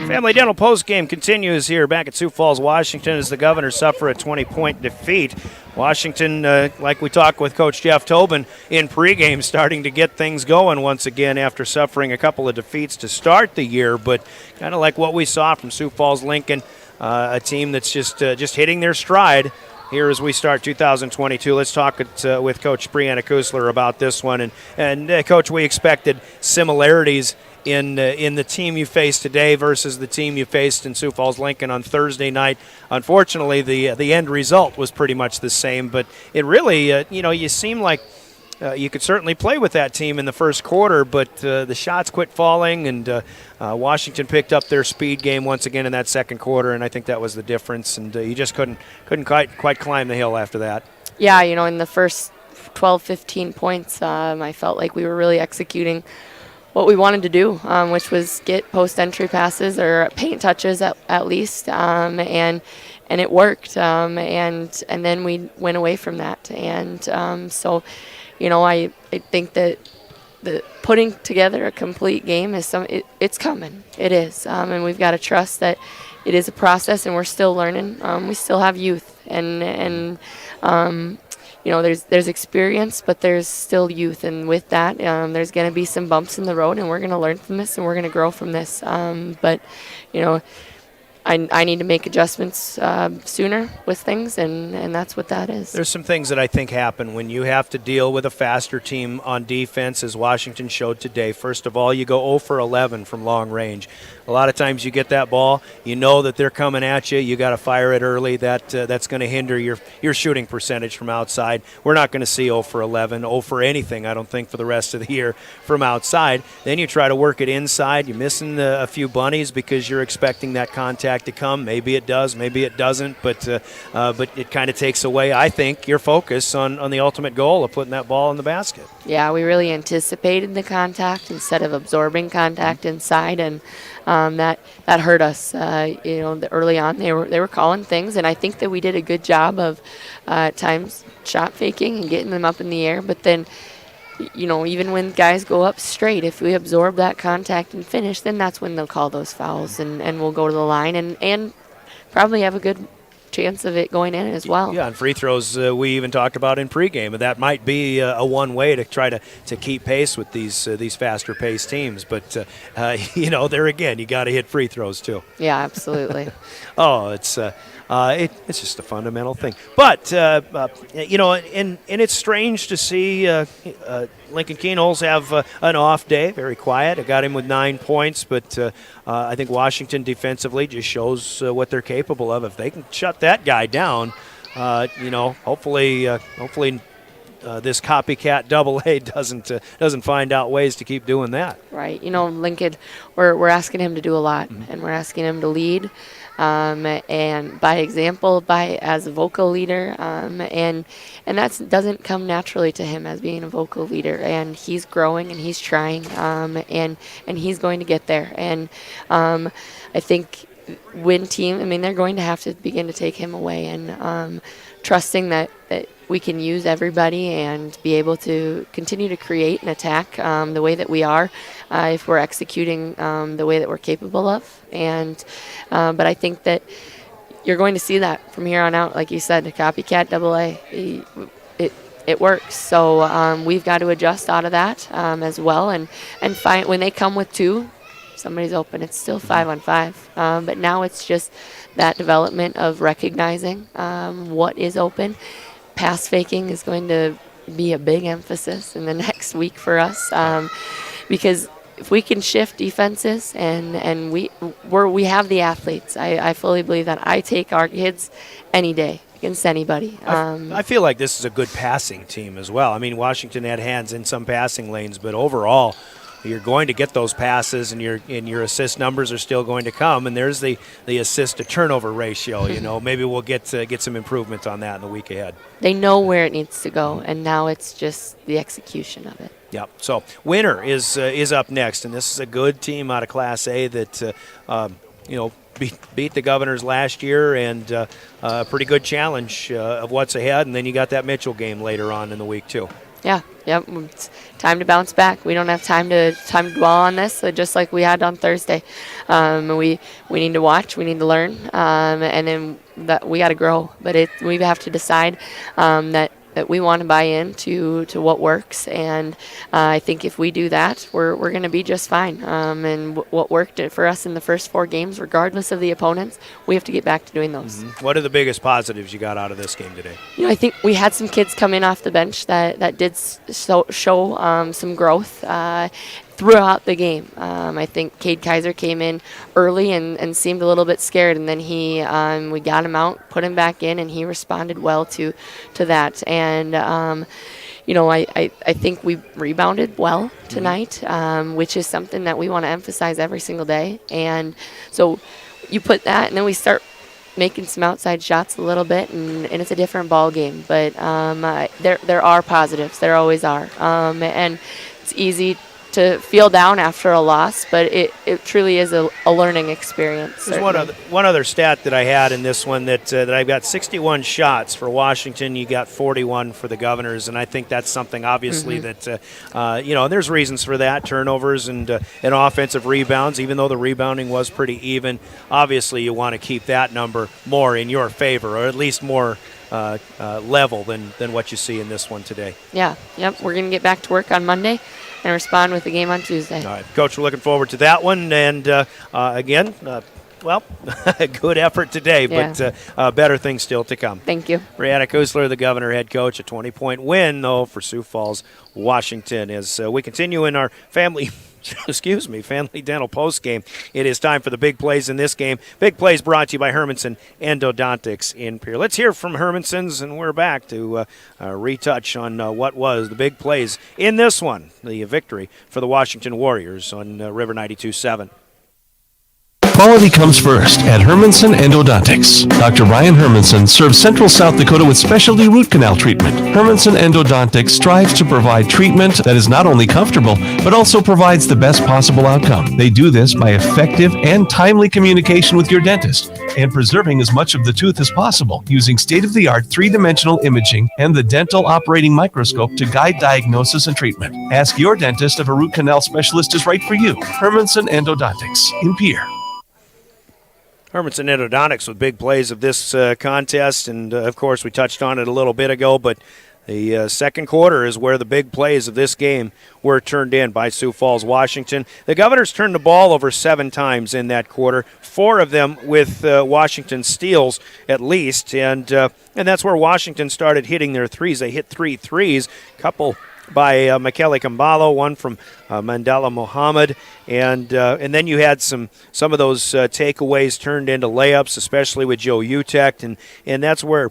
Family Dental postgame continues here back at Sioux Falls, Washington, as the Governors suffer a 20-point defeat. Washington, like we talked with Coach Jeff Tobin in pregame, starting to get things going once again after suffering a couple of defeats to start the year, but kind of like what we saw from Sioux Falls Lincoln, a team that's just hitting their stride here as we start 2022. Let's talk with Coach Brianna Kusler about this one. And Coach, we expected similarities in the team you faced today versus the team you faced in Sioux Falls Lincoln on Thursday night. Unfortunately, the end result was pretty much the same, but it really, you seem like you could certainly play with that team in the first quarter, but the shots quit falling, and Washington picked up their speed game once again in that second quarter, and I think that was the difference, and you just couldn't quite climb the hill after that. Yeah, in the first 12, 15 points, I felt like we were really executing what we wanted to do, which was get post-entry passes or paint touches at least, and it worked, and then we went away from that, and so I think that the putting together a complete game is it's coming. It is, and we've got to trust that it is a process, and we're still learning. We still have youth, and there's experience, but there's still youth, and with that, there's going to be some bumps in the road, and we're going to learn from this, and we're going to grow from this. But I need to make adjustments sooner with things, and that's what that is. There's some things that I think happen when you have to deal with a faster team on defense, as Washington showed today. First of all, you go 0 for 11 from long range. A lot of times you get that ball, you know that they're coming at you, you got to fire it early. That's going to hinder your shooting percentage from outside. We're not going to see 0 for 11, 0 for anything, I don't think, for the rest of the year from outside. Then you try to work it inside. You're missing a few bunnies because you're expecting that contact to come. Maybe it does, maybe it doesn't, but it kind of takes away, I think, your focus on the ultimate goal of putting that ball in the basket. Yeah, we really anticipated the contact instead of absorbing contact inside, and that hurt us. Early on they were calling things, and I think that we did a good job of at times shot faking and getting them up in the air. But then, even when guys go up straight, if we absorb that contact and finish, then that's when they'll call those fouls, and we'll go to the line and probably have a good chance of it going in as well. Yeah, and free throws we even talked about in pregame. That might be a one way to try to keep pace with these faster paced teams. But there again, you got to hit free throws too. Yeah, absolutely. It's just a fundamental thing. But and it's strange to see Lincoln Keenholz have an off day, very quiet. I got him with 9 points, but I think Washington defensively just shows what they're capable of. If they can shut that guy down, hopefully this copycat AA doesn't find out ways to keep doing that. Right. Lincoln, we're asking him to do a lot, and we're asking him to lead. And by example, as a vocal leader, and that doesn't come naturally to him as being a vocal leader. And he's growing and he's trying, and he's going to get there. And I think they're going to have to begin to take him away, and trusting that we can use everybody and be able to continue to create and attack the way that we are, if we're executing the way that we're capable of. And but I think that you're going to see that from here on out. Like you said, the copycat AA. it works. So we've got to adjust out of that as well, and find when they come with 2, somebody's open. It's still 5-on-5, but now it's just that development of recognizing what is open. Pass faking is going to be a big emphasis in the next week for us, because if we can shift defenses and we have the athletes, I fully believe that. I take our kids any day against anybody. I feel like this is a good passing team as well. I mean, Washington had hands in some passing lanes, but overall, you're going to get those passes, and your assist numbers are still going to come. And there's the assist to turnover ratio. You know, maybe we'll get some improvement on that in the week ahead. They know where it needs to go, and now it's just the execution of it. Yep. So Winter is up next, and this is a good team out of Class A that beat the Governors last year, and a pretty good challenge of what's ahead. And then you got that Mitchell game later on in the week too. Yeah, yep. It's time to bounce back. We don't have time to dwell on this, just like we had on Thursday. We need to watch, we need to learn, and then that we got to grow. But we have to decide that we want to buy into what works, and I think if we do that, we're going to be just fine. And what worked for us in the first 4 games, regardless of the opponents, we have to get back to doing those. Mm-hmm. What are the biggest positives you got out of this game today? I think we had some kids come in off the bench that did show some growth throughout the game. I think Cade Kaiser came in early and seemed a little bit scared, and then we got him out, put him back in, and he responded well to that. And I think we rebounded well tonight, which is something that we want to emphasize every single day. And so you put that, and then we start making some outside shots a little bit, and it's a different ball game. But there are positives. There always are. And it's easy to feel down after a loss, but it truly is a learning experience. There's one other stat that I had in this one that I've got 61 shots for Washington. You got 41 for the Governors, and I think that's something obviously that and there's reasons for that, turnovers and offensive rebounds. Even though the rebounding was pretty even, obviously you want to keep that number more in your favor, or at least more level than what you see in this one today. Yeah, yep. We're going to get back to work on Monday and respond with the game on Tuesday. All right, Coach, we're looking forward to that one. And again, good effort today, but better things still to come. Thank you. Brianna Kusler, the Governor head coach, a 20-point win, though, for Sioux Falls, Washington. As we continue in our family dental post game, it is time for the big plays in this game. Big plays brought to you by Hermanson Endodontics in Pierre. Let's hear from Hermanson's, and we're back to retouch on what was the big plays in this one, the victory for the Washington Warriors on River 92.7. Quality comes first at Hermanson Endodontics. Dr. Ryan Hermanson serves Central South Dakota with specialty root canal treatment. Hermanson Endodontics strives to provide treatment that is not only comfortable, but also provides the best possible outcome. They do this by effective and timely communication with your dentist and preserving as much of the tooth as possible using state-of-the-art 3-dimensional imaging and the dental operating microscope to guide diagnosis and treatment. Ask your dentist if a root canal specialist is right for you. Hermanson Endodontics in Pierre. Hermanson Endodontics with big plays of this contest, and of course we touched on it a little bit ago, but the second quarter is where the big plays of this game were turned in by Sioux Falls, Washington. The Governors turned the ball over 7 times in that quarter, 4 of them with Washington steals at least, and that's where Washington started hitting their threes. They hit 3 threes, couple by Makele Kambalo, one from Mandela Mohammed, and then you had some of those takeaways turned into layups, especially with Joe Utecht, and that's where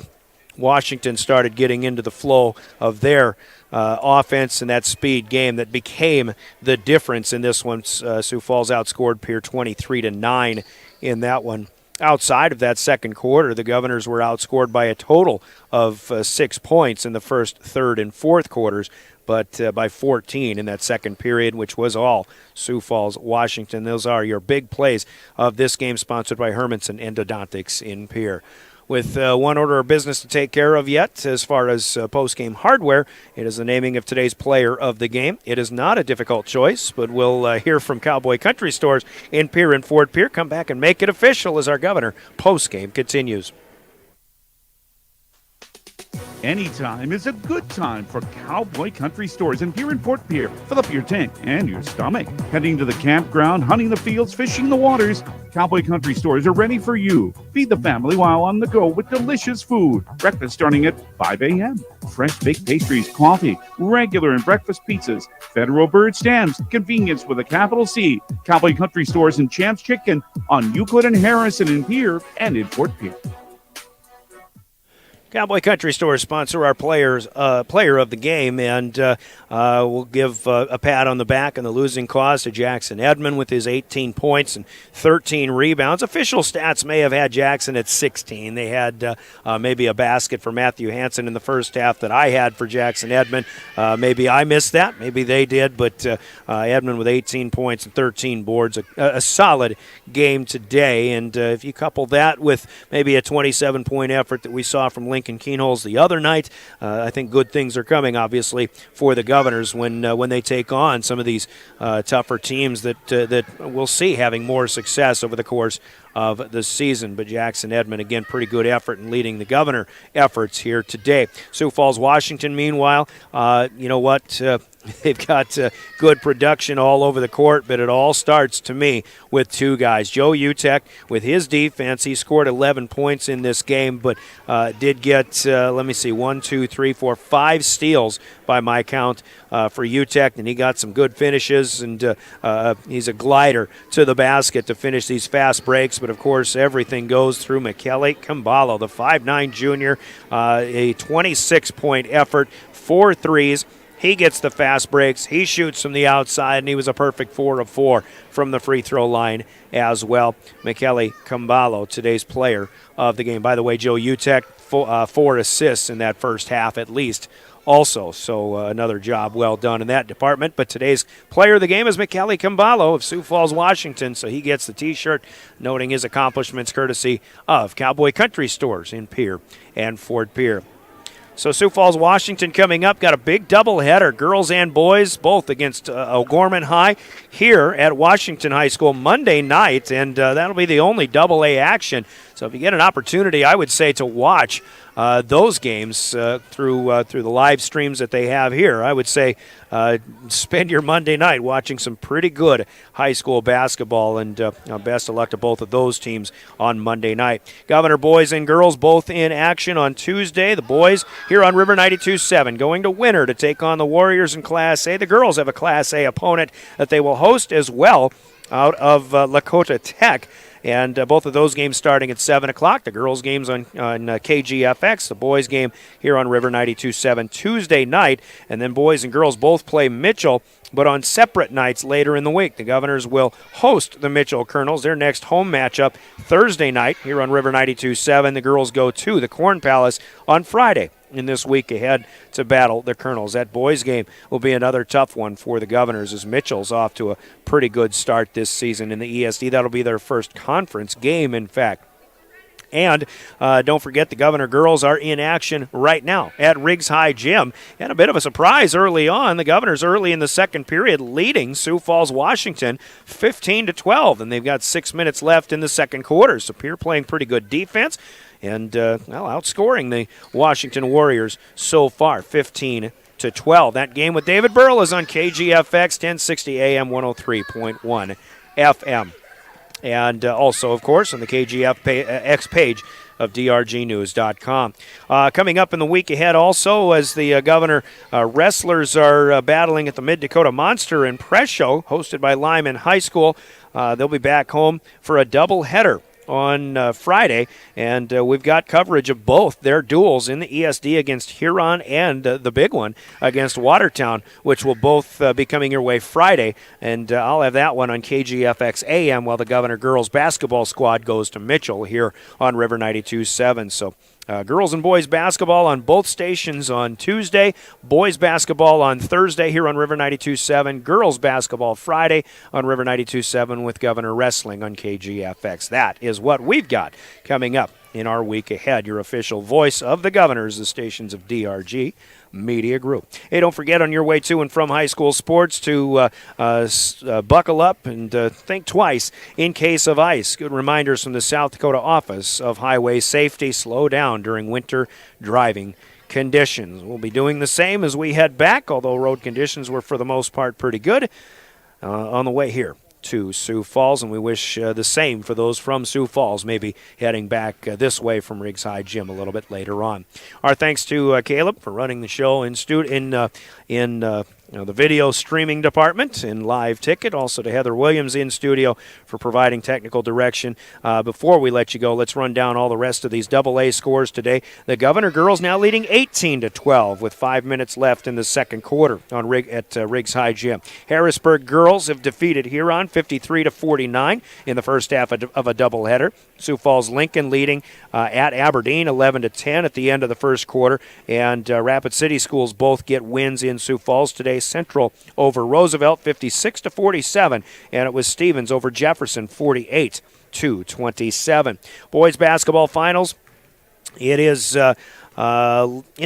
Washington started getting into the flow of their offense and that speed game that became the difference in this one. Sioux Falls outscored Pierre 23-9 in that one. Outside of that second quarter, the Governors were outscored by a total of 6 points in the first, third, and fourth quarters, but by 14 in that second period, which was all Sioux Falls, Washington. Those are your big plays of this game, sponsored by Hermanson Endodontics in Pierre. With one order of business to take care of yet, as far as post-game hardware, it is the naming of today's player of the game. It is not a difficult choice, but we'll hear from Cowboy Country Stores in Pierre and Fort Pierre. Come back and make it official as our Governor post-game continues. Anytime is a good time for Cowboy Country Stores in Pierre and Fort Pierre. Fill up your tank and your stomach. Heading to the campground, hunting the fields, fishing the waters, Cowboy Country Stores are ready for you. Feed the family while on the go with delicious food. Breakfast starting at 5 a.m. Fresh baked pastries, coffee, regular and breakfast pizzas, Federal Bird Stamps, convenience with a capital C. Cowboy Country Stores and Champs Chicken on Euclid and Harrison in Pierre and in Fort Pierre. Cowboy Country Stores sponsor our player of the game, and we'll give a pat on the back on the losing cause to Jackson Edmond with his 18 points and 13 rebounds. Official stats may have had Jackson at 16. They had maybe a basket for Matthew Hansen in the first half that I had for Jackson Edmond. Maybe I missed that. Maybe they did, but Edmond with 18 points and 13 boards, a solid game today. And if you couple that with maybe a 27-point effort that we saw from Lincoln Keenholz the other night, I think good things are coming, obviously, for the Governors when they take on some of these tougher teams that we'll see having more success over the course of the season. But Jackson Edmond, again, pretty good effort in leading the Governor efforts here today. Sioux Falls, Washington, meanwhile, you know what? They've got good production all over the court, but it all starts, to me, with two guys. Joe Utek, with his defense, he scored 11 points in this game, but did get, 5 steals by my count for Utek, and he got some good finishes, and he's a glider to the basket to finish these fast breaks. But, of course, everything goes through Michele Camballo, the 5'9 junior, a 26-point effort, 4 threes. He gets the fast breaks. He shoots from the outside, and he was a perfect 4 of 4 from the free throw line as well. Michele Camballo, today's player of the game. By the way, Joe Utek, 4 assists in that first half at least also. So another job well done in that department. But today's player of the game is Michele Camballo of Sioux Falls, Washington. So he gets the T-shirt, noting his accomplishments courtesy of Cowboy Country Stores in Pierre and Fort Pierre. So Sioux Falls, Washington coming up. Got a big doubleheader, girls and boys, both against O'Gorman High here at Washington High School Monday night, and that'll be the only double-A action. So if you get an opportunity, I would say to watch those games through the live streams that they have here. I would say spend your Monday night watching some pretty good high school basketball, and best of luck to both of those teams on Monday night. Governor boys and girls both in action on Tuesday. The boys here on River 92.7 going to Winter to take on the Warriors in Class A. The girls have a Class A opponent that they will host as well out of Lakota Tech. And both of those games starting at 7 o'clock. The girls' games on KGFX. The boys' game here on River 92.7 Tuesday night. And then boys and girls both play Mitchell, but on separate nights later in the week. The Governors will host the Mitchell Colonels. Their next home matchup Thursday night here on River 92.7. The girls go to the Corn Palace on Friday in this week ahead to battle the Colonels. That boys' game will be another tough one for the Governors, as Mitchell's off to a pretty good start this season in the ESD. That'll be their first conference game, in fact. And don't forget, the Governor girls are in action right now at Riggs High Gym. And a bit of a surprise early on. The Governors early in the second period leading Sioux Falls, Washington 15-12. And they've got 6 minutes left in the second quarter. So Pierre playing pretty good defense and outscoring the Washington Warriors so far, 15-12. That game with David Burrell is on KGFX, 1060 AM, 103.1 FM. And also, of course, on the KGFX page of drgnews.com. Coming up in the week ahead also, as the Governor wrestlers are battling at the Mid-Dakota Monster in Presho, hosted by Lyman High School. They'll be back home for a doubleheader on Friday, and we've got coverage of both their duels in the ESD against Huron and the big one against Watertown, which will both be coming your way Friday, and I'll have that one on KGFX AM while the Governor girls basketball squad goes to Mitchell here on River 92.7. So girls and boys basketball on both stations on Tuesday, boys basketball on Thursday here on River 92.7, girls basketball Friday on River 92.7 with Governor Wrestling on KGFX. That is what we've got coming up in our week ahead. Your official voice of the Governors, the stations of DRG Media Group. Hey, don't forget on your way to and from high school sports to buckle up and think twice in case of ice. Good reminders from the South Dakota Office of Highway Safety. Slow down during winter driving conditions. We'll be doing the same as we head back, although road conditions were for the most part pretty good on the way here to Sioux Falls, and we wish the same for those from Sioux Falls, maybe heading back this way from Riggs High Gym a little bit later on. Our thanks to Caleb for running the show in the video streaming department in live ticket. Also to Heather Williams in studio for providing technical direction. Before we let you go, let's run down all the rest of these AA scores today. The Governor girls now leading 18-12 with 5 minutes left in the second quarter at Riggs High Gym. Harrisburg girls have defeated Huron 53-49 in the first half of a doubleheader. Sioux Falls Lincoln leading at Aberdeen 11-10 at the end of the first quarter. And Rapid City schools both get wins in Sioux Falls today. Central over Roosevelt 56-47, and it was Stevens over Jefferson 48-27. Boys basketball finals. It is in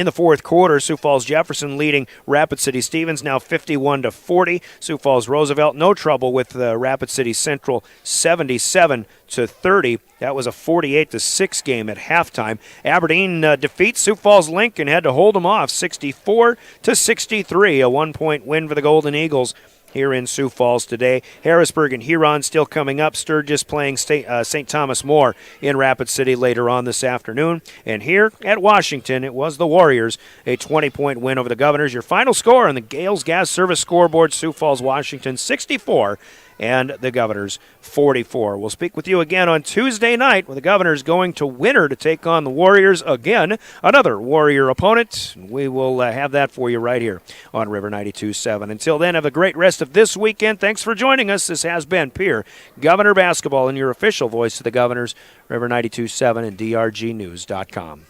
the fourth quarter, Sioux Falls Jefferson leading Rapid City Stevens now 51-40. Sioux Falls Roosevelt no trouble with Rapid City Central 77-30. That was a 48-6 game at halftime. Aberdeen defeats Sioux Falls Lincoln, had to hold them off 64-63, a 1-point win for the Golden Eagles here in Sioux Falls today. Harrisburg and Huron still coming up. Sturgis playing St. Thomas More in Rapid City later on this afternoon. And here at Washington, it was the Warriors, a 20-point win over the Governors. Your final score on the Gales Gas Service scoreboard, Sioux Falls, Washington, 64, and the Governors 44. We'll speak with you again on Tuesday night with the Governors going to Winter to take on the Warriors again, another Warrior opponent. We will have that for you right here on River 92.7. Until then, have a great rest of this weekend. Thanks for joining us. This has been Pierre Governor Basketball and your official voice of the Governors, River 92.7 and DRGnews.com.